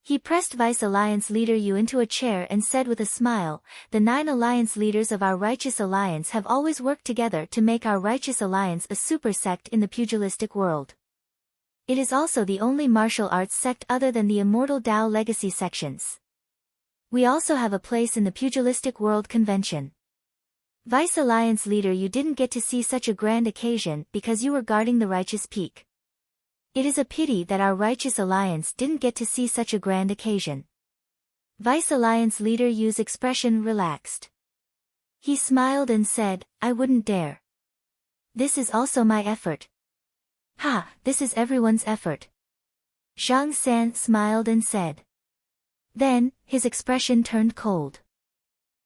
He pressed Vice Alliance leader Yu into a chair and said with a smile, the 9 alliance leaders of our Righteous Alliance have always worked together to make our Righteous Alliance a super sect in the pugilistic world. It is also the only martial arts sect other than the immortal Tao legacy sections. We also have a place in the pugilistic world convention. Vice Alliance leader, you didn't get to see such a grand occasion because you were guarding the Righteous Peak. It is a pity that our Righteous Alliance didn't get to see such a grand occasion. Vice Alliance leader Yu's expression relaxed. He smiled and said, I wouldn't dare. This is also my effort. Ha, this is everyone's effort. Zhang San smiled and said. Then, his expression turned cold.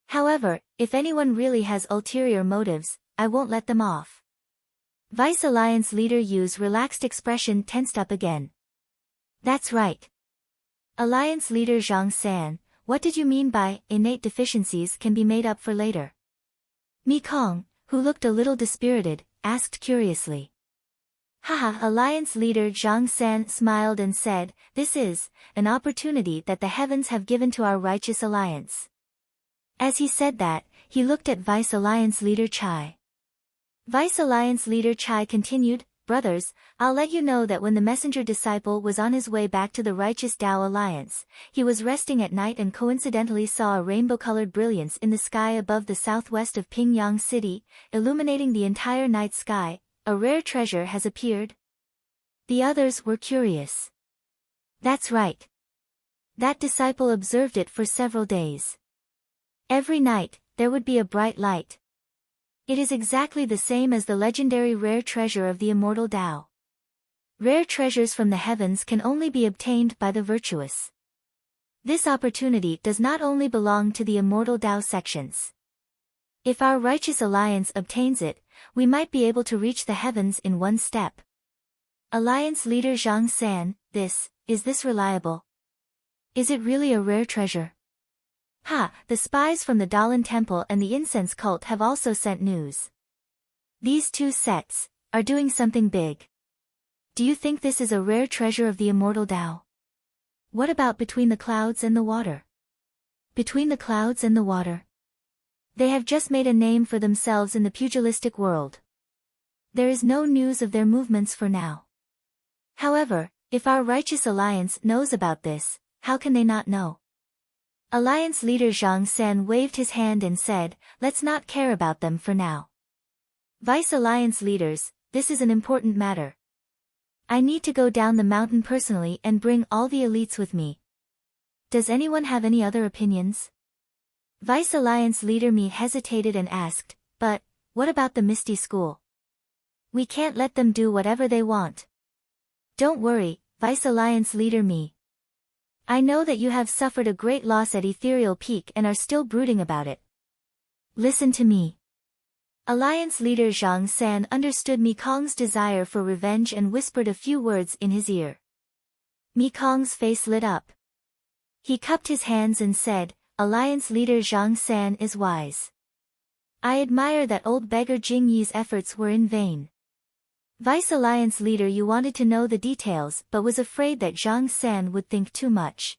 However, if anyone really has ulterior motives, I won't let them off. Vice Alliance leader Yu's relaxed expression tensed up again. That's right. Alliance leader Zhang San, what did you mean by innate deficiencies can be made up for later? Mi Kong, who looked a little dispirited, asked curiously. Haha, Alliance leader Zhang San smiled and said, this is an opportunity that the heavens have given to our Righteous Alliance. As he said that, he looked at Vice Alliance leader Chai. Vice Alliance leader Chai continued, brothers, I'll let you know that when the messenger disciple was on his way back to the Righteous Tao Alliance, he was resting at night and coincidentally saw a rainbow-colored brilliance in the sky above the southwest of Pingyang City, illuminating the entire night sky. A rare treasure has appeared. The others were curious. That's right. That disciple observed it for several days. Every night, there would be a bright light. It is exactly the same as the legendary rare treasure of the immortal Tao. Rare treasures from the heavens can only be obtained by the virtuous. This opportunity does not only belong to the immortal Tao sections. If our Righteous Alliance obtains it, we might be able to reach the heavens in one step. Alliance leader Zhang San, is this reliable? Is it really a rare treasure? Ha, the spies from the Dalan Temple and the incense cult have also sent news. These 2 sects are doing something big. Do you think this is a rare treasure of the immortal Tao? What about between the clouds and the water? Between the clouds and the water. They have just made a name for themselves in the pugilistic world. There is no news of their movements for now. However, if our righteous alliance knows about this, how can they not know? Alliance leader Zhang San waved his hand and said, let's not care about them for now. Vice alliance leaders, this is an important matter. I need to go down the mountain personally and bring all the elites with me. Does anyone have any other opinions? Vice alliance leader Mi hesitated and asked, but, what about the Misty School? We can't let them do whatever they want. Don't worry, Vice alliance leader Mi. I know that you have suffered a great loss at Ethereal Peak and are still brooding about it. Listen to me. Alliance leader Zhang San understood Mi Kong's desire for revenge and whispered a few words in his ear. Mi Kong's face lit up. He cupped his hands and said, Alliance leader Zhang San is wise. I admire that old beggar Jing Yi's efforts were in vain. Vice alliance leader Yu wanted to know the details but was afraid that Zhang San would think too much.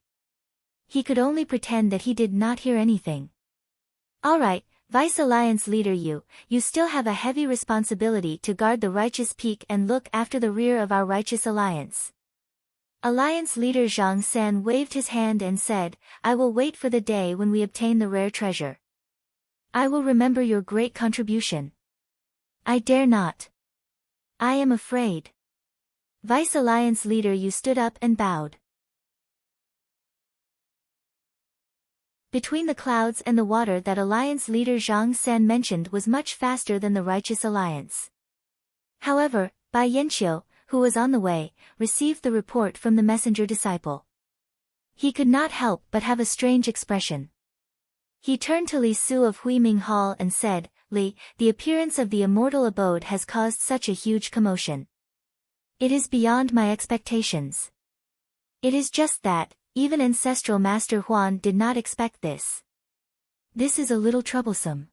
He could only pretend that he did not hear anything. Alright, Vice alliance leader Yu, you still have a heavy responsibility to guard the righteous peak and look after the rear of our righteous alliance. Alliance leader Zhang San waved his hand and said, I will wait for the day when we obtain the rare treasure. I will remember your great contribution. I dare not. I am afraid. Vice alliance leader Yu stood up and bowed. Between the clouds and the water that alliance leader Zhang San mentioned was much faster than the righteous alliance. However, Bai Yanqiu, who was on the way, received the report from the messenger disciple. He could not help but have a strange expression. He turned to Li Su of Huiming Hall and said, Li, the appearance of the immortal abode has caused such a huge commotion. It is beyond my expectations. It is just that, even ancestral Master Huan did not expect this. This is a little troublesome.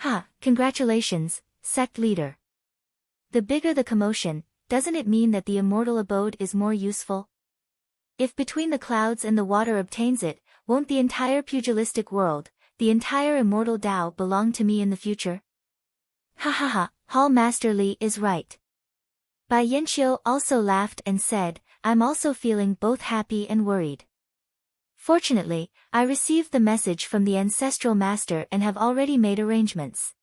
Ha, congratulations, sect leader. The bigger the commotion, doesn't it mean that the immortal abode is more useful? If between the clouds and the water obtains it, won't the entire pugilistic world, the entire immortal Tao belong to me in the future? Ha ha ha, Hall Master Li is right. Bai Yanqiu also laughed and said, I'm also feeling both happy and worried. Fortunately, I received the message from the ancestral master and have already made arrangements.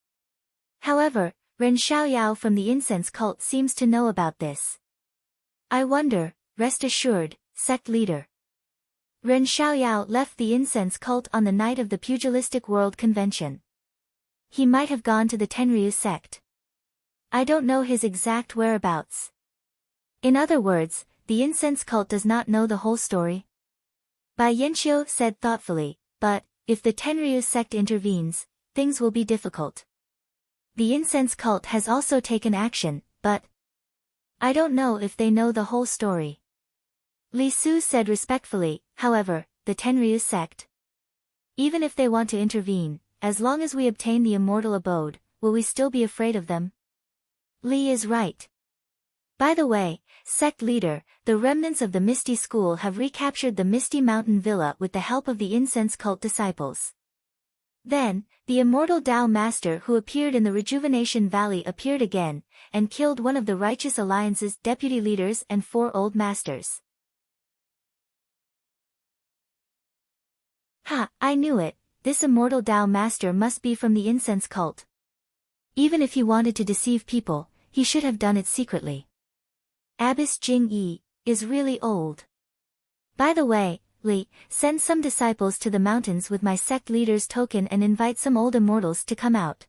However, Ren Xiaoyao from the incense cult seems to know about this. I wonder, rest assured, sect leader. Ren Xiaoyao left the incense cult on the night of the Pugilistic World Convention. He might have gone to the Tenryu sect. I don't know his exact whereabouts. In other words, the incense cult does not know the whole story. Bai Yanqiu said thoughtfully, but, if the Tenryu sect intervenes, things will be difficult. The incense cult has also taken action, but I don't know if they know the whole story. Li Su said respectfully, however, the Tenryu sect. Even if they want to intervene, as long as we obtain the immortal abode, will we still be afraid of them? Li is right. By the way, sect leader, the remnants of the Misty School have recaptured the Misty Mountain Villa with the help of the incense cult disciples. Then, the immortal Tao Master who appeared in the Rejuvenation Valley appeared again, and killed one of the Righteous Alliance's deputy leaders and 4 old masters. Ha, I knew it, this immortal Tao Master must be from the incense cult. Even if he wanted to deceive people, he should have done it secretly. Abbess Jing Yi is really old. By the way, Li, send some disciples to the mountains with my sect leader's token and invite some old immortals to come out.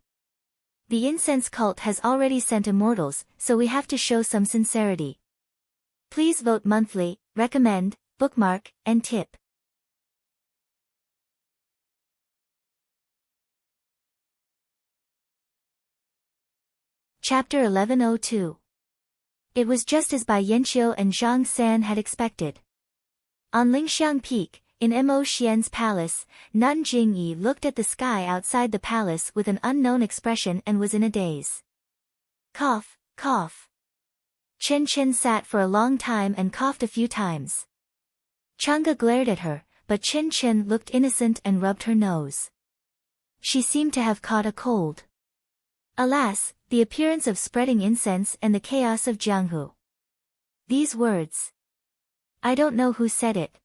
The incense cult has already sent immortals, so we have to show some sincerity. Please vote monthly, recommend, bookmark, and tip. Chapter 1102. It was just as Bai Yanqiu and Zhang San had expected. On Lingxiang Peak, in Mo Xian's palace, Nun Jingyi looked at the sky outside the palace with an unknown expression and was in a daze. Cough, cough. Chen Chen sat for a long time and coughed a few times. Chang'e glared at her, but Chen Chen looked innocent and rubbed her nose. She seemed to have caught a cold. Alas, the appearance of spreading incense and the chaos of Jianghu. These words. I don't know who said it.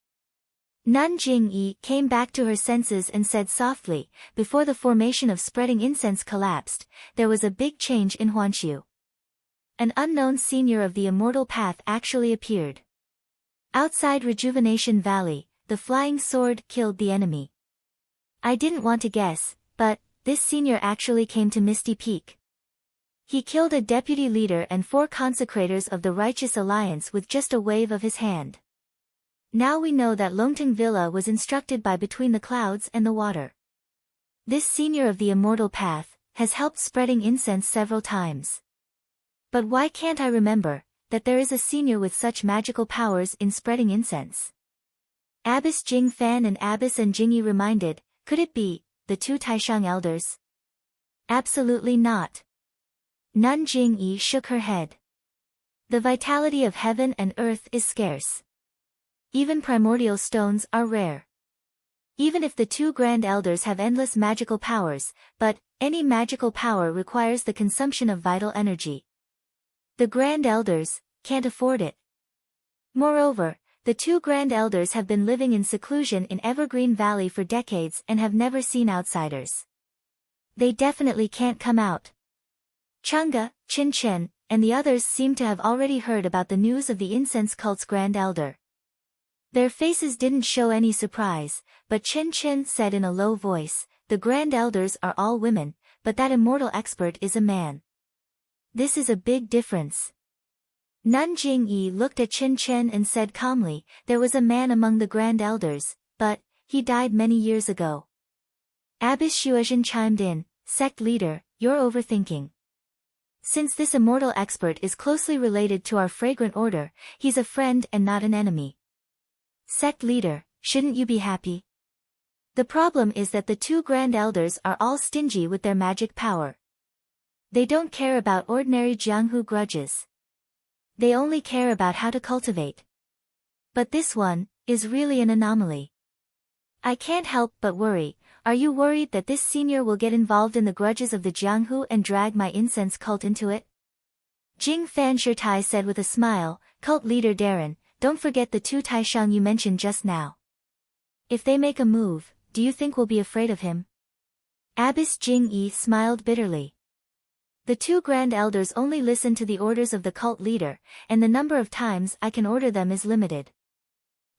Nun Jingyi came back to her senses and said softly, before the formation of spreading incense collapsed, there was a big change in Huanqiu. An unknown senior of the immortal path actually appeared. Outside Rejuvenation Valley, the flying sword killed the enemy. I didn't want to guess, but this senior actually came to Misty Peak. He killed a deputy leader and 4 consecrators of the Righteous Alliance with just a wave of his hand. Now we know that Longting Villa was instructed by Between the Clouds and the Water. This senior of the immortal path has helped spreading incense several times. But why can't I remember that there is a senior with such magical powers in spreading incense? Abbess Jing Fan and Abbess and Jingyi reminded, could it be the 2 Taishang elders? Absolutely not. Nun Jingyi shook her head. The vitality of heaven and earth is scarce. Even primordial stones are rare. Even if the 2 grand elders have endless magical powers, but any magical power requires the consumption of vital energy. The grand elders can't afford it. Moreover, the 2 grand elders have been living in seclusion in Evergreen Valley for decades and have never seen outsiders. They definitely can't come out. Chang'e, Qin Chen, and the others seem to have already heard about the news of the incense cult's grand elder. Their faces didn't show any surprise, but Chen Chen said in a low voice, the grand elders are all women, but that immortal expert is a man. This is a big difference. Nun Jingyi looked at Chen Chen and said calmly, there was a man among the grand elders, but he died many years ago. Abbess Xuezhen chimed in, sect leader, you're overthinking. Since this immortal expert is closely related to our fragrant order, he's a friend and not an enemy. Sect leader, shouldn't you be happy? The problem is that the 2 grand elders are all stingy with their magic power. They don't care about ordinary Jianghu grudges. They only care about how to cultivate. But this one is really an anomaly. I can't help but worry. Are you worried that this senior will get involved in the grudges of the Jianghu and drag my incense cult into it? Jing Fan Shirtai said with a smile, cult leader Darren, don't forget the 2 Taishang you mentioned just now. If they make a move, do you think we'll be afraid of him? Abbess Jingyi smiled bitterly. The 2 grand elders only listen to the orders of the cult leader, and the number of times I can order them is limited.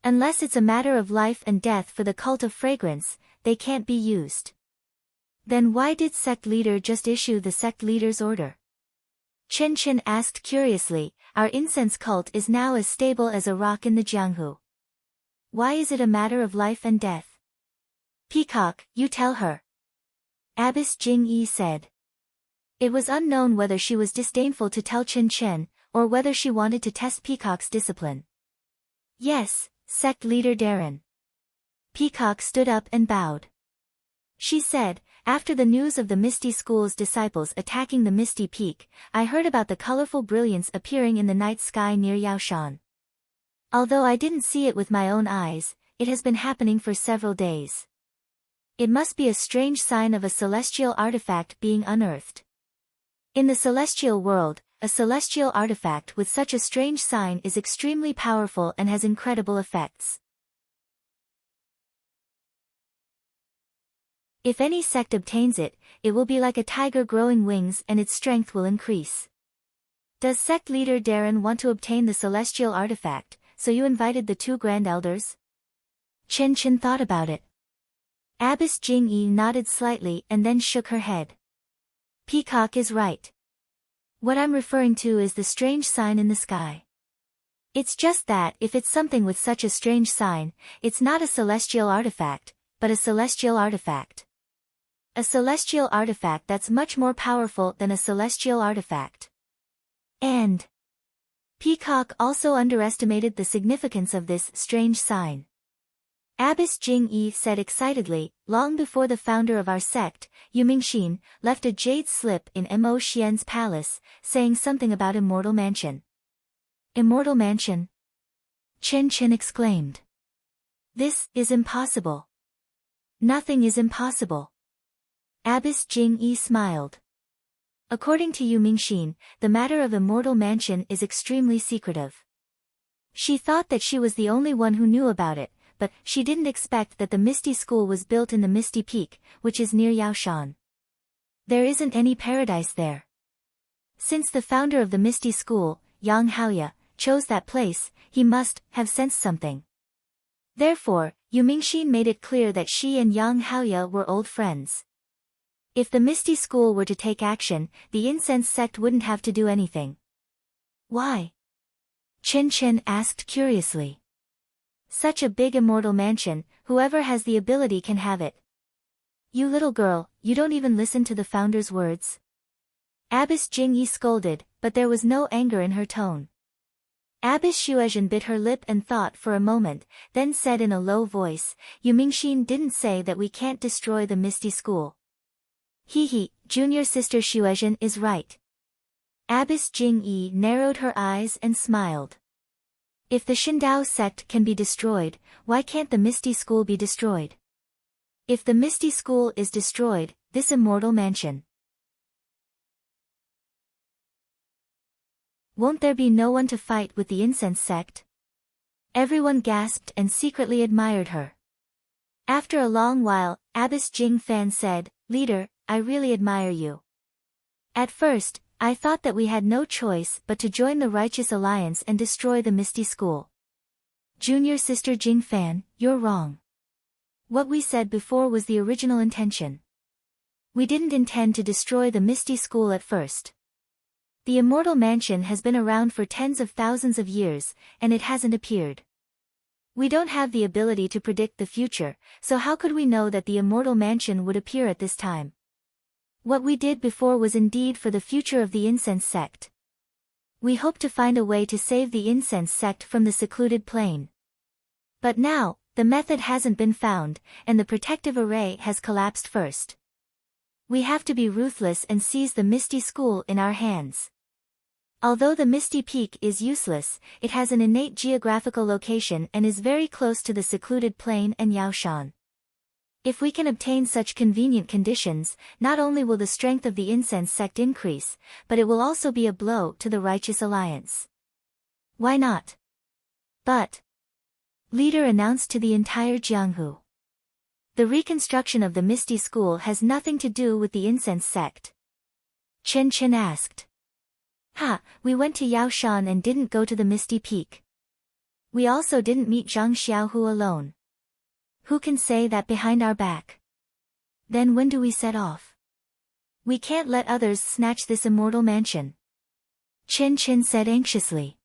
Unless it's a matter of life and death for the cult of fragrance, they can't be used. Then why did sect leader just issue the sect leader's order? Chen Chen asked curiously, our incense cult is now as stable as a rock in the Jianghu. Why is it a matter of life and death? Peacock, you tell her. Abbess Jingyi said. It was unknown whether she was disdainful to tell Chen Chen, or whether she wanted to test Peacock's discipline. Yes, sect leader Darren. Peacock stood up and bowed. She said, after the news of the Misty School's disciples attacking the Misty Peak, I heard about the colorful brilliance appearing in the night sky near Yaoshan. Although I didn't see it with my own eyes, it has been happening for several days. It must be a strange sign of a celestial artifact being unearthed. In the celestial world, a celestial artifact with such a strange sign is extremely powerful and has incredible effects. If any sect obtains it, it will be like a tiger growing wings and its strength will increase. Does sect leader Darren want to obtain the celestial artifact, so you invited the 2 grand elders? Chen Chen thought about it. Abbess Jingyi nodded slightly and then shook her head. Peacock is right. What I'm referring to is the strange sign in the sky. It's just that if it's something with such a strange sign, it's not a celestial artifact, but a celestial artifact. A celestial artifact that's much more powerful than a celestial artifact. And Peacock also underestimated the significance of this strange sign. Abbess Jingyi said excitedly, long before the founder of our sect, Yu Mingxin, left a jade slip in Mo Xian's palace, saying something about Immortal Mansion. Immortal Mansion? Chen Chen exclaimed. This is impossible. Nothing is impossible. Abbess Jing Yi smiled. According to Yu Mingxin, the matter of immortal mansion is extremely secretive. She thought that she was the only one who knew about it, but she didn't expect that the Misty School was built in the Misty Peak, which is near Yaoshan. There isn't any paradise there. Since the founder of the Misty School, Yang Haoya, chose that place, he must have sensed something. Therefore, Yu Mingxin made it clear that she and Yang Haoya were old friends. If the Misty School were to take action, the incense sect wouldn't have to do anything. Why? Chen Chen asked curiously. Such a big immortal mansion, whoever has the ability can have it. You little girl, you don't even listen to the founder's words. Abbess Jing Yi scolded, but there was no anger in her tone. Abbess Xuezhen bit her lip and thought for a moment, then said in a low voice, Yu Mingxin didn't say that we can't destroy the Misty School. He, junior sister Xuezhen is right. Abbess Jing Yi narrowed her eyes and smiled. If the Shindao sect can be destroyed, why can't the Misty School be destroyed? If the Misty School is destroyed, this immortal mansion. Won't there be no one to fight with the incense sect? Everyone gasped and secretly admired her. After a long while, Abbess Jing Fan said, Leader, I really admire you. At first, I thought that we had no choice but to join the Righteous Alliance and destroy the Misty School. Junior sister Jing Fan, you're wrong. What we said before was the original intention. We didn't intend to destroy the Misty School at first. The immortal mansion has been around for tens of thousands of years, and it hasn't appeared. We don't have the ability to predict the future, so how could we know that the immortal mansion would appear at this time? What we did before was indeed for the future of the incense sect. We hope to find a way to save the incense sect from the secluded plane. But now, the method hasn't been found, and the protective array has collapsed first. We have to be ruthless and seize the Misty School in our hands. Although the Misty Peak is useless, it has an innate geographical location and is very close to the secluded plain and Yaoshan. If we can obtain such convenient conditions, not only will the strength of the incense sect increase, but it will also be a blow to the Righteous Alliance. Why not? But Leader announced to the entire Jianghu. The reconstruction of the Misty School has nothing to do with the incense sect. Chen Chen asked. We went to Yaoshan and didn't go to the Misty Peak. We also didn't meet Zhang Xiaohu alone. Who can say that behind our back? Then when do we set off? We can't let others snatch this immortal mansion. Chen Chen said anxiously.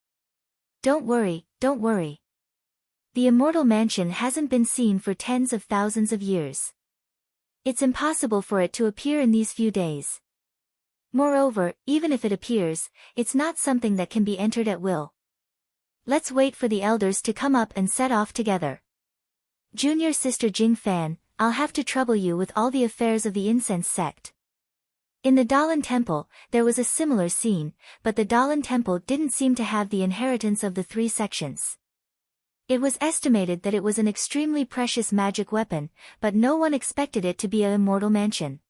Don't worry, don't worry. The immortal mansion hasn't been seen for tens of thousands of years. It's impossible for it to appear in these few days. Moreover, even if it appears, it's not something that can be entered at will. Let's wait for the elders to come up and set off together. Junior sister Jing Fan, I'll have to trouble you with all the affairs of the incense sect. In the Dalan Temple, there was a similar scene, but the Dalan Temple didn't seem to have the inheritance of the three sections. It was estimated that it was an extremely precious magic weapon, but no one expected it to be an immortal mansion.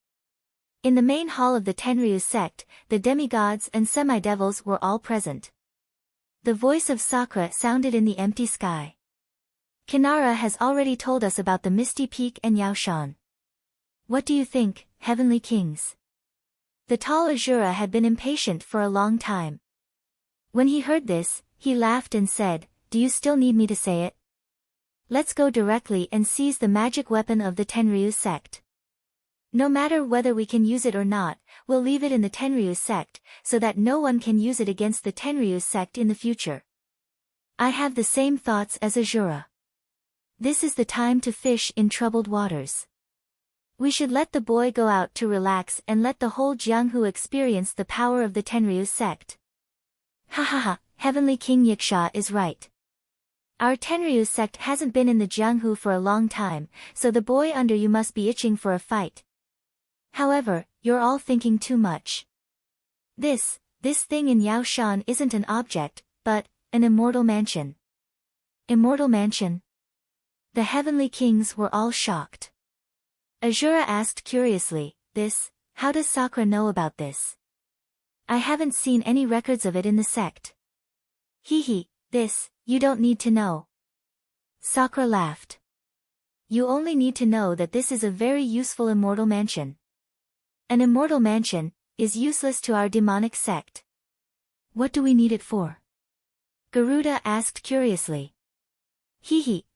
In the main hall of the Tenryu sect, the demigods and semi-devils were all present. The voice of Sakura sounded in the empty sky. Kinara has already told us about the Misty Peak and Yaoshan. What do you think, heavenly kings? The tall Azura had been impatient for a long time. When he heard this, he laughed and said, Do you still need me to say it? Let's go directly and seize the magic weapon of the Tenryu sect. No matter whether we can use it or not, we'll leave it in the Tenryu sect, so that no one can use it against the Tenryu sect in the future. I have the same thoughts as Azura. This is the time to fish in troubled waters. We should let the boy go out to relax and let the whole Jianghu experience the power of the Tenryu sect. Heavenly King Yiksha is right. Our Tenryu sect hasn't been in the Jianghu for a long time, so the boy under you must be itching for a fight. However, you're all thinking too much. This thing in Yaoshan isn't an object, but an immortal mansion. Immortal mansion? The heavenly kings were all shocked. Azura asked curiously, how does Sakura know about this? I haven't seen any records of it in the sect. You don't need to know. Sakura laughed. You only need to know that this is a very useful immortal mansion. An immortal mansion is useless to our demonic sect. What do we need it for? Garuda asked curiously.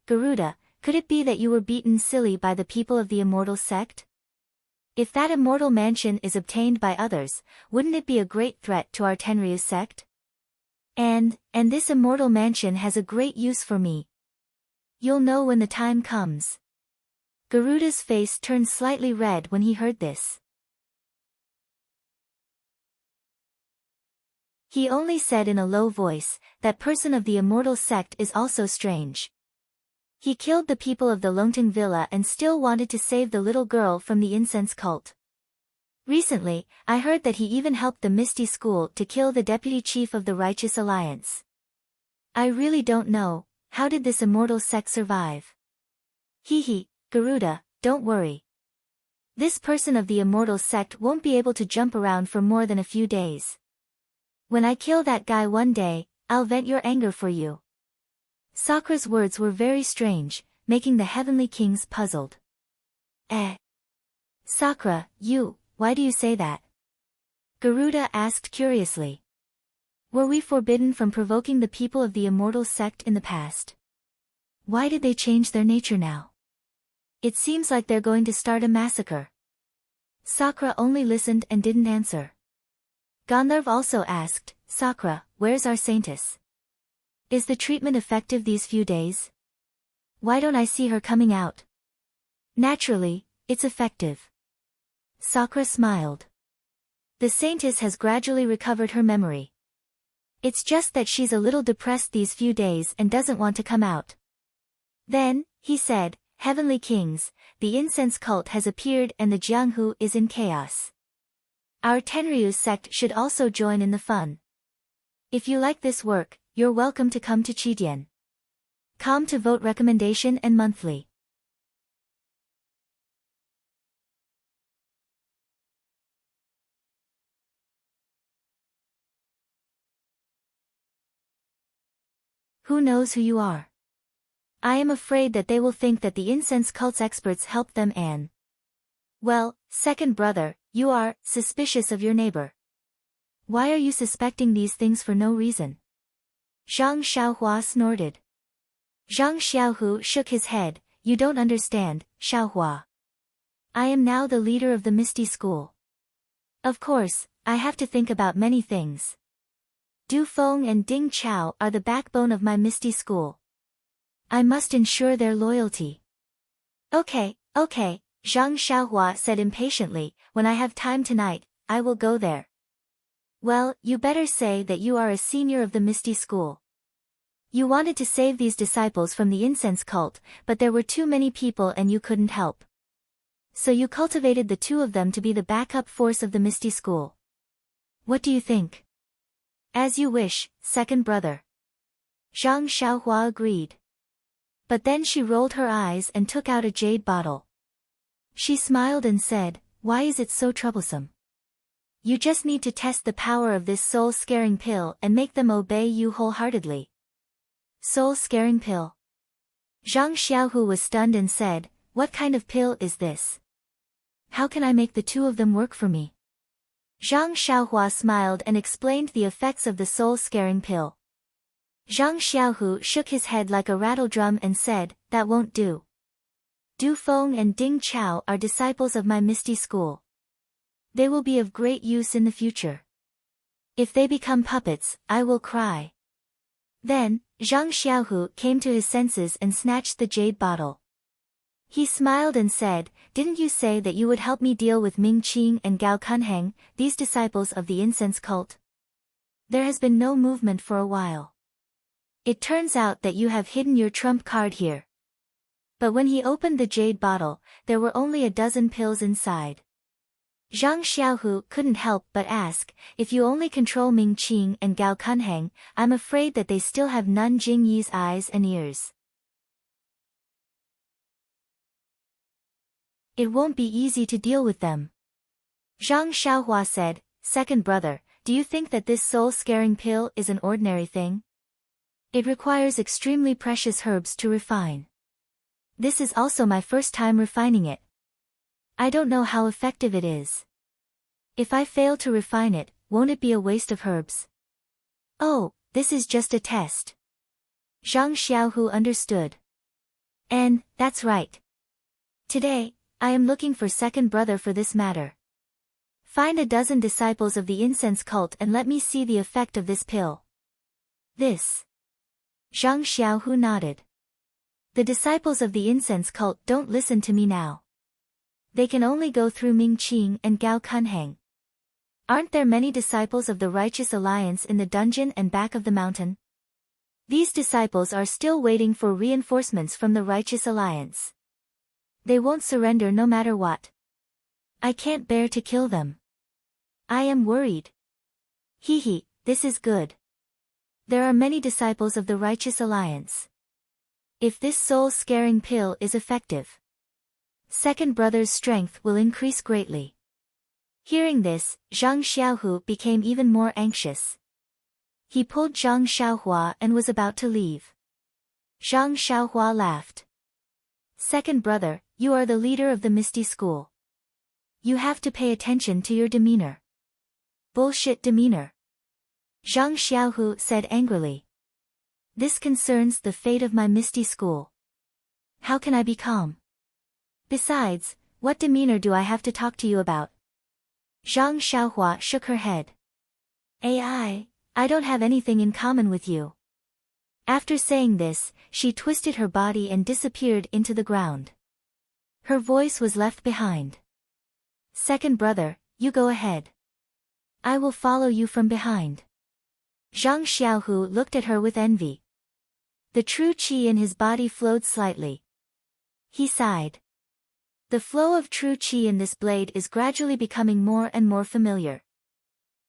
Garuda, could it be that you were beaten silly by the people of the immortal sect? If that immortal mansion is obtained by others, wouldn't it be a great threat to our Tenryu sect? And this immortal mansion has a great use for me. You'll know when the time comes. Garuda's face turned slightly red when he heard this. He only said in a low voice, that person of the immortal sect is also strange. He killed the people of the Longting Villa and still wanted to save the little girl from the incense cult. Recently, I heard that he even helped the Misty School to kill the deputy chief of the Righteous Alliance. I really don't know, how did this immortal sect survive? Garuda, don't worry. This person of the immortal sect won't be able to jump around for more than a few days. When I kill that guy one day, I'll vent your anger for you. Sakura's words were very strange, making the heavenly kings puzzled. Sakura, why do you say that? Garuda asked curiously. Were we forbidden from provoking the people of the immortal sect in the past? Why did they change their nature now? It seems like they're going to start a massacre. Sakura only listened and didn't answer. Gandharv also asked, Sakura, where's our saintess? Is the treatment effective these few days? Why don't I see her coming out? Naturally, it's effective. Sakura smiled. The saintess has gradually recovered her memory. It's just that she's a little depressed these few days and doesn't want to come out. Then, he said, Heavenly Kings, the incense cult has appeared and the Jianghu is in chaos. Our Tenryu sect should also join in the fun. If you like this work, you're welcome to come to Chidian. Come to vote recommendation and monthly. Who knows who you are? I am afraid that they will think that the incense cult's experts helped them and... Well, second brother, you are suspicious of your neighbor. Why are you suspecting these things for no reason? Zhang Xiaohua snorted. Zhang Xiaohu shook his head, you don't understand, Xiaohua. I am now the leader of the Misty School. Of course, I have to think about many things. Du Feng and Ding Chao are the backbone of my Misty School. I must ensure their loyalty. Okay, Zhang Xiaohua said impatiently, when I have time tonight, I will go there. Well, you better say that you are a senior of the Misty School. You wanted to save these disciples from the incense cult, but there were too many people and you couldn't help. So you cultivated the two of them to be the backup force of the Misty School. What do you think? As you wish, second brother. Zhang Xiaohua agreed. But then she rolled her eyes and took out a jade bottle. She smiled and said, why is it so troublesome? You just need to test the power of this soul-scaring pill and make them obey you wholeheartedly. Soul-scaring pill. Zhang Xiaohu was stunned and said, what kind of pill is this? How can I make the two of them work for me? Zhang Xiaohua smiled and explained the effects of the soul-scaring pill. Zhang Xiaohu shook his head like a rattledrum and said, that won't do. Du Feng and Ding Chao are disciples of my Misty School. They will be of great use in the future. If they become puppets, I will cry. Then, Zhang Xiaohu came to his senses and snatched the jade bottle. He smiled and said, didn't you say that you would help me deal with Ming Qing and Gao Kunheng, these disciples of the incense cult? There has been no movement for a while. It turns out that you have hidden your trump card here. But when he opened the jade bottle, there were only a dozen pills inside. Zhang Xiaohu couldn't help but ask, if you only control Ming Qing and Gao Kunheng, I'm afraid that they still have Nun Jingyi's eyes and ears. It won't be easy to deal with them. Zhang Xiaohua said, "Second brother, do you think that this soul-scaring pill is an ordinary thing? It requires extremely precious herbs to refine. This is also my first time refining it. I don't know how effective it is. If I fail to refine it, won't it be a waste of herbs?" "Oh, this is just a test." Zhang Xiaohu understood. "And, that's right. Today, I am looking for second brother for this matter. Find a dozen disciples of the incense cult and let me see the effect of this pill." "This." Zhang Xiaohu nodded. "The disciples of the incense cult don't listen to me now. They can only go through Ming Qing and Gao Kunhang. Aren't there many disciples of the Righteous Alliance in the dungeon and back of the mountain? These disciples are still waiting for reinforcements from the Righteous Alliance. They won't surrender no matter what. I can't bear to kill them. I am worried. Hee, this is good. There are many disciples of the Righteous Alliance. If this soul-scaring pill is effective, second brother's strength will increase greatly." Hearing this, Zhang Xiaohu became even more anxious. He pulled Zhang Xiaohua and was about to leave. Zhang Xiaohua laughed. "Second brother, you are the leader of the Misty School. You have to pay attention to your demeanor." "Bullshit demeanor," Zhang Xiaohu said angrily. "This concerns the fate of my Misty School. How can I be calm? Besides, what demeanor do I have to talk to you about?" Zhang Xiaohua shook her head. I don't have anything in common with you." After saying this, she twisted her body and disappeared into the ground. Her voice was left behind. "Second brother, you go ahead. I will follow you from behind." Zhang Xiaohu looked at her with envy. The true qi in his body flowed slightly. He sighed. The flow of true qi in this blade is gradually becoming more and more familiar.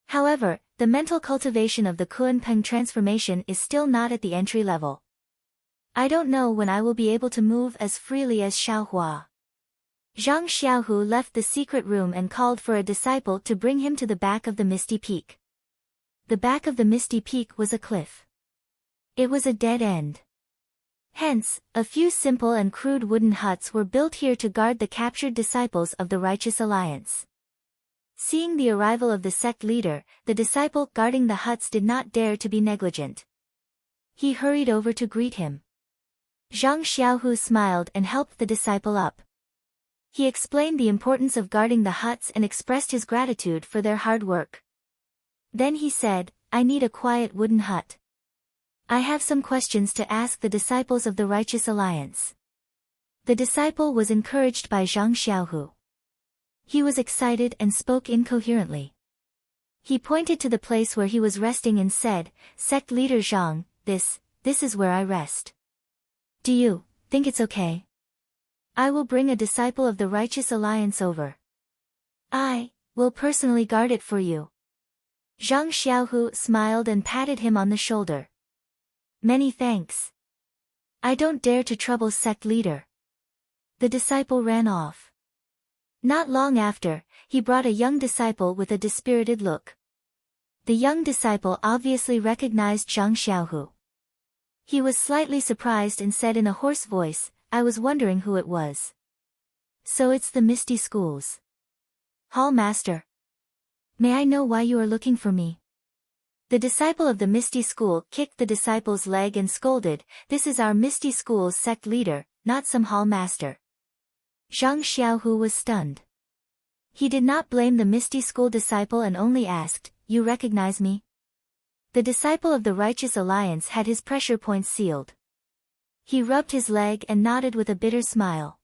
However, the mental cultivation of the Kunpeng transformation is still not at the entry level. I don't know when I will be able to move as freely as Xiaohua. Zhang Xiaohu left the secret room and called for a disciple to bring him to the back of the Misty Peak. The back of the Misty Peak was a cliff. It was a dead end. Hence, a few simple and crude wooden huts were built here to guard the captured disciples of the Righteous Alliance. Seeing the arrival of the sect leader, the disciple guarding the huts did not dare to be negligent. He hurried over to greet him. Zhang Xiaohu smiled and helped the disciple up. He explained the importance of guarding the huts and expressed his gratitude for their hard work. Then he said, "I need a quiet wooden hut. I have some questions to ask the disciples of the Righteous Alliance." The disciple was encouraged by Zhang Xiaohu. He was excited and spoke incoherently. He pointed to the place where he was resting and said, "Sect leader Zhang, this is where I rest. Do you think it's okay? I will bring a disciple of the Righteous Alliance over. I will personally guard it for you." Zhang Xiaohu smiled and patted him on the shoulder. "Many thanks. I don't dare to trouble sect leader." The disciple ran off. Not long after, he brought a young disciple with a dispirited look. The young disciple obviously recognized Zhang Xiaohu. He was slightly surprised and said in a hoarse voice, "I was wondering who it was." "So it's the Misty School's Hall Master. May I know why you are looking for me?" The disciple of the Misty School kicked the disciple's leg and scolded, "This is our Misty School's sect leader, not some hall master." Zhang Xiaohu was stunned. He did not blame the Misty School disciple and only asked, "You recognize me?" The disciple of the Righteous Alliance had his pressure points sealed. He rubbed his leg and nodded with a bitter smile.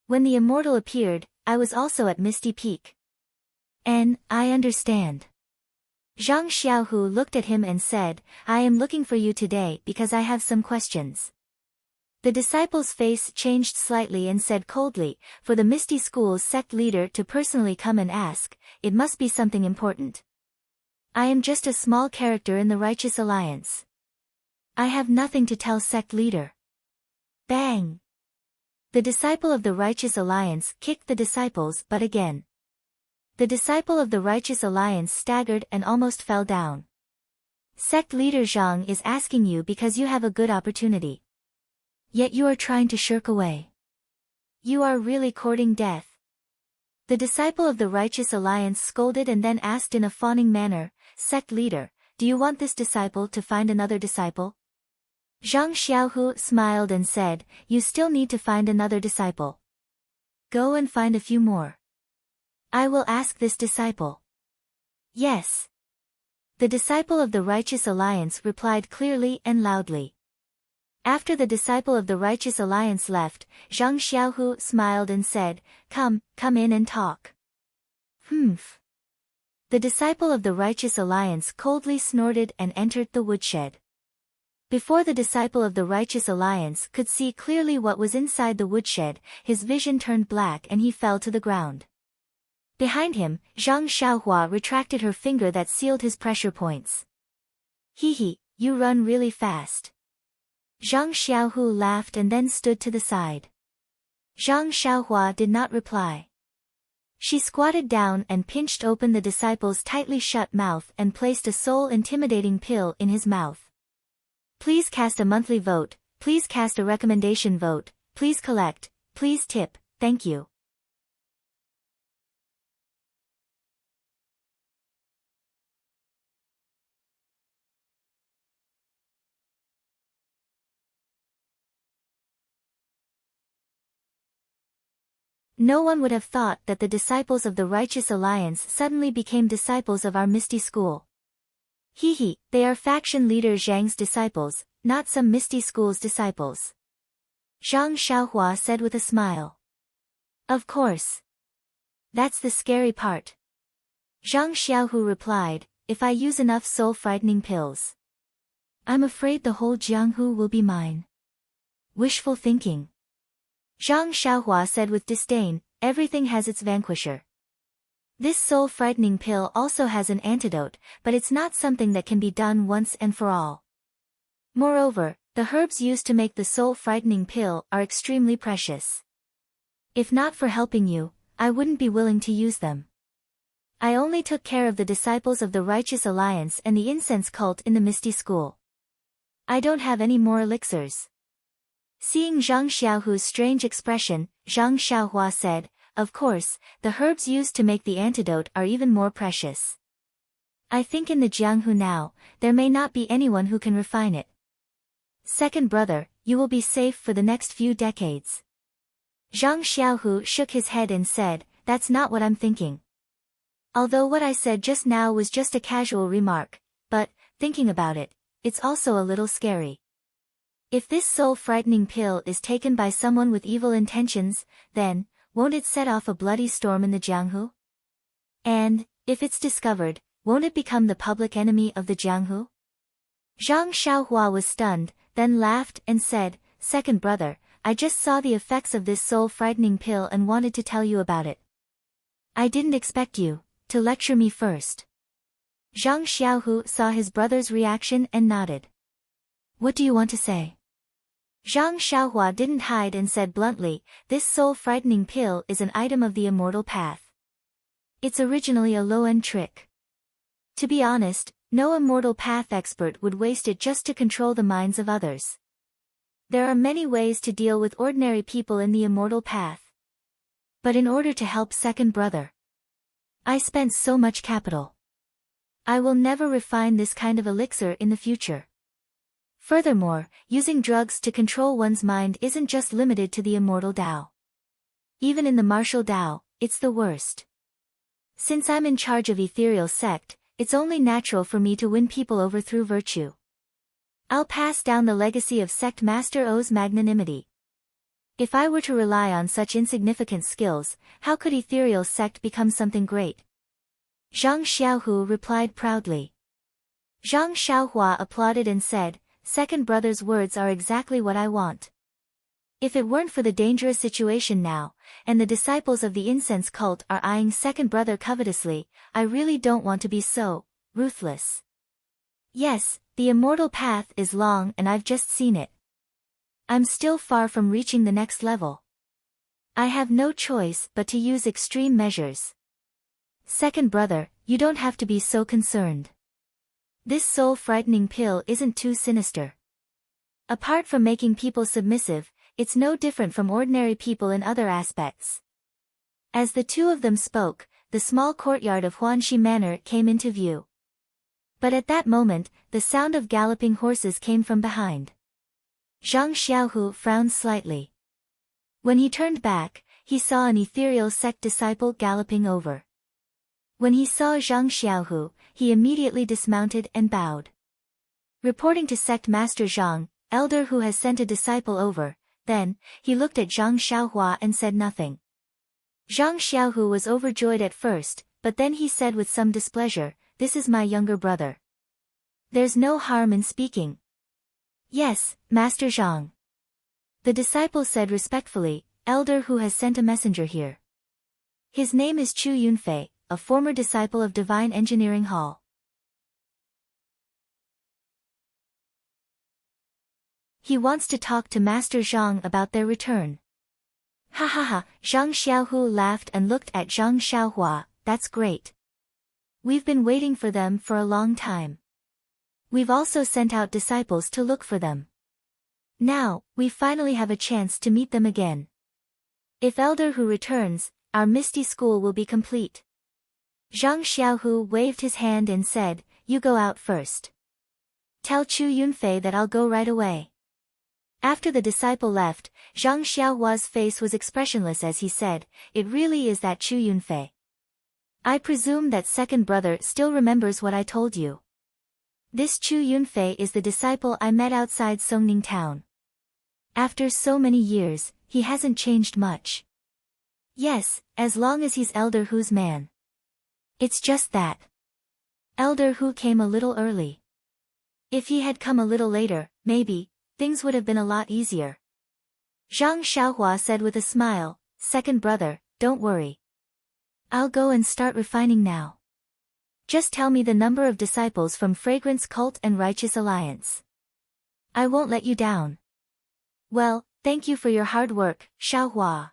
When the immortal appeared, I was also at Misty Peak. And, I understand. Zhang Xiaohu looked at him and said, "I am looking for you today because I have some questions." The disciple's face changed slightly and said coldly, "For the Misty School's sect leader to personally come and ask, it must be something important. I am just a small character in the Righteous Alliance. I have nothing to tell sect leader." Bang! The disciple of the righteous alliance kicked the disciples but again. The disciple of the righteous alliance staggered and almost fell down. Sect leader Zhang is asking you because you have a good opportunity. Yet you are trying to shirk away. You are really courting death. The disciple of the righteous alliance scolded and then asked in a fawning manner, Sect leader, do you want this disciple to find another disciple? Zhang Xiaohu smiled and said, you still need to find another disciple. Go and find a few more. I will ask this disciple. Yes. The disciple of the righteous alliance replied clearly and loudly. After the disciple of the righteous alliance left, Zhang Xiaohu smiled and said, come in and talk. Humph. The disciple of the righteous alliance coldly snorted and entered the woodshed. Before the disciple of the righteous alliance could see clearly what was inside the woodshed, his vision turned black and he fell to the ground. Behind him, Zhang Xiaohua retracted her finger that sealed his pressure points. Hee, you run really fast. Zhang Xiaohu laughed and then stood to the side. Zhang Xiaohua did not reply. She squatted down and pinched open the disciple's tightly shut mouth and placed a soul-intimidating pill in his mouth. Please cast a monthly vote, please cast a recommendation vote, please collect, please tip, thank you. No one would have thought that the disciples of the righteous alliance suddenly became disciples of our Misty School. Hee, they are faction leader Zhang's disciples, not some Misty School's disciples. Zhang Xiaohua said with a smile. Of course. That's the scary part. Zhang Xiaohu replied, if I use enough soul-frightening pills. I'm afraid the whole Jianghu will be mine. Wishful thinking. Zhang Xiaohua said with disdain, everything has its vanquisher. This soul-frightening pill also has an antidote, but it's not something that can be done once and for all. Moreover, the herbs used to make the soul-frightening pill are extremely precious. If not for helping you, I wouldn't be willing to use them. I only took care of the disciples of the Righteous Alliance and the incense cult in the Misty School. I don't have any more elixirs. Seeing Zhang Xiaohu's strange expression, Zhang Xiaohua said, of course, the herbs used to make the antidote are even more precious. I think in the Jianghu now, there may not be anyone who can refine it. Second brother, you will be safe for the next few decades. Zhang Xiaohu shook his head and said, that's not what I'm thinking. Although what I said just now was just a casual remark, but, thinking about it, it's also a little scary. If this soul-frightening pill is taken by someone with evil intentions, then, won't it set off a bloody storm in the Jianghu? And, if it's discovered, won't it become the public enemy of the Jianghu? Zhang Xiaohua was stunned, then laughed and said, second brother, I just saw the effects of this soul-frightening pill and wanted to tell you about it. I didn't expect you to lecture me first. Zhang Xiaohu saw his brother's reaction and nodded. What do you want to say? Zhang Xiaohua didn't hide and said bluntly, this soul-frightening pill is an item of the immortal path. It's originally a low-end trick. To be honest, no immortal path expert would waste it just to control the minds of others. There are many ways to deal with ordinary people in the immortal path. But in order to help second brother, I spent so much capital. I will never refine this kind of elixir in the future. Furthermore, using drugs to control one's mind isn't just limited to the immortal Tao. Even in the martial Tao, it's the worst. Since I'm in charge of ethereal sect, it's only natural for me to win people over through virtue. I'll pass down the legacy of Sect Master O's magnanimity. If I were to rely on such insignificant skills, how could ethereal sect become something great? Zhang Xiaohu replied proudly. Zhang Xiaohua applauded and said, second brother's words are exactly what I want. If it weren't for the dangerous situation now, and the disciples of the incense cult are eyeing second brother covetously, I really don't want to be so ruthless. Yes, the immortal path is long and I've just seen it. I'm still far from reaching the next level. I have no choice but to use extreme measures. Second brother, you don't have to be so concerned. This soul-frightening pill isn't too sinister. Apart from making people submissive, it's no different from ordinary people in other aspects. As the two of them spoke, the small courtyard of Huanxi Manor came into view. But at that moment, the sound of galloping horses came from behind. Zhang Xiaohu frowned slightly. When he turned back, he saw an ethereal sect disciple galloping over. When he saw Zhang Xiaohu, he immediately dismounted and bowed. Reporting to sect master Zhang, elder who has sent a disciple over, then, he looked at Zhang Xiaohua and said nothing. Zhang Xiaohu was overjoyed at first, but then he said with some displeasure, "This is my younger brother. There's no harm in speaking." "Yes, Master Zhang." The disciple said respectfully, "Elder who has sent a messenger here. His name is Chu Yunfei, a former disciple of Divine Engineering Hall. He wants to talk to Master Zhang about their return." "Ha ha ha," Zhang Xiaohu laughed and looked at Zhang Xiaohua, "That's great. We've been waiting for them for a long time. We've also sent out disciples to look for them. Now, we finally have a chance to meet them again. If Elder Hu returns, our Misty School will be complete." Zhang Xiaohu waved his hand and said, "You go out first. Tell Chu Yunfei that I'll go right away." After the disciple left, Zhang Xiaohua's face was expressionless as he said, "It really is that Chu Yunfei. I presume that second brother still remembers what I told you. This Chu Yunfei is the disciple I met outside Songning town. After so many years, he hasn't changed much. Yes, as long as he's Elder Hu's man. It's just that Elder Hu came a little early. If he had come a little later, maybe, things would have been a lot easier." Zhang Xiaohua said with a smile, "Second brother, don't worry. I'll go and start refining now. Just tell me the number of disciples from Fragrance Cult and Righteous Alliance. I won't let you down." "Well, thank you for your hard work, Xiaohua."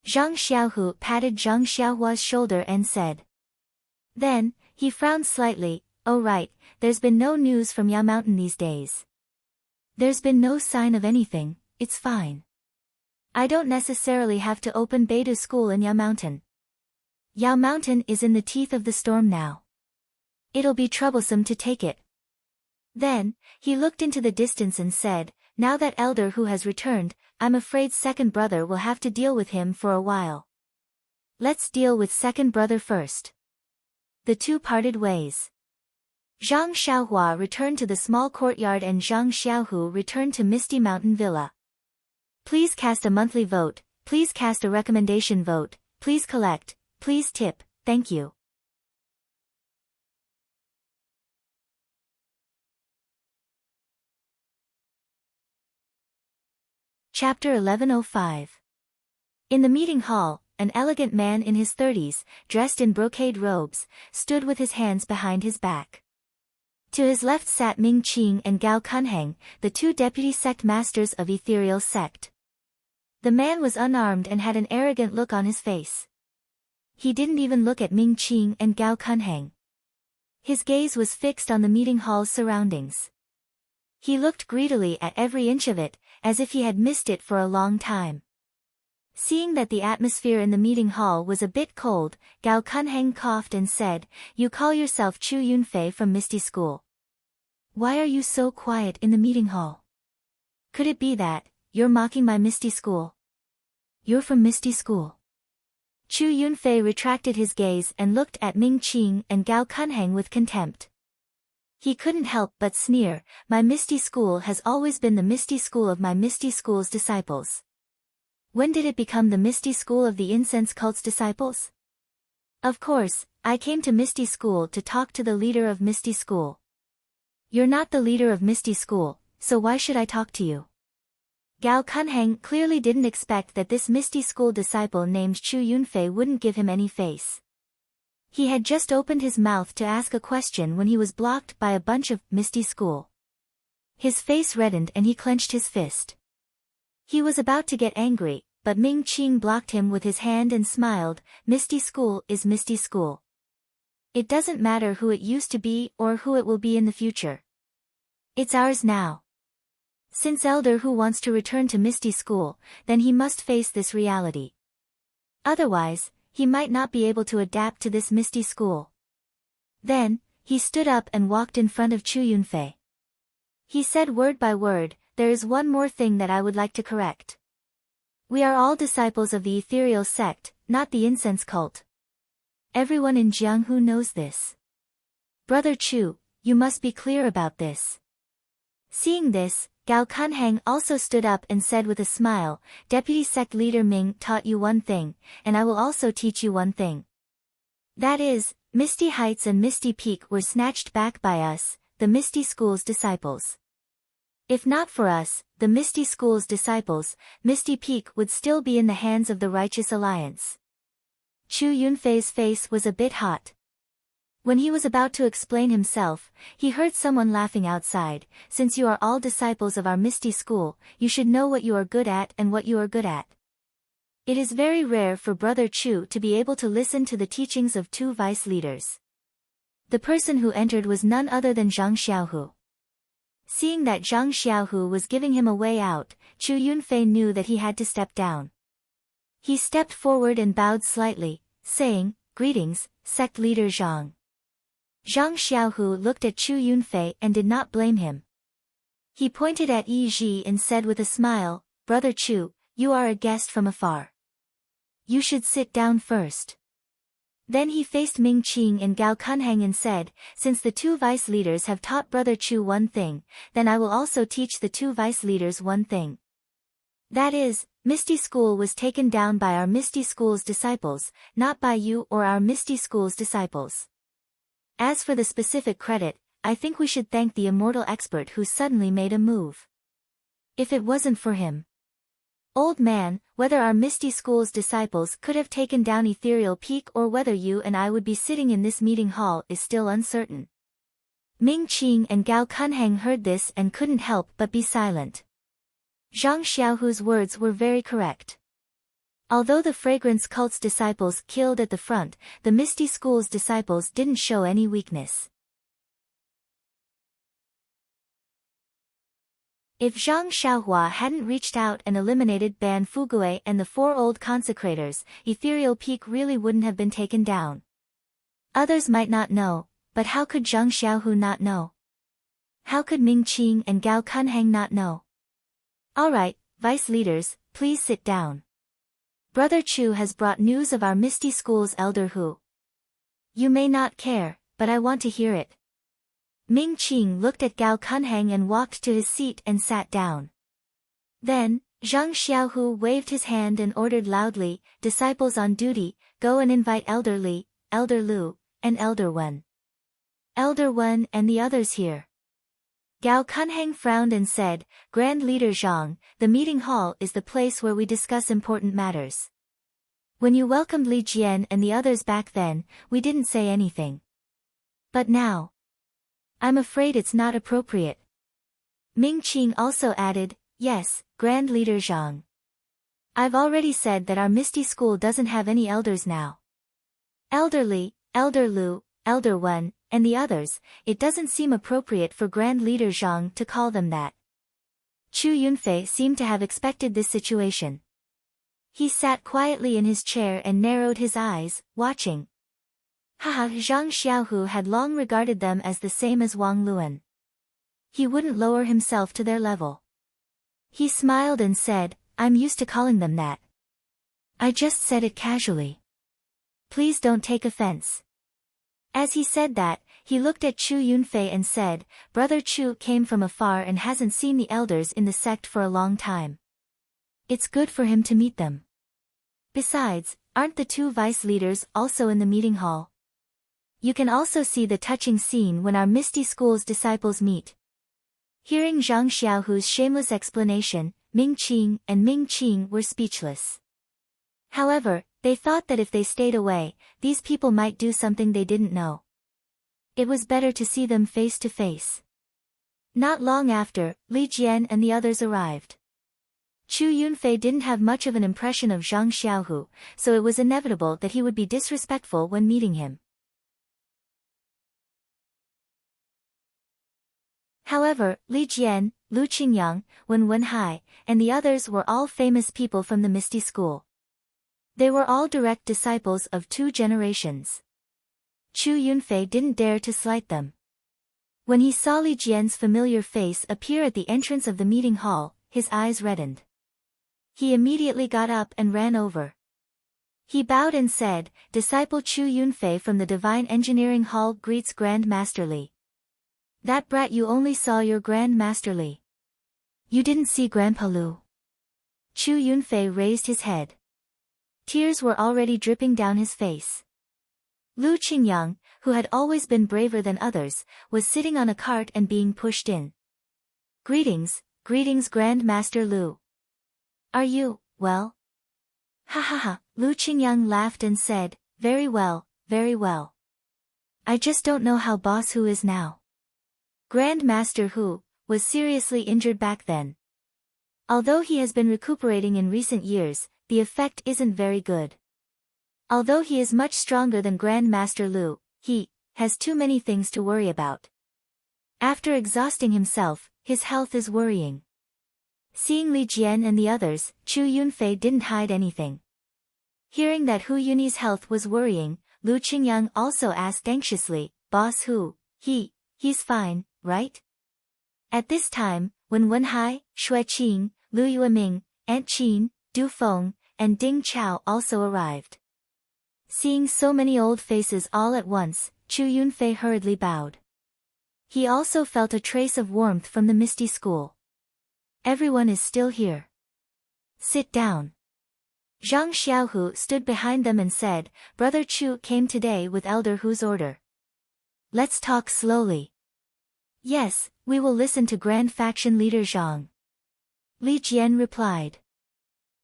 Zhang Xiaohu patted Zhang Xiaohua's shoulder and said. Then, he frowned slightly, "Oh right, there's been no news from Ya Mountain these days." "There's been no sign of anything, it's fine. I don't necessarily have to open Beidou School in Ya Mountain. Yao Mountain is in the teeth of the storm now. It'll be troublesome to take it." Then, he looked into the distance and said, "Now that Elder Hu has returned, I'm afraid second brother will have to deal with him for a while. Let's deal with second brother first." The two parted ways. Zhang Xiaohua returned to the small courtyard and Zhang Xiaohu returned to Misty Mountain Villa. Please cast a monthly vote, please cast a recommendation vote, please collect, please tip, thank you. Chapter 1105. In the meeting hall, an elegant man in his 30s, dressed in brocade robes, stood with his hands behind his back. To his left sat Ming Qing and Gao Kunheng, the two deputy sect masters of Ethereal Sect. The man was unarmed and had an arrogant look on his face. He didn't even look at Ming Qing and Gao Kunheng. His gaze was fixed on the meeting hall's surroundings. He looked greedily at every inch of it, as if he had missed it for a long time. Seeing that the atmosphere in the meeting hall was a bit cold, Gao Kunheng coughed and said, "You call yourself Chu Yunfei from Misty School. Why are you so quiet in the meeting hall? Could it be that you're mocking my Misty School? You're from Misty School?" Chu Yunfei retracted his gaze and looked at Ming Qing and Gao Kunheng with contempt. He couldn't help but sneer, "My Misty School has always been the Misty School of my Misty School's disciples. When did it become the Misty School of the Incense Cult's disciples? Of course, I came to Misty School to talk to the leader of Misty School. You're not the leader of Misty School, so why should I talk to you?" Gao Kunheng clearly didn't expect that this Misty School disciple named Chu Yunfei wouldn't give him any face. He had just opened his mouth to ask a question when he was blocked by a bunch of Misty School. His face reddened and he clenched his fist. He was about to get angry, but Ming Qing blocked him with his hand and smiled. Misty School is Misty School. It doesn't matter who it used to be or who it will be in the future. It's ours now. Since Elder Hu wants to return to Misty School, then he must face this reality. Otherwise, he might not be able to adapt to this Misty School. Then, he stood up and walked in front of Chu Yunfei. He said word by word, "There is one more thing that I would like to correct. We are all disciples of the ethereal sect, not the incense cult. Everyone in Jianghu knows this. Brother Chu, you must be clear about this." Seeing this, Gao Kunheng also stood up and said with a smile, "Deputy Sect Leader Ming taught you one thing, and I will also teach you one thing. That is, Misty Heights and Misty Peak were snatched back by us, the Misty School's disciples. If not for us, the Misty School's disciples, Misty Peak would still be in the hands of the Righteous Alliance." Chu Yunfei's face was a bit hot. When he was about to explain himself, he heard someone laughing outside. "Since you are all disciples of our Misty School, you should know what you are good at and what you are good at. It is very rare for Brother Chu to be able to listen to the teachings of two vice leaders." The person who entered was none other than Zhang Xiaohu. Seeing that Zhang Xiaohu was giving him a way out, Chu Yunfei knew that he had to step down. He stepped forward and bowed slightly, saying, "Greetings, Sect Leader Zhang." Zhang Xiaohu looked at Chu Yunfei and did not blame him. He pointed at Yi Ji and said with a smile, "Brother Chu, you are a guest from afar. You should sit down first." Then he faced Ming Qing and Gao Kunheng and said, "Since the two vice leaders have taught Brother Chu one thing, then I will also teach the two vice leaders one thing. That is, Misty School was taken down by our Misty School's disciples, not by you or our Misty School's disciples. As for the specific credit, I think we should thank the immortal expert who suddenly made a move. If it wasn't for him. Old man, whether our Misty School's disciples could have taken down Ethereal Peak or whether you and I would be sitting in this meeting hall is still uncertain." Ming Qing and Gao Kunheng heard this and couldn't help but be silent. Zhang Xiaohu's words were very correct. Although the Fragrance Cult's disciples killed at the front, the Misty School's disciples didn't show any weakness. If Zhang Xiaohua hadn't reached out and eliminated Ban Fugue and the four old consecrators, Ethereal Peak really wouldn't have been taken down. Others might not know, but how could Zhang Xiaohu not know? How could Ming Qing and Gao Kunheng not know? "Alright, vice leaders, please sit down. Brother Chu has brought news of our Misty School's Elder Hu. You may not care, but I want to hear it." Ming Qing looked at Gao Kunheng and walked to his seat and sat down. Then, Zhang Xiaohu waved his hand and ordered loudly, "Disciples on duty, go and invite Elder Li, Elder Lu, and Elder Wen. Elder Wen and the others here." Gao Kunheng frowned and said, "Grand Leader Zhang, the meeting hall is the place where we discuss important matters. When you welcomed Li Jian and the others back then, we didn't say anything. But now, I'm afraid it's not appropriate." Ming Qing also added, "Yes, Grand Leader Zhang. I've already said that our Misty School doesn't have any elders now. Elder Li, Elder Lu, Elder Wen, and the others, it doesn't seem appropriate for Grand Leader Zhang to call them that." Chu Yunfei seemed to have expected this situation. He sat quietly in his chair and narrowed his eyes, watching. Haha, Zhang Xiaohu had long regarded them as the same as Wang Luan. He wouldn't lower himself to their level. He smiled and said, "I'm used to calling them that. I just said it casually. Please don't take offense." As he said that, he looked at Chu Yunfei and said, "Brother Chu came from afar and hasn't seen the elders in the sect for a long time. It's good for him to meet them. Besides, aren't the two vice leaders also in the meeting hall? You can also see the touching scene when our Misty School's disciples meet." Hearing Zhang Xiaohu's shameless explanation, Ming Qing were speechless. However, they thought that if they stayed away, these people might do something they didn't know. It was better to see them face to face. Not long after, Li Jian and the others arrived. Chu Yunfei didn't have much of an impression of Zhang Xiaohu, so it was inevitable that he would be disrespectful when meeting him. However, Li Jian, Lu Qingyang, Wen Wenhai, and the others were all famous people from the Misty School. They were all direct disciples of 2 generations. Chu Yunfei didn't dare to slight them. When he saw Li Jian's familiar face appear at the entrance of the meeting hall, his eyes reddened. He immediately got up and ran over. He bowed and said, "Disciple Chu Yunfei from the Divine Engineering Hall greets Grand Master Li." "That brat, you only saw your Grand Master Li. You didn't see Grandpa Lu." Chu Yunfei raised his head. Tears were already dripping down his face. Lu Qingyang, who had always been braver than others, was sitting on a cart and being pushed in. "Greetings, greetings Grand Master Lu. Are you, well?" "Ha ha ha," Lu Qingyang laughed and said, very well, very well. I just don't know how Boss Hu is now." Grand Master Hu was seriously injured back then. Although he has been recuperating in recent years, the effect isn't very good. Although he is much stronger than Grand Master Lu, he has too many things to worry about. After exhausting himself, his health is worrying. Seeing Li Jian and the others, Chu Yunfei didn't hide anything. Hearing that Hu Yunyi's health was worrying, Lu Qingyang also asked anxiously, "Boss Hu, he's fine, right?" At this time, Wen Wenhai, Shui Qing, Lu Yueming, Aunt Qin, Du Feng, and Ding Chao also arrived. Seeing so many old faces all at once, Chu Yunfei hurriedly bowed. He also felt a trace of warmth from the Misty School. "Everyone is still here. Sit down." Zhang Xiaohu stood behind them and said, "Brother Chu came today with Elder Hu's order. Let's talk slowly." "Yes, we will listen to Grand Faction Leader Zhang," Li Jian replied.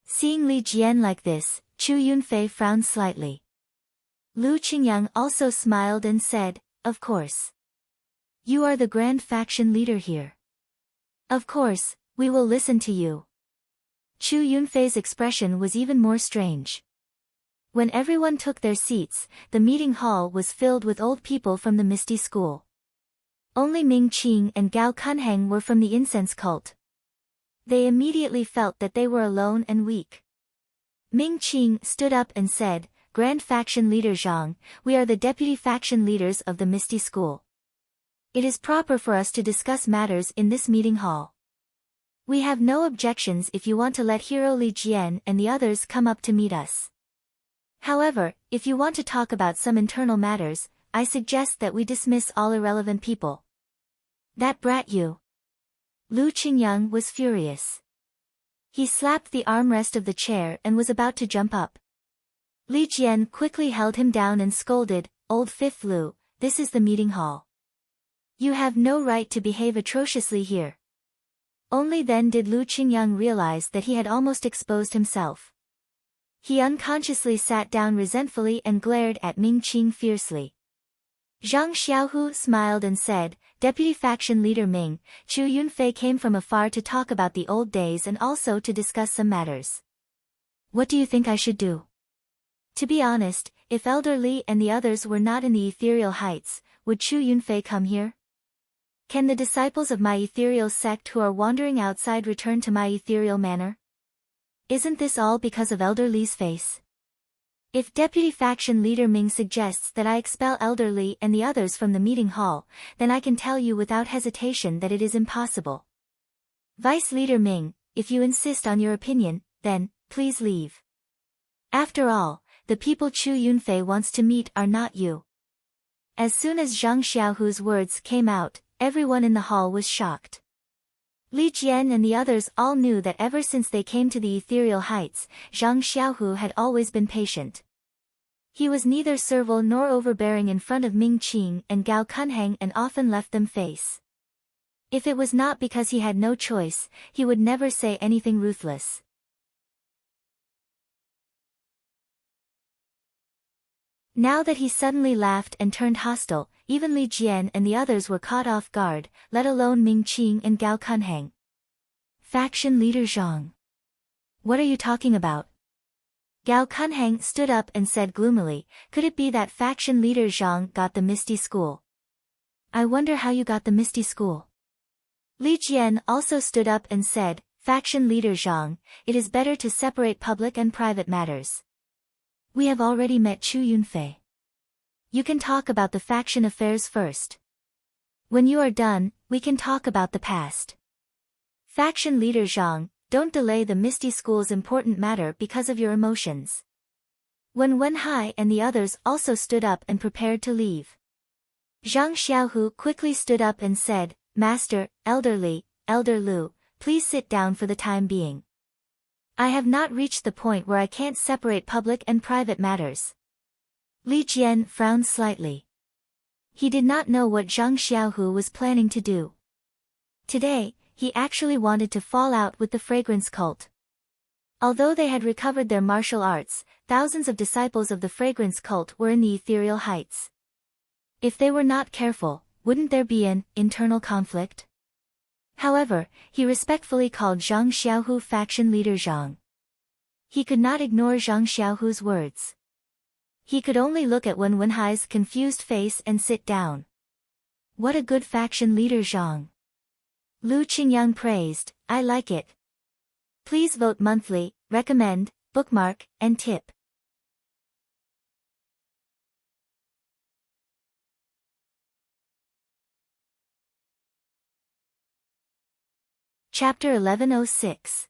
Seeing Li Jian like this, Chu Yunfei frowned slightly. Lu Qingyang also smiled and said, "Of course. You are the Grand Faction Leader here. Of course, we will listen to you." Chu Yunfei's expression was even more strange. When everyone took their seats, the meeting hall was filled with old people from the Misty School. Only Ming Qing and Gao Kunheng were from the incense cult. They immediately felt that they were alone and weak. Ming Qing stood up and said, "Grand Faction Leader Zhang, we are the deputy faction leaders of the Misty School. It is proper for us to discuss matters in this meeting hall. We have no objections if you want to let Hero Li Jian and the others come up to meet us. However, if you want to talk about some internal matters, I suggest that we dismiss all irrelevant people." "That brat you!" Lu Qingyang was furious. He slapped the armrest of the chair and was about to jump up. Li Jian quickly held him down and scolded, "Old Fifth Lu, this is the meeting hall. You have no right to behave atrociously here." Only then did Lu Qingyang realize that he had almost exposed himself. He unconsciously sat down resentfully and glared at Ming Qing fiercely. Zhang Xiaohu smiled and said, "Deputy Faction Leader Ming, Chu Yunfei came from afar to talk about the old days and also to discuss some matters. What do you think I should do?" To be honest, if Elder Li and the others were not in the ethereal heights, would Chu Yunfei come here? Can the disciples of my ethereal sect who are wandering outside return to my ethereal manor? Isn't this all because of Elder Li's face? If Deputy Faction Leader Ming suggests that I expel Elder Li and the others from the meeting hall, then I can tell you without hesitation that it is impossible. Vice Leader Ming, if you insist on your opinion, then, please leave. After all, the people Chu Yunfei wants to meet are not you." As soon as Zhang Xiaohu's words came out, everyone in the hall was shocked. Li Jian and the others all knew that ever since they came to the ethereal heights, Zhang Xiaohu had always been patient. He was neither servile nor overbearing in front of Ming Qing and Gao Kunheng and often left them face. If it was not because he had no choice, he would never say anything ruthless. Now that he suddenly laughed and turned hostile, even Li Jian and the others were caught off guard, let alone Ming Qing and Gao Kunheng. "Faction Leader Zhang. What are you talking about? Gao Kunheng stood up and said gloomily, could it be that faction leader Zhang got the Misty School? I wonder how you got the Misty School. Li Jian also stood up and said, faction leader Zhang, it is better to separate public and private matters. We have already met Chu Yunfei. You can talk about the faction affairs first. When you are done, we can talk about the past. Faction leader Zhang, don't delay the Misty School's important matter because of your emotions. When Wenhai and the others also stood up and prepared to leave, Zhang Xiaohu quickly stood up and said, Master, Elder Li, Elder Lu, please sit down for the time being. I have not reached the point where I can't separate public and private matters. Li Jian frowned slightly. He did not know what Zhang Xiaohu was planning to do. Today, he actually wanted to fall out with the fragrance cult. Although they had recovered their martial arts, thousands of disciples of the fragrance cult were in the ethereal heights. If they were not careful, wouldn't there be an internal conflict? However, he respectfully called Zhang Xiaohu faction leader Zhang. He could not ignore Zhang Xiaohu's words. He could only look at Wen Wenhai's confused face and sit down. What a good faction leader Zhang. Lu Qingyang praised, I like it. Please vote monthly, recommend, bookmark, and tip. Chapter 1106.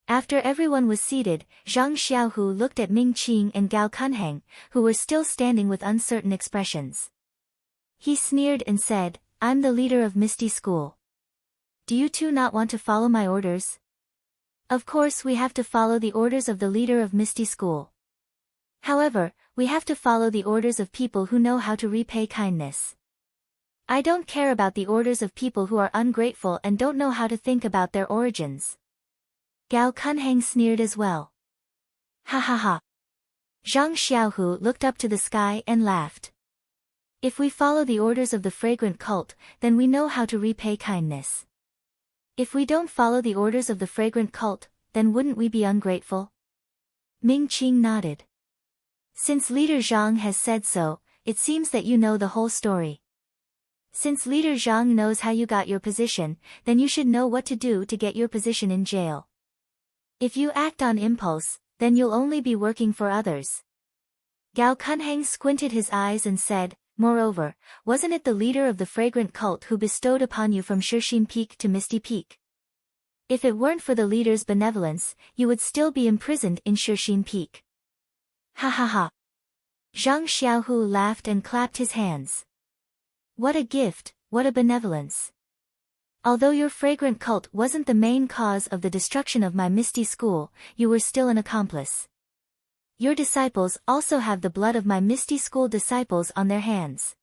After everyone was seated, Zhang Xiaohu looked at Ming Qing and Gao Kunheng, who were still standing with uncertain expressions. He sneered and said, I'm the leader of Misty School. Do you two not want to follow my orders? Of course we have to follow the orders of the leader of Misty School. However, we have to follow the orders of people who know how to repay kindness. I don't care about the orders of people who are ungrateful and don't know how to think about their origins. Gao Kunheng sneered as well. Ha ha ha. Zhang Xiaohu looked up to the sky and laughed. If we follow the orders of the fragrant cult, then we know how to repay kindness. If we don't follow the orders of the fragrant cult, then wouldn't we be ungrateful? Ming Qing nodded. Since Leader Zhang has said so, it seems that you know the whole story. Since Leader Zhang knows how you got your position, then you should know what to do to get your position in jail. If you act on impulse, then you'll only be working for others. Gao Kunheng squinted his eyes and said, moreover, wasn't it the leader of the fragrant cult who bestowed upon you from Shishim Peak to Misty Peak? If it weren't for the leader's benevolence, you would still be imprisoned in Shishim Peak. Ha ha ha. Zhang Xiaohu laughed and clapped his hands. What a gift, what a benevolence. Although your fragrant cult wasn't the main cause of the destruction of my Misty School, you were still an accomplice. Your disciples also have the blood of my Misty School disciples on their hands.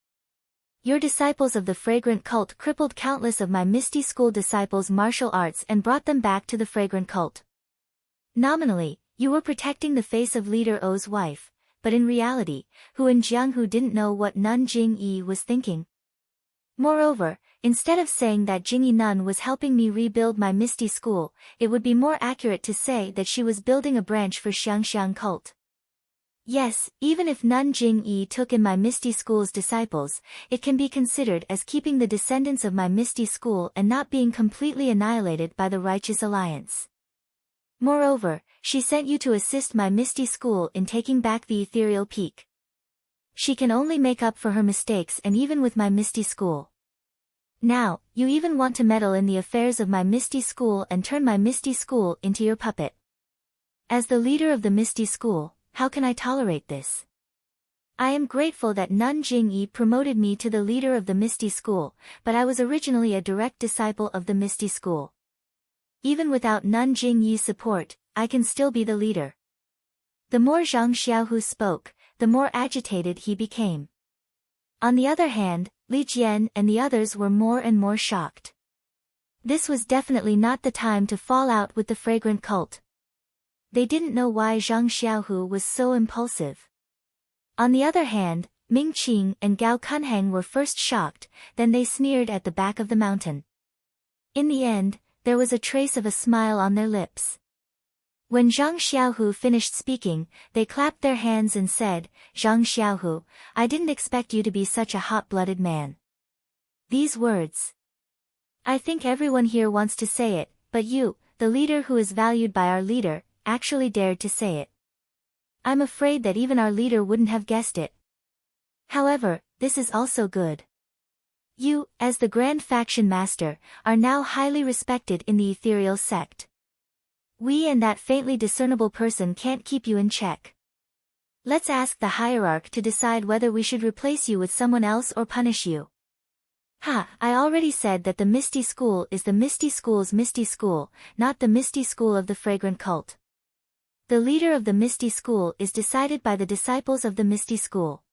Your disciples of the fragrant cult crippled countless of my Misty School disciples' martial arts and brought them back to the fragrant cult. Nominally, you were protecting the face of Leader O's wife, but in reality, Hu and Jianghu didn't know what Nun Jingyi was thinking. Moreover, instead of saying that Jingyi Nun was helping me rebuild my Misty School, it would be more accurate to say that she was building a branch for Xiangxiang cult. Yes, even if Nun Jingyi took in my Misty School's disciples, it can be considered as keeping the descendants of my Misty School and not being completely annihilated by the Righteous Alliance. Moreover, she sent you to assist my Misty School in taking back the Ethereal Peak. She can only make up for her mistakes and even with my Misty School. Now, you even want to meddle in the affairs of my Misty School and turn my Misty School into your puppet. As the leader of the Misty School, how can I tolerate this? I am grateful that Nun Jingyi promoted me to the leader of the Misty School, but I was originally a direct disciple of the Misty School. Even without Nun Jingyi's support, I can still be the leader. The more Zhang Xiaohu spoke, the more agitated he became. On the other hand, Li Jian and the others were more and more shocked. This was definitely not the time to fall out with the fragrant cult. They didn't know why Zhang Xiaohu was so impulsive. On the other hand, Ming Qing and Gao Kunheng were first shocked, then they sneered at the back of the mountain. In the end, there was a trace of a smile on their lips. When Zhang Xiaohu finished speaking, they clapped their hands and said, "Zhang Xiaohu, I didn't expect you to be such a hot-blooded man." These words. I think everyone here wants to say it, but you, the leader who is valued by our leader, actually dared to say it. I'm afraid that even our leader wouldn't have guessed it. However, this is also good. You, as the Grand Faction Master, are now highly respected in the ethereal sect. We and that faintly discernible person can't keep you in check. Let's ask the hierarch to decide whether we should replace you with someone else or punish you. Ha, I already said that the Misty School is the Misty School's Misty School, not the Misty School of the Fragrant Cult. The leader of the Misty School is decided by the disciples of the Misty School.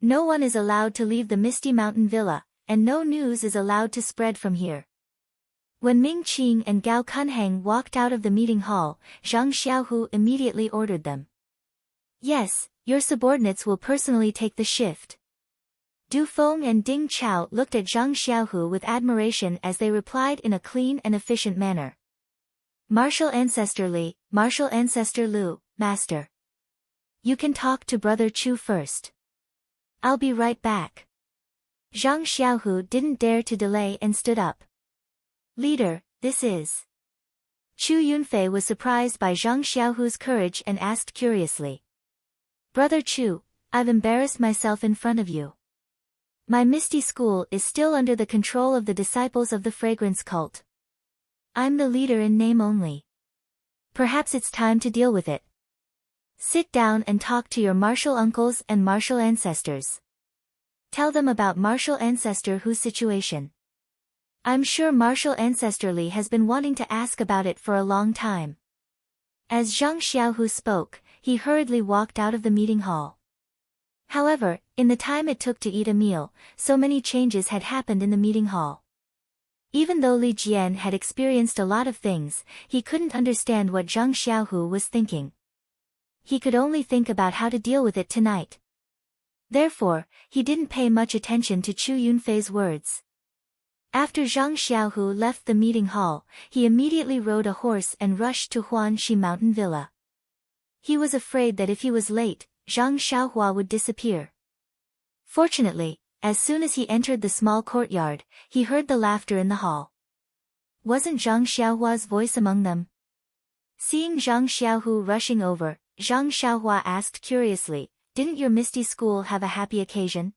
No one is allowed to leave the Misty Mountain Villa, and no news is allowed to spread from here. When Ming Qing and Gao Kunheng walked out of the meeting hall, Zhang Xiaohu immediately ordered them. Yes, your subordinates will personally take the shift. Du Feng and Ding Chao looked at Zhang Xiaohu with admiration as they replied in a clean and efficient manner. Martial Ancestor Li, Martial Ancestor Lu, Master. You can talk to Brother Chu first. I'll be right back. Zhang Xiaohu didn't dare to delay and stood up. Leader, this is. Chu Yunfei was surprised by Zhang Xiaohu's courage and asked curiously. Brother Chu, I've embarrassed myself in front of you. My Misty School is still under the control of the disciples of the Fragrance Cult. I'm the leader in name only. Perhaps it's time to deal with it. Sit down and talk to your martial uncles and martial ancestors. Tell them about Martial Ancestor Hu's situation. I'm sure Martial Ancestor Li has been wanting to ask about it for a long time. As Zhang Xiaohu spoke, he hurriedly walked out of the meeting hall. However, in the time it took to eat a meal, so many changes had happened in the meeting hall. Even though Li Jian had experienced a lot of things, he couldn't understand what Zhang Xiaohu was thinking. He could only think about how to deal with it tonight. Therefore, he didn't pay much attention to Chu Yunfei's words. After Zhang Xiaohu left the meeting hall, he immediately rode a horse and rushed to Huanxi Mountain Villa. He was afraid that if he was late, Zhang Xiaohua would disappear. Fortunately, as soon as he entered the small courtyard, he heard the laughter in the hall. Wasn't Zhang Xiaohua's voice among them? Seeing Zhang Xiaohu rushing over, Zhang Xiaohua asked curiously, "Didn't your Misty School have a happy occasion?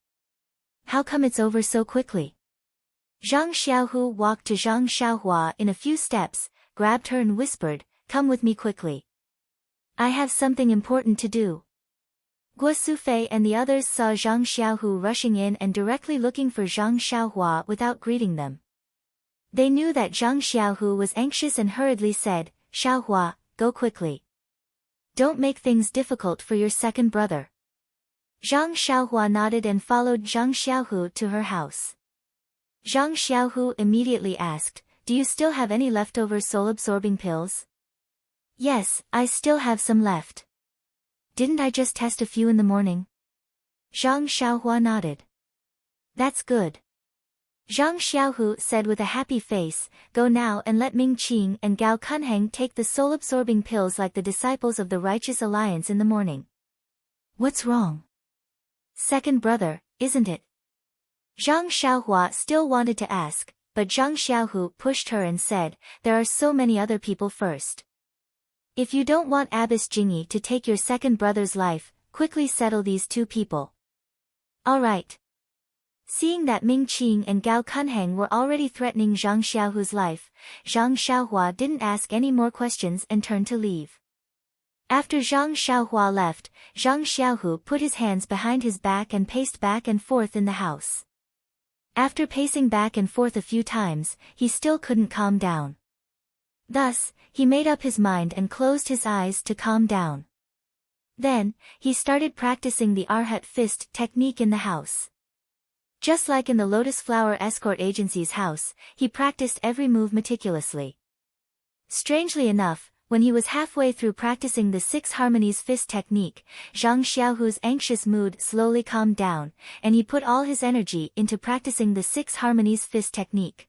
How come it's over so quickly?" Zhang Xiaohu walked to Zhang Xiaohua in a few steps, grabbed her and whispered, "Come with me quickly. I have something important to do." Guo Sufei and the others saw Zhang Xiaohu rushing in and directly looking for Zhang Xiaohua without greeting them. They knew that Zhang Xiaohu was anxious and hurriedly said, "Xiaohua, go quickly. Don't make things difficult for your second brother." Zhang Xiaohua nodded and followed Zhang Xiaohu to her house. Zhang Xiaohu immediately asked, "Do you still have any leftover soul-absorbing pills?" "Yes, I still have some left. Didn't I just test a few in the morning?" Zhang Xiaohua nodded. "That's good." Zhang Xiaohu said with a happy face, "Go now and let Ming Qing and Gao Kunheng take the soul-absorbing pills like the disciples of the Righteous Alliance in the morning." "What's wrong?" "Second brother, isn't it?" Zhang Xiaohua still wanted to ask, but Zhang Xiaohu pushed her and said, "There are so many other people first. If you don't want Abbess Jingyi to take your second brother's life, quickly settle these two people." "All right." Seeing that Ming Qing and Gao Kunheng were already threatening Zhang Xiaohu's life, Zhang Xiaohua didn't ask any more questions and turned to leave. After Zhang Xiaohua left, Zhang Xiaohu put his hands behind his back and paced back and forth in the house. After pacing back and forth a few times, he still couldn't calm down. Thus, he made up his mind and closed his eyes to calm down. Then, he started practicing the Arhat fist technique in the house. Just like in the Lotus Flower Escort Agency's house, he practiced every move meticulously. Strangely enough, when he was halfway through practicing the 6 harmonies fist technique, Zhang Xiaohu's anxious mood slowly calmed down, and he put all his energy into practicing the 6 harmonies fist technique.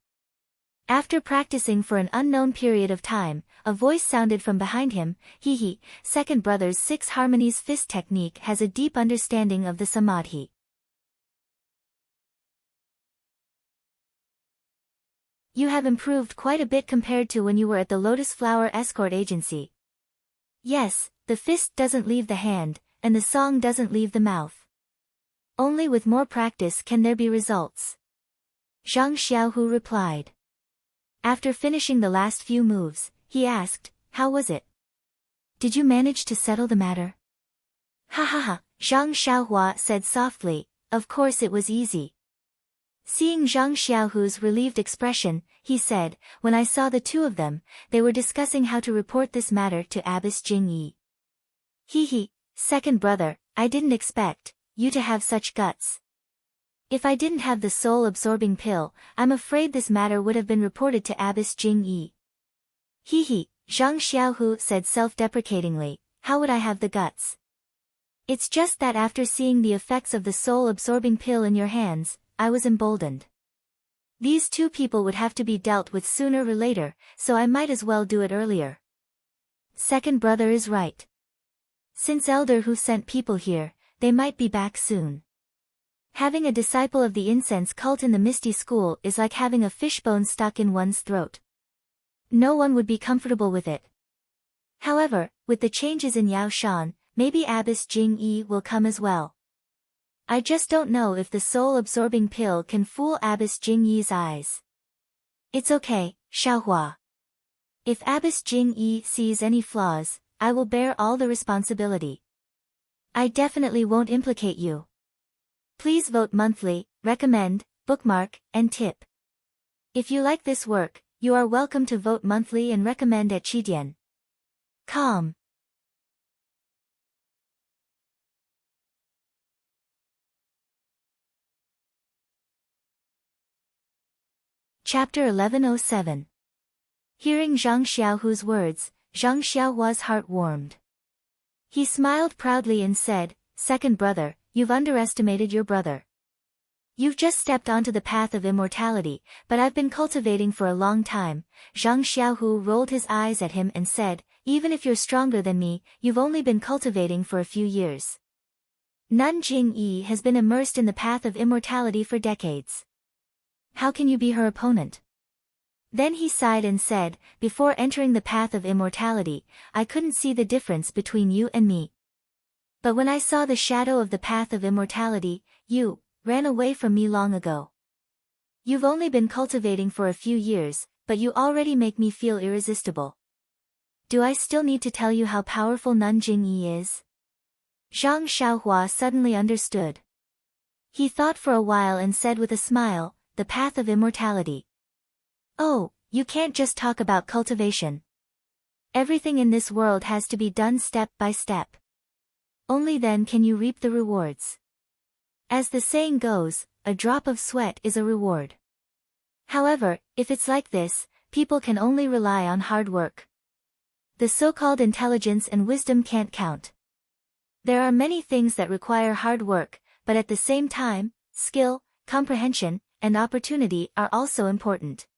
After practicing for an unknown period of time, a voice sounded from behind him, "He, second brother's 6 harmonies fist technique has a deep understanding of the samadhi. You have improved quite a bit compared to when you were at the Lotus Flower Escort Agency. Yes, the fist doesn't leave the hand, and the song doesn't leave the mouth. Only with more practice can there be results." Zhang Xiaohu replied. After finishing the last few moves, he asked, "How was it? Did you manage to settle the matter?" "Ha ha ha," Zhang Xiaohua said softly, "of course it was easy." Seeing Zhang Xiaohu's relieved expression, he said, "When I saw the two of them, they were discussing how to report this matter to Abbess Jingyi. He, second brother, I didn't expect you to have such guts. If I didn't have the soul-absorbing pill, I'm afraid this matter would have been reported to Abbess Jingyi." He, Zhang Xiaohu said self-deprecatingly, "How would I have the guts? It's just that after seeing the effects of the soul-absorbing pill in your hands, I was emboldened. These two people would have to be dealt with sooner or later, so I might as well do it earlier." Second brother is right. Since Elder who sent people here, they might be back soon. Having a disciple of the incense cult in the Misty School is like having a fishbone stuck in one's throat. No one would be comfortable with it. However, with the changes in Yao Shan, maybe Abbess Jingyi will come as well. I just don't know if the soul-absorbing pill can fool Abbess Jingyi's eyes. It's okay, Xiaohua. If Abbess Jingyi sees any flaws, I will bear all the responsibility. I definitely won't implicate you. Please vote monthly, recommend, bookmark, and tip. If you like this work, you are welcome to vote monthly and recommend at Chidian.com. Chapter 1107. Hearing Zhang Xiaohu's words, Zhang Xiaohua's heart warmed. He smiled proudly and said, "Second brother, you've underestimated your brother. You've just stepped onto the path of immortality, but I've been cultivating for a long time." Zhang Xiaohu rolled his eyes at him and said, "Even if you're stronger than me, you've only been cultivating for a few years. Nun Jingyi has been immersed in the path of immortality for decades. How can you be her opponent?" Then he sighed and said, "Before entering the path of immortality, I couldn't see the difference between you and me. But when I saw the shadow of the path of immortality, you ran away from me long ago. You've only been cultivating for a few years, but you already make me feel irresistible. Do I still need to tell you how powerful Nun Jingyi is?" Zhang Xiaohua suddenly understood. He thought for a while and said with a smile, "The path of immortality. Oh, you can't just talk about cultivation. Everything in this world has to be done step by step. Only then can you reap the rewards. As the saying goes, a drop of sweat is a reward. However, if it's like this, people can only rely on hard work. The so-called intelligence and wisdom can't count. There are many things that require hard work, but at the same time, skill, comprehension, and opportunity are also important."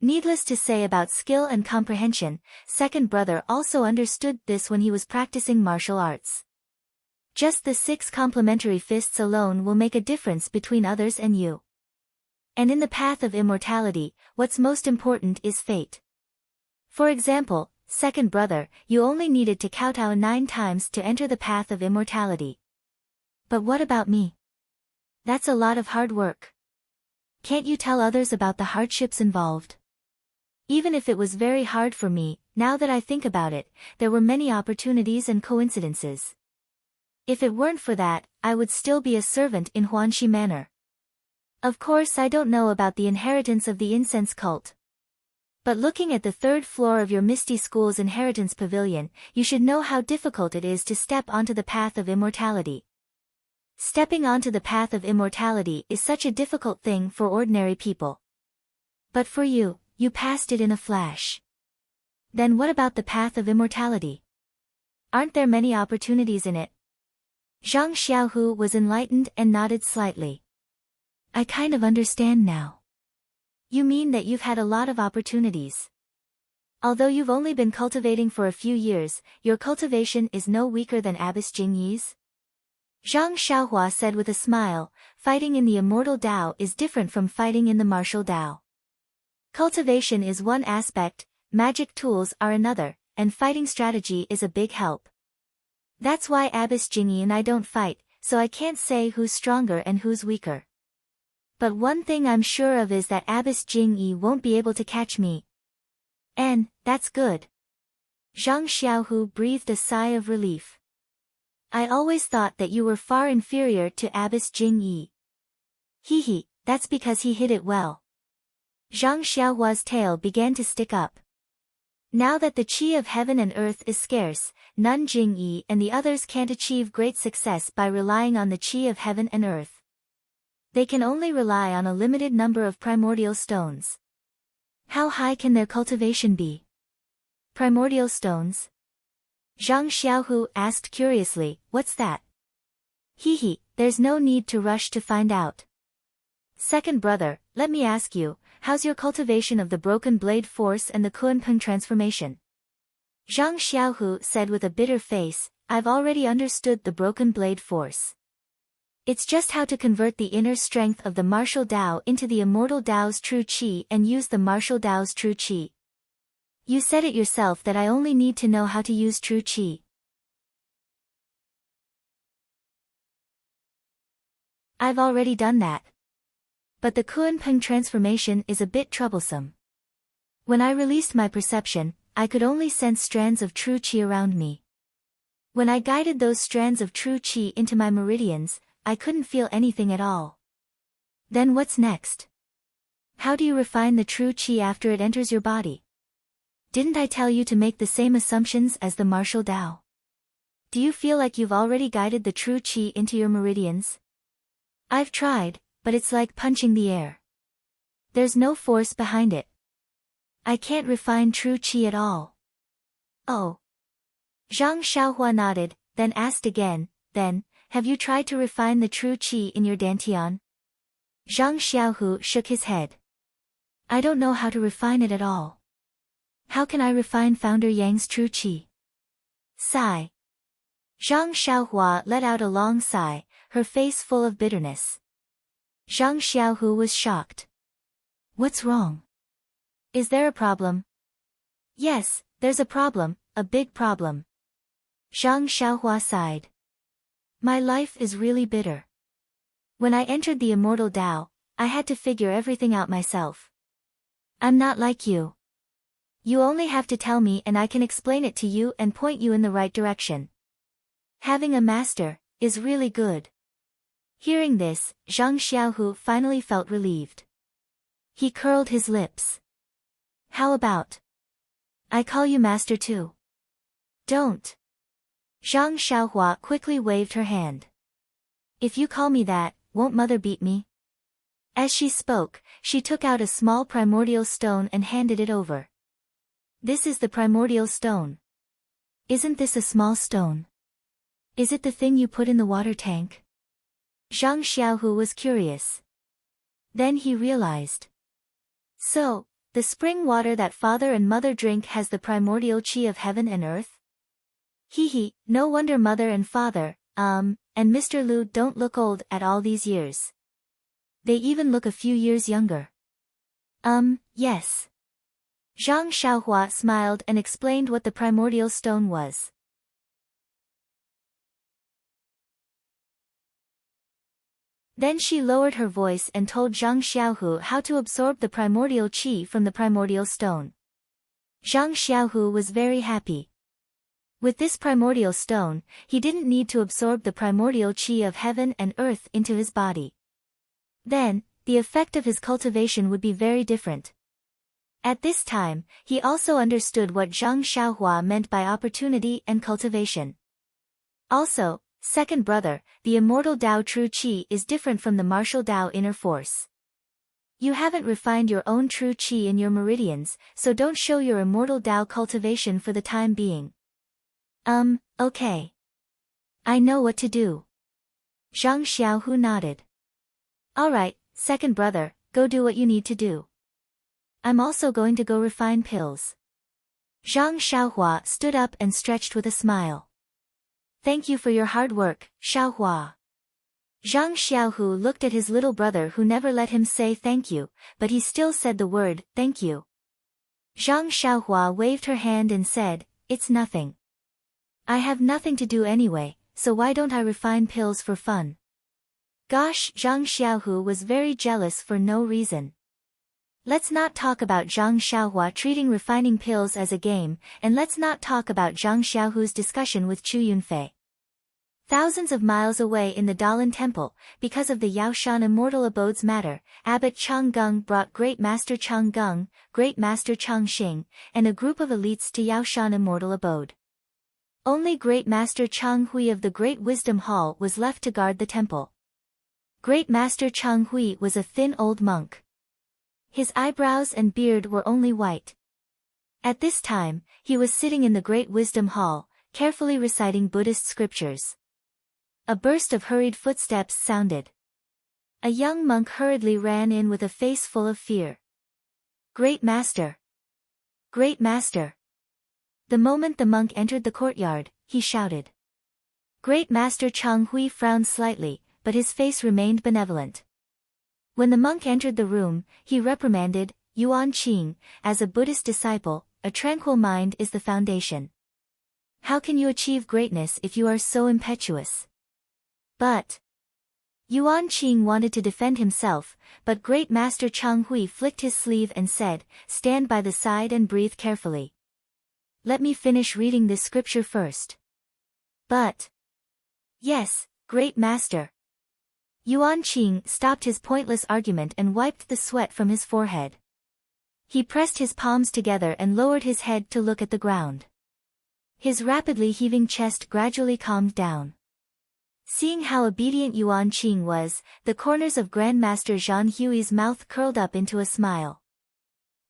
Needless to say about skill and comprehension, second brother also understood this when he was practicing martial arts. Just the 6 complementary fists alone will make a difference between others and you. And in the path of immortality, what's most important is fate. For example, second brother, you only needed to kowtow 9 times to enter the path of immortality. But what about me? That's a lot of hard work. Can't you tell others about the hardships involved? Even if it was very hard for me, now that I think about it, there were many opportunities and coincidences. If it weren't for that, I would still be a servant in Huanxi Manor. Of course I don't know about the inheritance of the incense cult. But looking at the 3rd floor of your Misty School's inheritance pavilion, you should know how difficult it is to step onto the path of immortality. Stepping onto the path of immortality is such a difficult thing for ordinary people. But for you, you passed it in a flash. Then what about the path of immortality? Aren't there many opportunities in it? Zhang Xiaohu was enlightened and nodded slightly. I kind of understand now. You mean that you've had a lot of opportunities. Although you've only been cultivating for a few years, your cultivation is no weaker than Abbess Jingyi's? Zhang Xiaohua said with a smile, fighting in the immortal Tao is different from fighting in the martial Tao. Cultivation is one aspect, magic tools are another, and fighting strategy is a big help. That's why Abbess Jingyi and I don't fight, so I can't say who's stronger and who's weaker. But one thing I'm sure of is that Abbess Jingyi won't be able to catch me. And, that's good. Zhang Xiaohu breathed a sigh of relief. I always thought that you were far inferior to Abbess Jingyi. Hee, that's because he hid it well. Zhang Xiaohua's tail began to stick up. Now that the qi of heaven and earth is scarce, Nun Jingyi and the others can't achieve great success by relying on the qi of heaven and earth. They can only rely on a limited number of primordial stones. How high can their cultivation be? Primordial stones? Zhang Xiaohu asked curiously, what's that? Hee, there's no need to rush to find out. Second brother, let me ask you, how's your cultivation of the broken blade force and the Kunpeng transformation? Zhang Xiaohu said with a bitter face, I've already understood the broken blade force. It's just how to convert the inner strength of the martial Tao into the immortal Tao's true qi and use the martial Tao's true qi. You said it yourself that I only need to know how to use true qi. I've already done that. But the Kunpeng transformation is a bit troublesome. When I released my perception, I could only sense strands of true qi around me. When I guided those strands of true qi into my meridians, I couldn't feel anything at all. Then what's next? How do you refine the true qi after it enters your body? Didn't I tell you to make the same assumptions as the martial Tao? Do you feel like you've already guided the true qi into your meridians? I've tried, but it's like punching the air. There's no force behind it. I can't refine true qi at all. Oh. Zhang Xiaohua nodded, then asked again, then, have you tried to refine the true qi in your dantian? Zhang Xiaohu shook his head. I don't know how to refine it at all. How can I refine Founder Yang's true qi? Sigh. Zhang Xiaohua let out a long sigh, her face full of bitterness. Zhang Xiaohu was shocked. What's wrong? Is there a problem? Yes, there's a problem, a big problem. Zhang Xiaohua sighed. My life is really bitter. When I entered the immortal Tao, I had to figure everything out myself. I'm not like you. You only have to tell me and I can explain it to you and point you in the right direction. Having a master is really good. Hearing this, Zhang Xiaohu finally felt relieved. He curled his lips. How about? I call you master too. Don't. Zhang Xiaohua quickly waved her hand. If you call me that, won't mother beat me? As she spoke, she took out a small primordial stone and handed it over. This is the primordial stone. Isn't this a small stone? Is it the thing you put in the water tank? Zhang Xiaohu was curious. Then he realized. So, the spring water that father and mother drink has the primordial qi of heaven and earth? Hee, no wonder mother and father, and Mr. Lu don't look old at all these years. They even look a few years younger. Yes. Zhang Xiaohua smiled and explained what the primordial stone was. Then she lowered her voice and told Zhang Xiaohu how to absorb the primordial qi from the primordial stone. Zhang Xiaohu was very happy. With this primordial stone, he didn't need to absorb the primordial qi of heaven and earth into his body. Then, the effect of his cultivation would be very different. At this time, he also understood what Zhang Xiaohua meant by opportunity and cultivation. Also, second brother, the immortal Tao true qi is different from the martial Tao inner force. You haven't refined your own true qi in your meridians, so don't show your immortal Tao cultivation for the time being. Okay. I know what to do. Zhang Xiaohu nodded. Alright, second brother, go do what you need to do. I'm also going to go refine pills. Zhang Xiaohua stood up and stretched with a smile. Thank you for your hard work, Xiaohua. Zhang Xiaohu looked at his little brother who never let him say thank you, but he still said the word, thank you. Zhang Xiaohua waved her hand and said, it's nothing. I have nothing to do anyway, so why don't I refine pills for fun? Gosh, Zhang Xiaohu was very jealous for no reason. Let's not talk about Zhang Xiaohua treating refining pills as a game, and let's not talk about Zhang Xiaohu's discussion with Chu Yunfei. Thousands of miles away in the Dalan Temple, because of the Yaoshan Immortal Abode's matter, Abbot Chang Gung brought Great Master Chang Gung, Great Master Chang Xing, and a group of elites to Yaoshan Immortal Abode. Only Great Master Chang Hui of the Great Wisdom Hall was left to guard the temple. Great Master Chang Hui was a thin old monk. His eyebrows and beard were only white. At this time, he was sitting in the Great Wisdom Hall, carefully reciting Buddhist scriptures. A burst of hurried footsteps sounded. A young monk hurriedly ran in with a face full of fear. Great Master! Great Master! The moment the monk entered the courtyard, he shouted. Great Master Chang Hui frowned slightly, but his face remained benevolent. When the monk entered the room, he reprimanded, Yuan Qing, as a Buddhist disciple, a tranquil mind is the foundation. How can you achieve greatness if you are so impetuous? But Yuan Qing wanted to defend himself, but Great Master Chang Hui flicked his sleeve and said, stand by the side and breathe carefully. Let me finish reading this scripture first. But yes, Great Master. Yuan Qing stopped his pointless argument and wiped the sweat from his forehead. He pressed his palms together and lowered his head to look at the ground. His rapidly heaving chest gradually calmed down. Seeing how obedient Yuan Qing was, the corners of Grandmaster Zhan Hui's mouth curled up into a smile.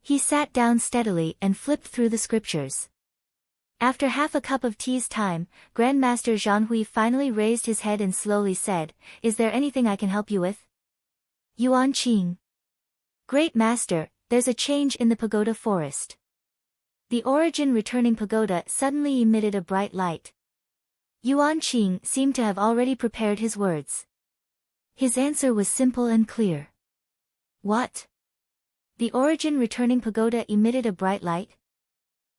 He sat down steadily and flipped through the scriptures. After half a cup of tea's time, Grandmaster Zhan Hui finally raised his head and slowly said, is there anything I can help you with? Yuan Qing. Great Master, there's a change in the pagoda forest. The origin returning pagoda suddenly emitted a bright light. Yuan Qing seemed to have already prepared his words. His answer was simple and clear. What? The origin returning pagoda emitted a bright light?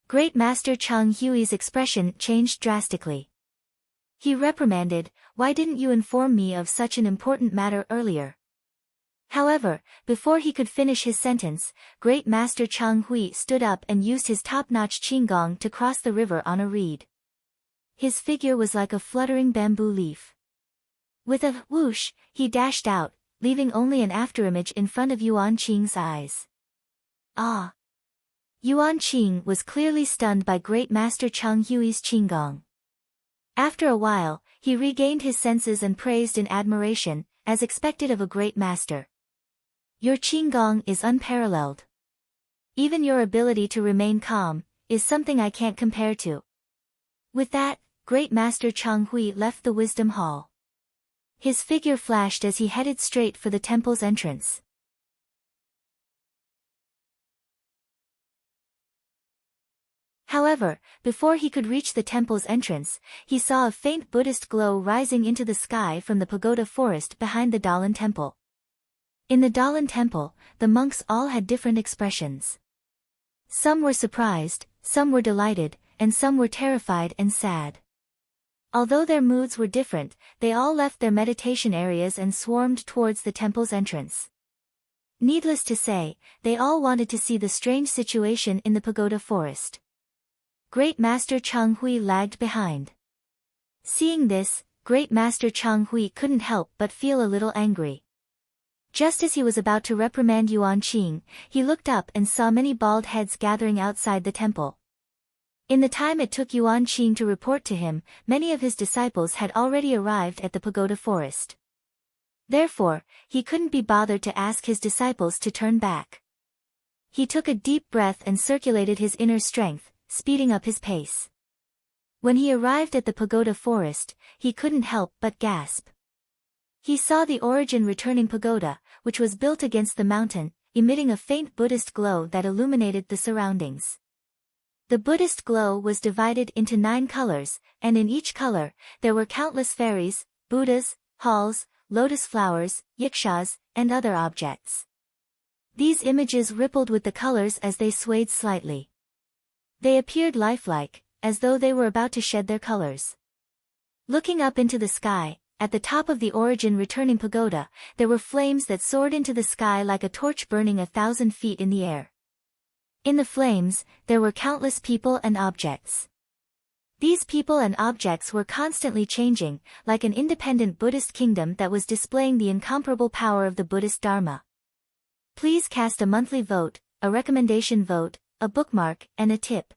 Great Master Chang Hui's expression changed drastically. He reprimanded, why didn't you inform me of such an important matter earlier? However, before he could finish his sentence, Great Master Chang Hui stood up and used his top-notch qinggong to cross the river on a reed. His figure was like a fluttering bamboo leaf. With a whoosh, he dashed out, leaving only an afterimage in front of Yuan Qing's eyes. Ah! Yuan Qing was clearly stunned by Great Master Chang Hui's qinggong. After a while, he regained his senses and praised in admiration, as expected of a great master. Your qinggong is unparalleled. Even your ability to remain calm is something I can't compare to. With that, Great Master Chang Hui left the Wisdom Hall. His figure flashed as he headed straight for the temple's entrance. However, before he could reach the temple's entrance, he saw a faint Buddhist glow rising into the sky from the pagoda forest behind the Dalan Temple. In the Dalan Temple, the monks all had different expressions. Some were surprised, some were delighted, and some were terrified and sad. Although their moods were different, they all left their meditation areas and swarmed towards the temple's entrance. Needless to say, they all wanted to see the strange situation in the pagoda forest. Great Master Chang Hui lagged behind. Seeing this, Great Master Chang Hui couldn't help but feel a little angry. Just as he was about to reprimand Yuan Qing, he looked up and saw many bald heads gathering outside the temple. In the time it took Yuan Qing to report to him, many of his disciples had already arrived at the pagoda forest. Therefore, he couldn't be bothered to ask his disciples to turn back. He took a deep breath and circulated his inner strength, speeding up his pace. When he arrived at the pagoda forest, he couldn't help but gasp. He saw the origin returning pagoda, which was built against the mountain, emitting a faint Buddhist glow that illuminated the surroundings. The Buddhist glow was divided into 9 colors, and in each color, there were countless fairies, Buddhas, halls, lotus flowers, yakshas, and other objects. These images rippled with the colors as they swayed slightly. They appeared lifelike, as though they were about to shed their colors. Looking up into the sky, at the top of the origin returning pagoda, there were flames that soared into the sky like a torch burning 1,000 feet in the air. In the flames, there were countless people and objects. These people and objects were constantly changing, like an independent Buddhist kingdom that was displaying the incomparable power of the Buddhist Dharma. Please cast a monthly vote, a recommendation vote, a bookmark, and a tip.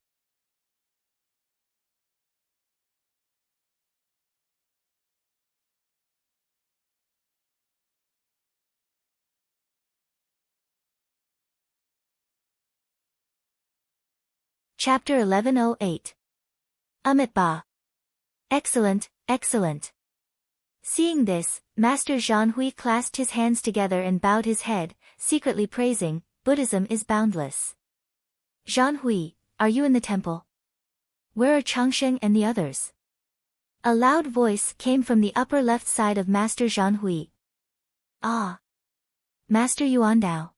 Chapter 1108. Amitabha. Excellent, excellent. Seeing this, Master Zhanhui clasped his hands together and bowed his head, secretly praising, Buddhism is boundless. Zhanhui, are you in the temple? Where are Changsheng and the others? A loud voice came from the upper left side of Master Zhanhui. Ah! Master Yuandao.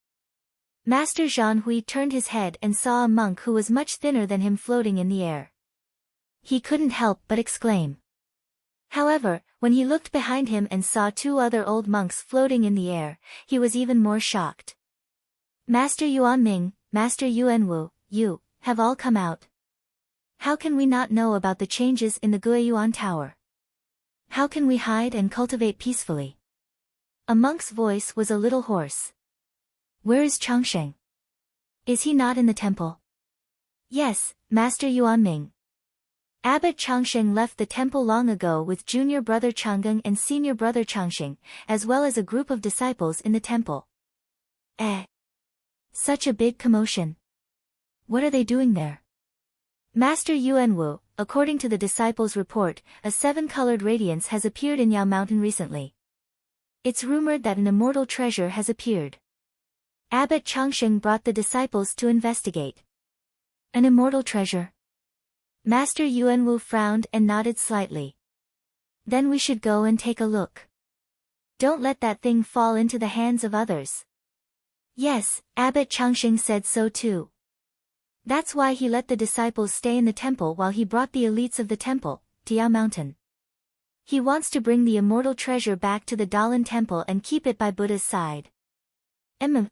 Master Zhanhui turned his head and saw a monk who was much thinner than him floating in the air. He couldn't help but exclaim. However, when he looked behind him and saw 2 other old monks floating in the air, he was even more shocked. Master Yuanming, Master Yuanwu, you have all come out. How can we not know about the changes in the Guiyuan Tower? How can we hide and cultivate peacefully? A monk's voice was a little hoarse. Where is Changsheng? Is he not in the temple? Yes, Master Yuanming. Abbot Changsheng left the temple long ago with junior brother Changeng and senior brother Changsheng, as well as a group of disciples in the temple. Such a big commotion. What are they doing there? Master Yuanwu, according to the disciples' report, a 7-colored radiance has appeared in Yao Mountain recently. It's rumored that an immortal treasure has appeared. Abbot Changsheng brought the disciples to investigate. An immortal treasure? Master Yuanwu frowned and nodded slightly. Then we should go and take a look. Don't let that thing fall into the hands of others. Yes, Abbot Changsheng said so too. That's why he let the disciples stay in the temple while he brought the elites of the temple to Yao Mountain. He wants to bring the immortal treasure back to the Dalan temple and keep it by Buddha's side.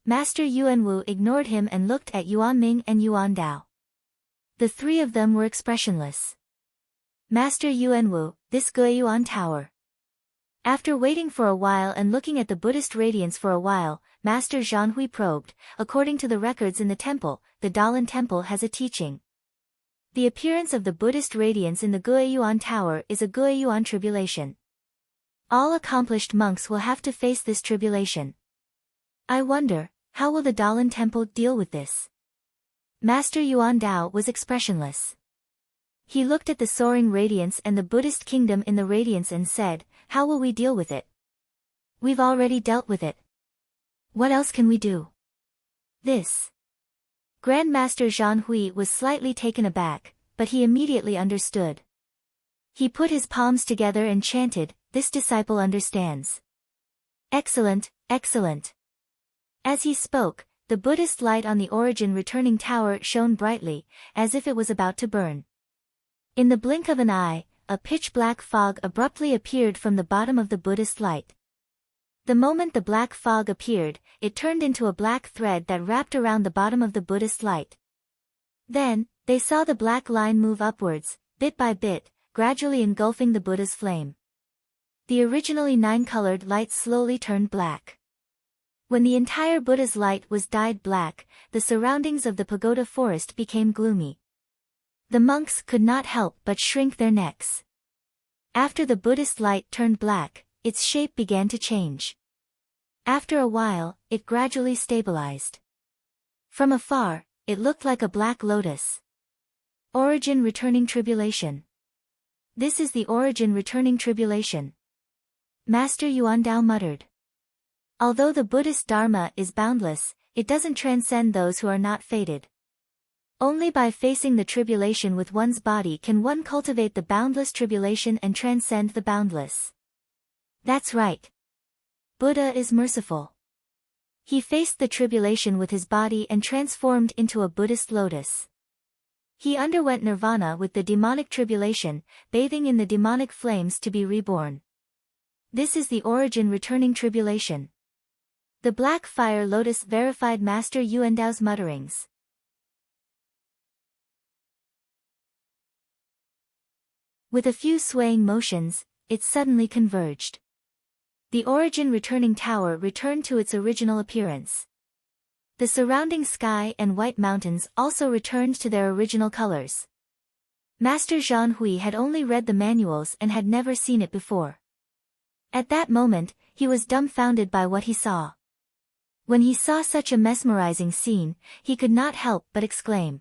Master Yuanwu ignored him and looked at Yuanming and Yuandao. The 3 of them were expressionless. Master Yuanwu, this Guiyuan Tower. After waiting for a while and looking at the Buddhist radiance for a while, Master Zhanhui probed. According to the records in the temple, the Dalan temple has a teaching. The appearance of the Buddhist radiance in the Guiyuan Tower is a Guiyuan tribulation. All accomplished monks will have to face this tribulation. I wonder, how will the Dalan temple deal with this? Master Yuandao was expressionless. He looked at the soaring radiance and the Buddhist kingdom in the radiance and said, how will we deal with it? We've already dealt with it. What else can we do? This. Grand Master Zhanhui was slightly taken aback, but he immediately understood. He put his palms together and chanted, this disciple understands. Excellent, excellent. As he spoke, the Buddhist light on the origin returning tower shone brightly, as if it was about to burn. In the blink of an eye, a pitch-black fog abruptly appeared from the bottom of the Buddhist light. The moment the black fog appeared, it turned into a black thread that wrapped around the bottom of the Buddhist light. Then, they saw the black line move upwards, bit by bit, gradually engulfing the Buddha's flame. The originally 9-colored light slowly turned black. When the entire Buddha's light was dyed black, the surroundings of the pagoda forest became gloomy. The monks could not help but shrink their necks. After the Buddhist light turned black, its shape began to change. After a while, it gradually stabilized. From afar, it looked like a black lotus. Origin returning tribulation. This is the origin returning tribulation. Master Yuandao muttered. Although the Buddhist Dharma is boundless, it doesn't transcend those who are not fated. Only by facing the tribulation with one's body can one cultivate the boundless tribulation and transcend the boundless. That's right. Buddha is merciful. He faced the tribulation with his body and transformed into a Buddhist lotus. He underwent nirvana with the demonic tribulation, bathing in the demonic flames to be reborn. This is the origin returning tribulation. The black fire lotus verified Master Yuandao's mutterings. With a few swaying motions, it suddenly converged. The origin returning tower returned to its original appearance. The surrounding sky and white mountains also returned to their original colors. Master Zhan Hui had only read the manuals and had never seen it before. At that moment, he was dumbfounded by what he saw. When he saw such a mesmerizing scene, he could not help but exclaim.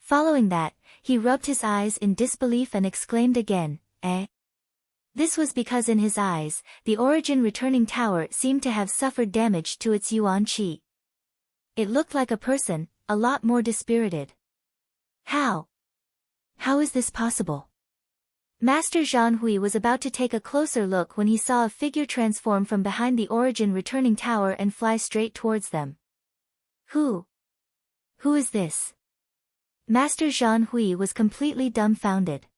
Following that, he rubbed his eyes in disbelief and exclaimed again, "Eh?" This was because in his eyes, the origin returning tower seemed to have suffered damage to its yuan qi. It looked like a person, a lot more dispirited. How? How is this possible? Master Zhan Hui was about to take a closer look when he saw a figure transform from behind the origin returning tower and fly straight towards them. Who is this? Master Zhan Hui was completely dumbfounded.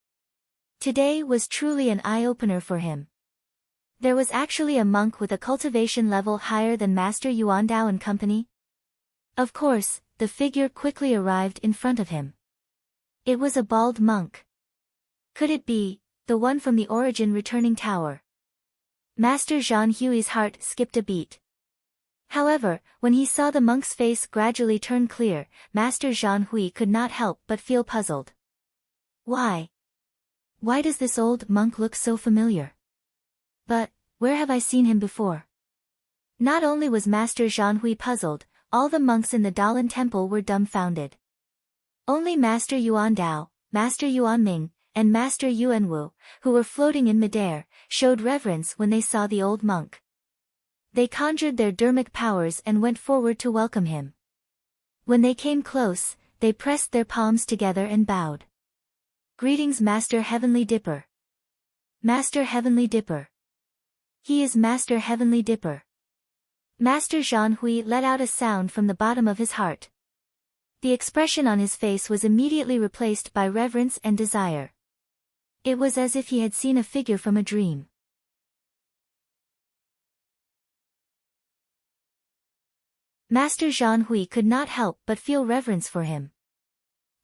Today was truly an eye-opener for him. There was actually a monk with a cultivation level higher than Master Yuandao and company. Of course, the figure quickly arrived in front of him. It was a bald monk. Could it be the one from the origin returning tower? Master Zhan Hui's heart skipped a beat. However, when he saw the monk's face gradually turn clear, Master Zhan Hui could not help but feel puzzled. Why? Why does this old monk look so familiar? But, where have I seen him before? Not only was Master Zhan Hui puzzled, all the monks in the Dalan temple were dumbfounded. Only Master Yuandao, Master Yuanming, and Master Yuanwu, who were floating in midair, showed reverence when they saw the old monk. They conjured their dharmic powers and went forward to welcome him. When they came close, they pressed their palms together and bowed. Greetings, Master Heavenly Dipper. Master Heavenly Dipper. He is Master Heavenly Dipper. Master Zhan Hui let out a sound from the bottom of his heart. The expression on his face was immediately replaced by reverence and desire. It was as if he had seen a figure from a dream. Master Zhan Hui could not help but feel reverence for him.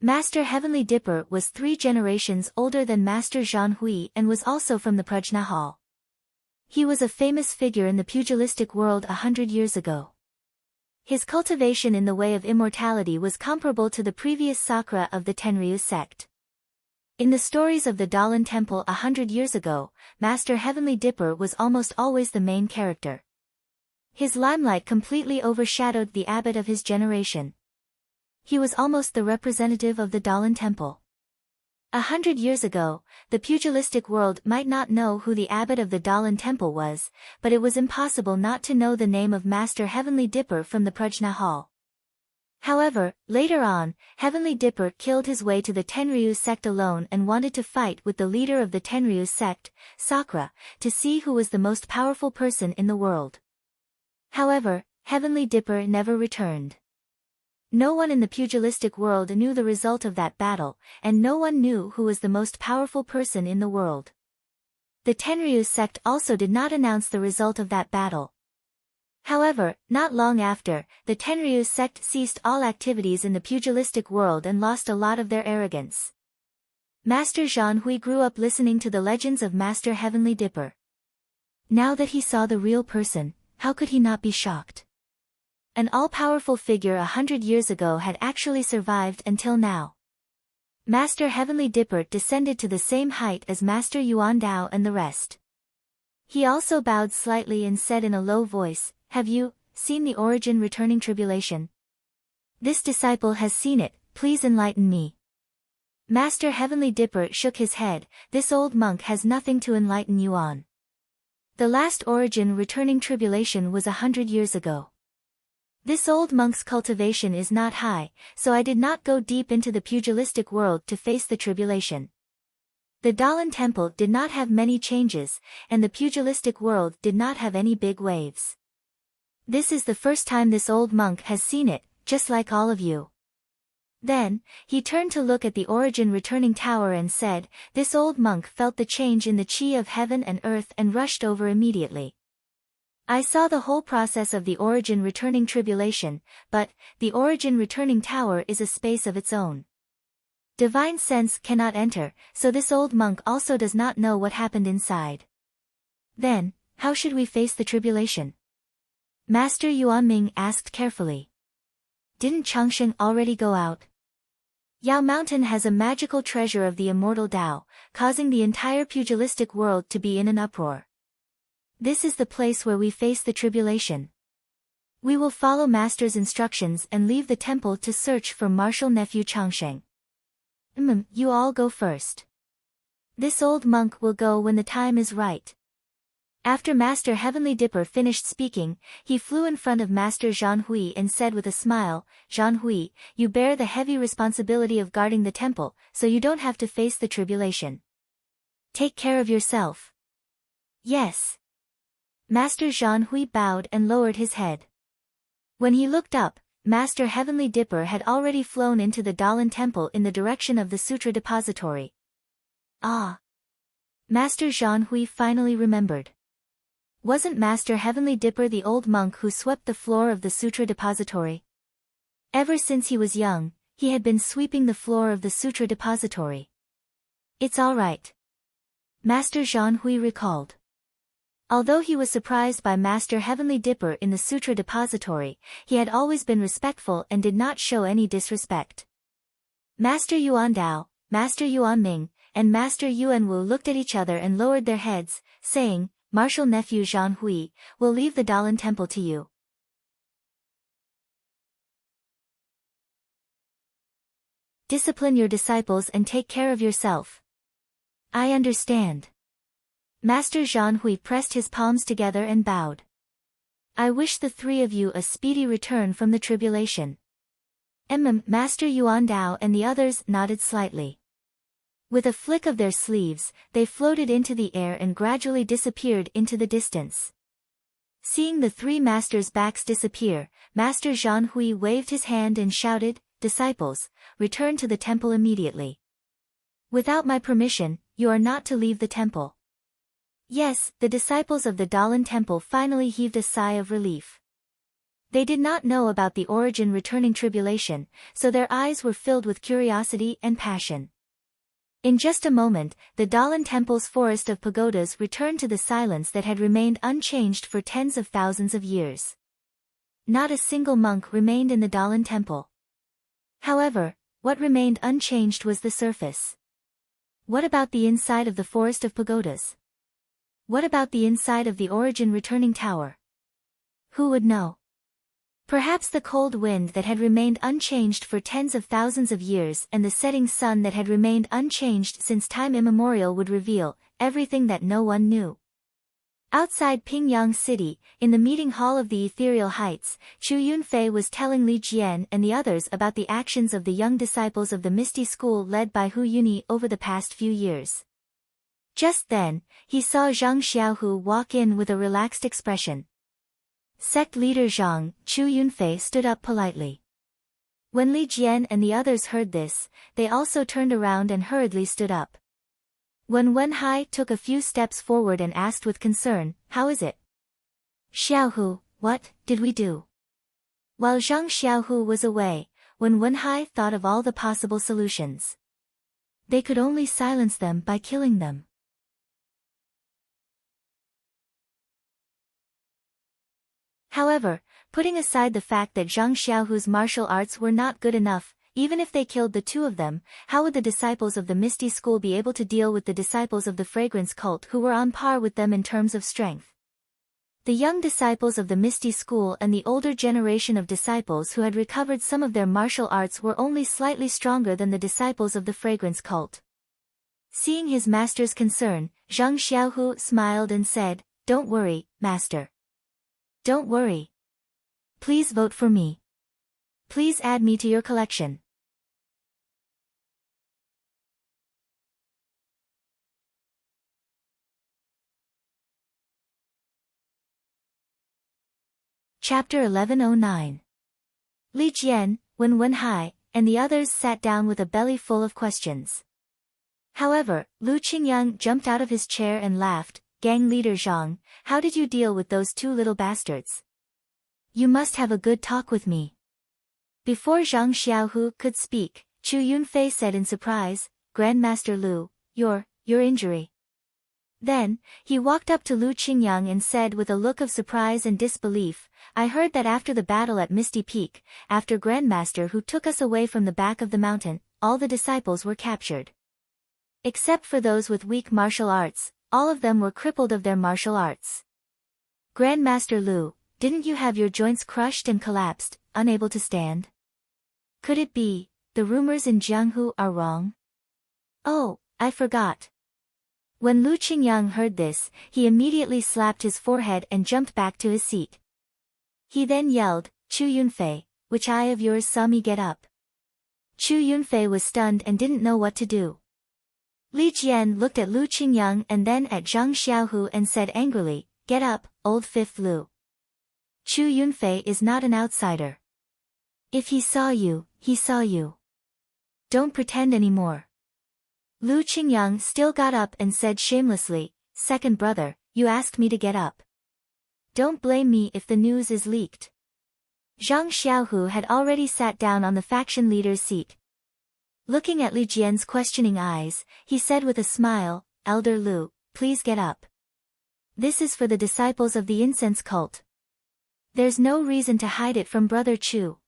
Master Heavenly Dipper was 3 generations older than Master Zhan Hui and was also from the Prajna Hall. He was a famous figure in the pugilistic world 100 years ago. His cultivation in the way of immortality was comparable to the previous Sakra of the Tenryu sect. In the stories of the Dalan Temple 100 years ago, Master Heavenly Dipper was almost always the main character. His limelight completely overshadowed the abbot of his generation. He was almost the representative of the Dalan Temple. 100 years ago, the pugilistic world might not know who the abbot of the Dalan Temple was, but it was impossible not to know the name of Master Heavenly Dipper from the Prajna Hall. However, later on, Heavenly Dipper killed his way to the Tenryu sect alone and wanted to fight with the leader of the Tenryu sect, Sakra, to see who was the most powerful person in the world. However, Heavenly Dipper never returned. No one in the pugilistic world knew the result of that battle, and no one knew who was the most powerful person in the world. The Tenryu sect also did not announce the result of that battle. However, not long after, the Tenryu sect ceased all activities in the pugilistic world and lost a lot of their arrogance. Master Zhan Hui grew up listening to the legends of Master Heavenly Dipper. Now that he saw the real person, how could he not be shocked? An all-powerful figure 100 years ago had actually survived until now. Master Heavenly Dipper descended to the same height as Master Yuandao and the rest. He also bowed slightly and said in a low voice, have you seen the origin returning tribulation? This disciple has seen it, please enlighten me. Master Heavenly Dipper shook his head, this old monk has nothing to enlighten you on. The last origin returning tribulation was 100 years ago. This old monk's cultivation is not high, so I did not go deep into the pugilistic world to face the tribulation. The Dalan temple did not have many changes, and the pugilistic world did not have any big waves. This is the first time this old monk has seen it, just like all of you. Then, he turned to look at the origin returning tower and said, this old monk felt the change in the chi of heaven and earth and rushed over immediately. I saw the whole process of the origin returning tribulation, but, the origin returning tower is a space of its own. Divine sense cannot enter, so this old monk also does not know what happened inside. Then, how should we face the tribulation? Master Yuanming asked carefully. Didn't Changsheng already go out? Yao Mountain has a magical treasure of the immortal Tao, causing the entire pugilistic world to be in an uproar. This is the place where we face the tribulation. We will follow Master's instructions and leave the temple to search for martial nephew Changsheng. You all go first. This old monk will go when the time is right. After Master Heavenly Dipper finished speaking, he flew in front of Master Zhanhui and said with a smile, Zhanhui, you bear the heavy responsibility of guarding the temple, so you don't have to face the tribulation. Take care of yourself. Yes. Master Zhanhui bowed and lowered his head. When he looked up, Master Heavenly Dipper had already flown into the Dalan temple in the direction of the sutra depository. Ah! Master Zhanhui finally remembered. Wasn't Master Heavenly Dipper the old monk who swept the floor of the sutra depository? Ever since he was young, he had been sweeping the floor of the sutra depository. It's all right. Master Zhanhui recalled. Although he was surprised by Master Heavenly Dipper in the sutra depository, he had always been respectful and did not show any disrespect. Master Yuandao, Master Yuanming, and Master Yuanwu looked at each other and lowered their heads, saying, Martial nephew Zhanhui, will leave the Dalan temple to you. Discipline your disciples and take care of yourself. I understand. Master Zhanhui pressed his palms together and bowed. I wish the three of you a speedy return from the tribulation. Master Yuandao and the others nodded slightly. With a flick of their sleeves, they floated into the air and gradually disappeared into the distance. Seeing the three masters' backs disappear, Master Zhanhui waved his hand and shouted, Disciples, return to the temple immediately. Without my permission, you are not to leave the temple. Yes, the disciples of the Dalan temple finally heaved a sigh of relief. They did not know about the origin returning tribulation, so their eyes were filled with curiosity and passion. In just a moment, the Dalan temple's forest of pagodas returned to the silence that had remained unchanged for tens of thousands of years. Not a single monk remained in the Dalan temple. However, what remained unchanged was the surface. What about the inside of the forest of pagodas? What about the inside of the origin returning tower? Who would know? Perhaps the cold wind that had remained unchanged for tens of thousands of years and the setting sun that had remained unchanged since time immemorial would reveal everything that no one knew. Outside Pingyang City, in the meeting hall of the Ethereal Heights, Chu Yunfei was telling Li Jian and the others about the actions of the young disciples of the Misty School led by Hu Yuni over the past few years. Just then, he saw Zhang Xiaohu walk in with a relaxed expression. Sect leader Zhang, Chu Yunfei stood up politely. When Li Jian and the others heard this, they also turned around and hurriedly stood up. When Wenhai took a few steps forward and asked with concern, How is it? Xiaohu, what did we do? While Zhang Xiaohu was away, when Wenhai thought of all the possible solutions. They could only silence them by killing them. However, putting aside the fact that Zhang Xiaohu's martial arts were not good enough, even if they killed the two of them, how would the disciples of the Misty School be able to deal with the disciples of the Fragrance Cult who were on par with them in terms of strength? The young disciples of the Misty School and the older generation of disciples who had recovered some of their martial arts were only slightly stronger than the disciples of the fragrance cult. Seeing his master's concern, Zhang Xiaohu smiled and said, "Don't worry, master. Don't worry. Please vote for me. Please add me to your collection." Chapter 1109. Li Jian, Wen Wenhai, and the others sat down with a belly full of questions. However, Lu Qingyang jumped out of his chair and laughed. "Gang leader Zhang, how did you deal with those two little bastards? You must have a good talk with me." Before Zhang Xiaohu could speak, Chu Yunfei said in surprise, "Grandmaster Lu, your injury." Then, he walked up to Lu Qingyang and said with a look of surprise and disbelief, "I heard that after the battle at Misty Peak, after Grandmaster who took us away from the back of the mountain, all the disciples were captured. Except for those with weak martial arts, all of them were crippled of their martial arts. Grandmaster Lu, didn't you have your joints crushed and collapsed, unable to stand? Could it be, the rumors in Jianghu are wrong? Oh, I forgot." When Lu Qingyang heard this, he immediately slapped his forehead and jumped back to his seat. He then yelled, "Chu Yunfei, which eye of yours saw me get up?" Chu Yunfei was stunned and didn't know what to do. Li Jian looked at Lu Qingyang and then at Zhang Xiaohu and said angrily, "Get up, old fifth Lu. Chu Yunfei is not an outsider. If he saw you, he saw you. Don't pretend anymore." Lu Qingyang still got up and said shamelessly, "Second brother, you asked me to get up. Don't blame me if the news is leaked." Zhang Xiaohu had already sat down on the faction leader's seat. Looking at Li Jian's questioning eyes, he said with a smile, "Elder Lu, please get up. This is for the disciples of the incense cult. There's no reason to hide it from Brother Chu."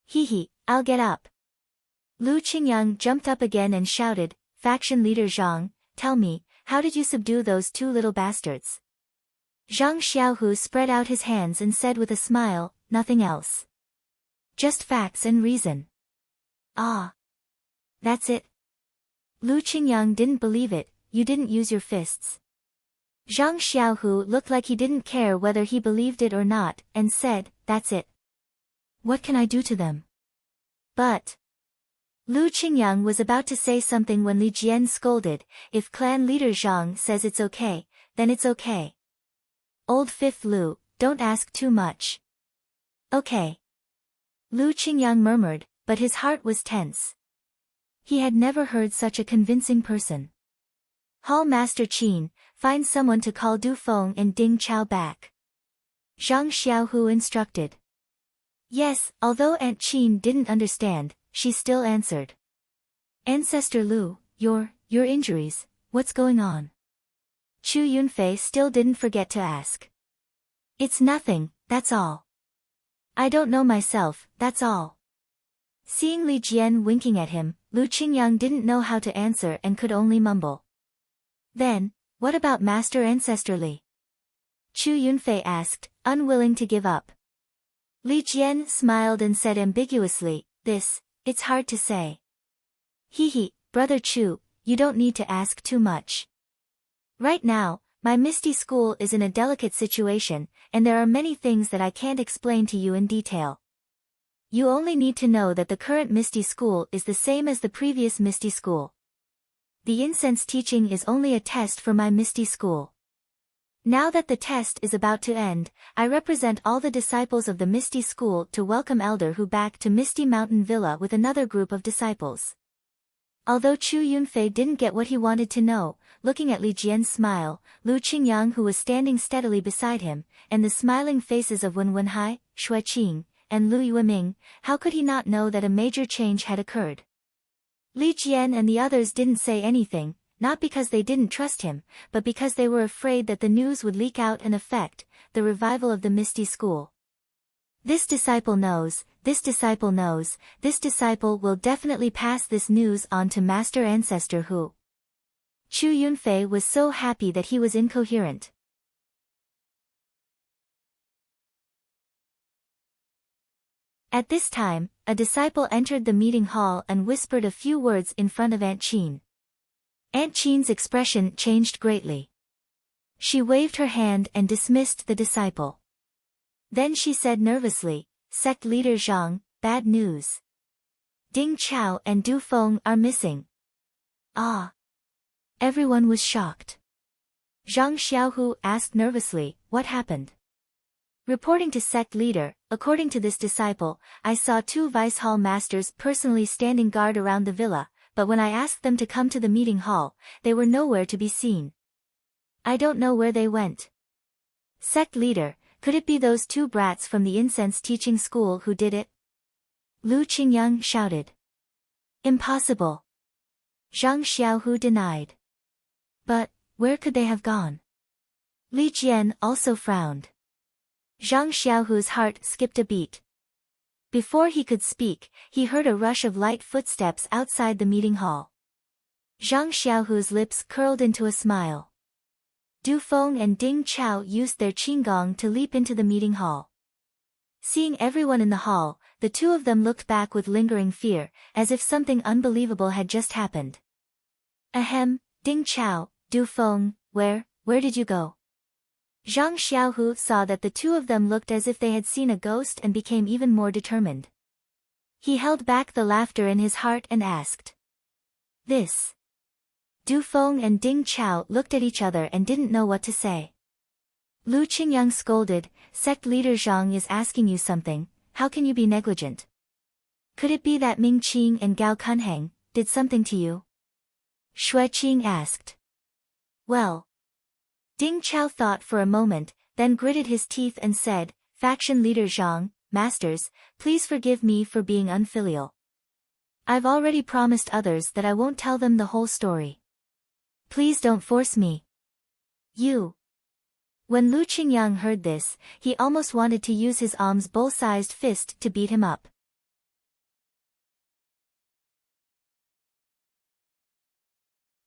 "Hee, I'll get up." Lu Qingyang jumped up again and shouted, "Faction leader Zhang, tell me, how did you subdue those two little bastards?" Zhang Xiaohu spread out his hands and said with a smile, "Nothing else. Just facts and reason." "Ah. That's it?" Lu Qingyang didn't believe it. "You didn't use your fists?" Zhang Xiaohu looked like he didn't care whether he believed it or not, and said, "That's it. What can I do to them?" "But..." Lu Qingyang was about to say something when Li Jian scolded, "If clan leader Zhang says it's okay, then it's okay. Old fifth Lu, don't ask too much." "Okay." Lu Qingyang murmured, but his heart was tense. He had never heard such a convincing person. "Hall Master Qin, find someone to call Du Feng and Ding Chao back," Zhang Xiaohu instructed. Yes, although Aunt Qin didn't understand, she still answered. "Ancestor Lu, your injuries, what's going on?" Chu Yunfei still didn't forget to ask. "It's nothing, that's all. I don't know myself, that's all." Seeing Li Jian winking at him, Lu Qingyang didn't know how to answer and could only mumble. "Then, what about Master Ancestor Li?" Chu Yunfei asked, unwilling to give up. Li Jian smiled and said ambiguously, It's hard to say. Hee, Brother Chu, you don't need to ask too much. Right now, my Misty School is in a delicate situation, and there are many things that I can't explain to you in detail. You only need to know that the current Misty School is the same as the previous Misty School. The incense teaching is only a test for my Misty School. Now that the test is about to end, I represent all the disciples of the Misty School to welcome Elder Hu back to Misty Mountain Villa with another group of disciples." Although Chu Yunfei didn't get what he wanted to know, looking at Li Jian's smile, Lu Qingyang who was standing steadily beside him, and the smiling faces of Wen Wenhai, Shui Qing, and Lu Yueming, how could he not know that a major change had occurred? Li Jian and the others didn't say anything, not because they didn't trust him, but because they were afraid that the news would leak out and affect the revival of the Misty School. This disciple knows, this disciple knows, this disciple will definitely pass this news on to Master Ancestor Hu. Chu Yunfei was so happy that he was incoherent. At this time, a disciple entered the meeting hall and whispered a few words in front of Aunt Qin. Aunt Qin's expression changed greatly. She waved her hand and dismissed the disciple. Then she said nervously, "Sect leader Zhang, bad news. Ding Chao and Du Feng are missing." Ah! Everyone was shocked. Zhang Xiaohu asked nervously, "What happened?" Reporting to sect leader, according to this disciple, I saw 2 vice hall masters personally standing guard around the villa, but when I asked them to come to the meeting hall, they were nowhere to be seen. I don't know where they went. Sect leader, could it be those 2 brats from the incense teaching school who did it? Lu Qingyang shouted. Impossible. Zhang Xiaohu denied. But, where could they have gone? Li Jian also frowned. Zhang Xiaohu's heart skipped a beat. Before he could speak, he heard a rush of light footsteps outside the meeting hall. Zhang Xiaohu's lips curled into a smile. Du Feng and Ding Chao used their qinggong to leap into the meeting hall. Seeing everyone in the hall, the 2 of them looked back with lingering fear, as if something unbelievable had just happened. Ahem, Ding Chao, Du Feng, where did you go? Zhang Xiaohu saw that the 2 of them looked as if they had seen a ghost and became even more determined. He held back the laughter in his heart and asked. This. Du Feng and Ding Chao looked at each other and didn't know what to say. Lu Qingyang scolded, "Sect leader Zhang is asking you something, how can you be negligent? Could it be that Ming Qing and Gao Kunheng did something to you?" Shui Qing asked. Well. Ding Chao thought for a moment, then gritted his teeth and said, "Faction leader Zhang, masters, please forgive me for being unfilial. I've already promised others that I won't tell them the whole story. Please don't force me." You. When Lu Qingyang heard this, he almost wanted to use his alms bowl-sized fist to beat him up.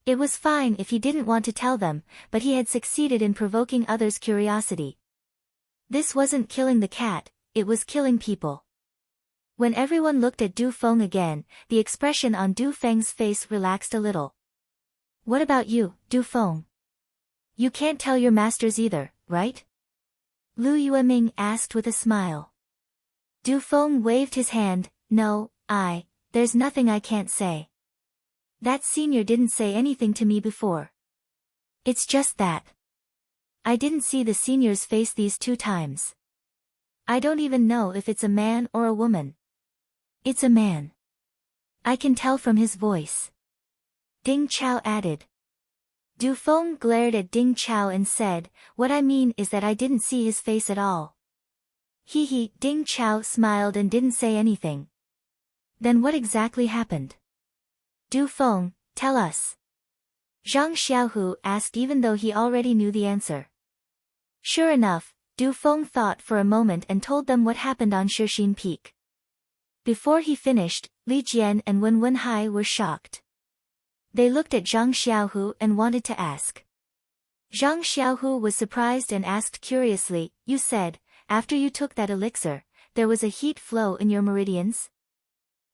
It was fine if he didn't want to tell them, but he had succeeded in provoking others' curiosity. This wasn't killing the cat, it was killing people. When everyone looked at Du Feng again, the expression on Du Feng's face relaxed a little. "What about you, Du Feng? You can't tell your masters either, right?" Lu Yueming asked with a smile. Du Feng waved his hand, "No, there's nothing I can't say. That senior didn't say anything to me before. It's just that I didn't see the senior's face these 2 times. I don't even know if it's a man or a woman. It's a man. I can tell from his voice." Ding Chao added. Du Feng glared at Ding Chao and said, "What I mean is that I didn't see his face at all." He. Ding Chao smiled and didn't say anything. Then what exactly happened? Du Feng, tell us. Zhang Xiaohu asked even though he already knew the answer. Sure enough, Du Feng thought for a moment and told them what happened on Shixin Peak. Before he finished, Li Jian and Wen Wenhai were shocked. They looked at Zhang Xiaohu and wanted to ask. Zhang Xiaohu was surprised and asked curiously, "You said, after you took that elixir, there was a heat flow in your meridians?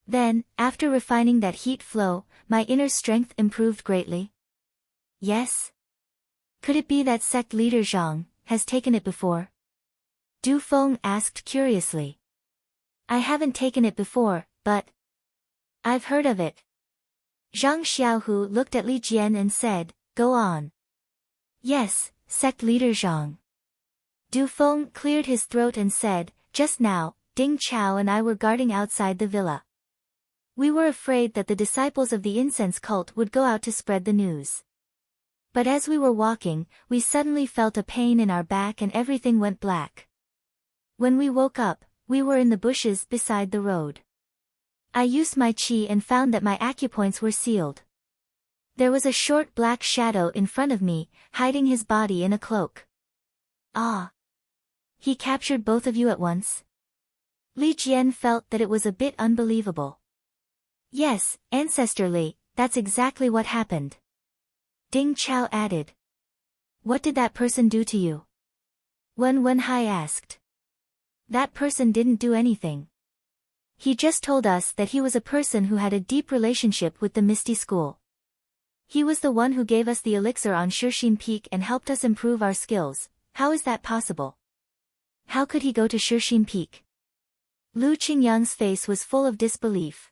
Then, after refining that heat flow, my inner strength improved greatly?" Yes. Could it be that sect leader Zhang has taken it before? Du Feng asked curiously. I haven't taken it before, but I've heard of it. Zhang Xiaohu looked at Li Jian and said, "Go on." Yes, sect leader Zhang. Du Feng cleared his throat and said, "Just now, Ding Chao and I were guarding outside the villa. We were afraid that the disciples of the incense cult would go out to spread the news. But as we were walking, we suddenly felt a pain in our back and everything went black. When we woke up, we were in the bushes beside the road. I used my qi and found that my acupoints were sealed. There was a short black shadow in front of me, hiding his body in a cloak." Ah! He captured both of you at once? Li Jian felt that it was a bit unbelievable. Yes, ancestrally, that's exactly what happened. Ding Chao added. What did that person do to you? Wen Wenhai asked. That person didn't do anything. He just told us that he was a person who had a deep relationship with the Misty School. He was the one who gave us the elixir on Shishine Peak and helped us improve our skills. How is that possible? How could he go to Shishine Peak? Lu Qingyang's face was full of disbelief.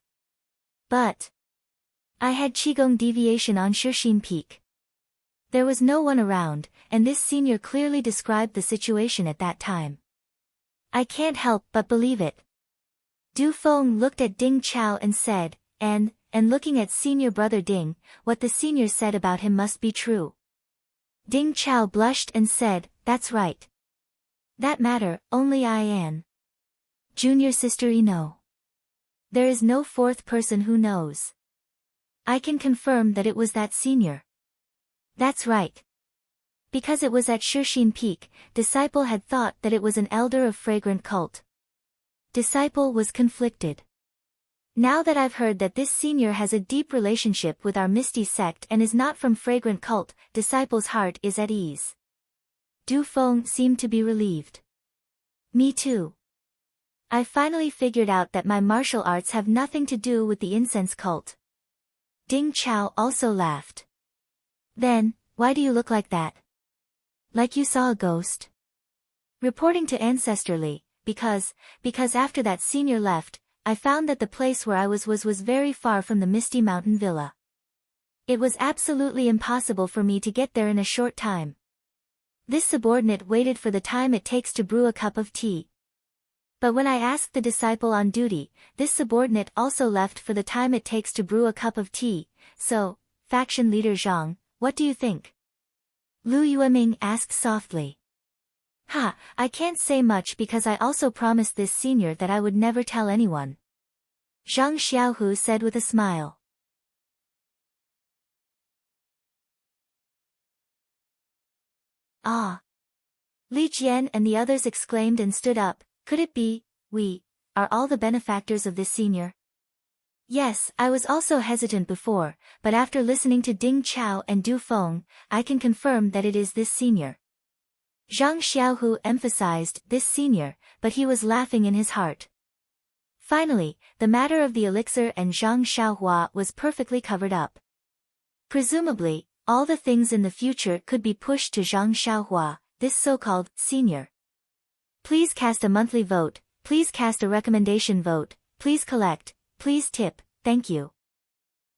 But I had Qigong deviation on Shishine Peak. There was no one around, and this senior clearly described the situation at that time. I can't help but believe it. Du Feng looked at Ding Chao and said, and looking at senior brother Ding, what the senior said about him must be true. Ding Chao blushed and said, that's right. That matter, only I and junior sister know. There is no fourth person who knows. I can confirm that it was that senior. That's right. Because it was at Shishine Peak, Disciple had thought that it was an elder of fragrant cult. Disciple was conflicted. Now that I've heard that this senior has a deep relationship with our Misty sect and is not from fragrant cult, Disciple's heart is at ease. Du Feng seemed to be relieved. Me too. I finally figured out that my martial arts have nothing to do with the incense cult. Ding Chao also laughed. Then, why do you look like that? Like you saw a ghost? Reporting to Ancestrally, because after that senior left, I found that the place where I was very far from the Misty Mountain Villa. It was absolutely impossible for me to get there in a short time. This subordinate waited for the time it takes to brew a cup of tea. But when I asked the disciple on duty, this subordinate also left for the time it takes to brew a cup of tea. So, faction leader Zhang, what do you think? Lu Yueming asked softly. I can't say much because I also promised this senior that I would never tell anyone. Zhang Xiaohu said with a smile. Ah! Li Jian and the others exclaimed and stood up. Could it be, we are all the benefactors of this senior? Yes, I was also hesitant before, but after listening to Ding Chao and Du Feng, I can confirm that it is this senior. Zhang Xiaohu emphasized this senior, but he was laughing in his heart. Finally, the matter of the elixir and Zhang Xiaohua was perfectly covered up. Presumably, all the things in the future could be pushed to Zhang Xiaohua, this so-called senior. Please cast a monthly vote, please cast a recommendation vote, please collect, please tip, thank you.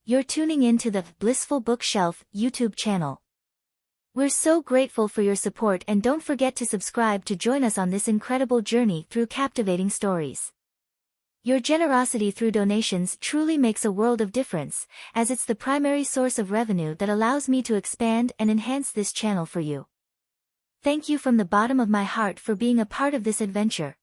You're tuning in to the Blissful Bookshelf YouTube channel. We're so grateful for your support and don't forget to subscribe to join us on this incredible journey through captivating stories. Your generosity through donations truly makes a world of difference, as it's the primary source of revenue that allows me to expand and enhance this channel for you. Thank you from the bottom of my heart for being a part of this adventure.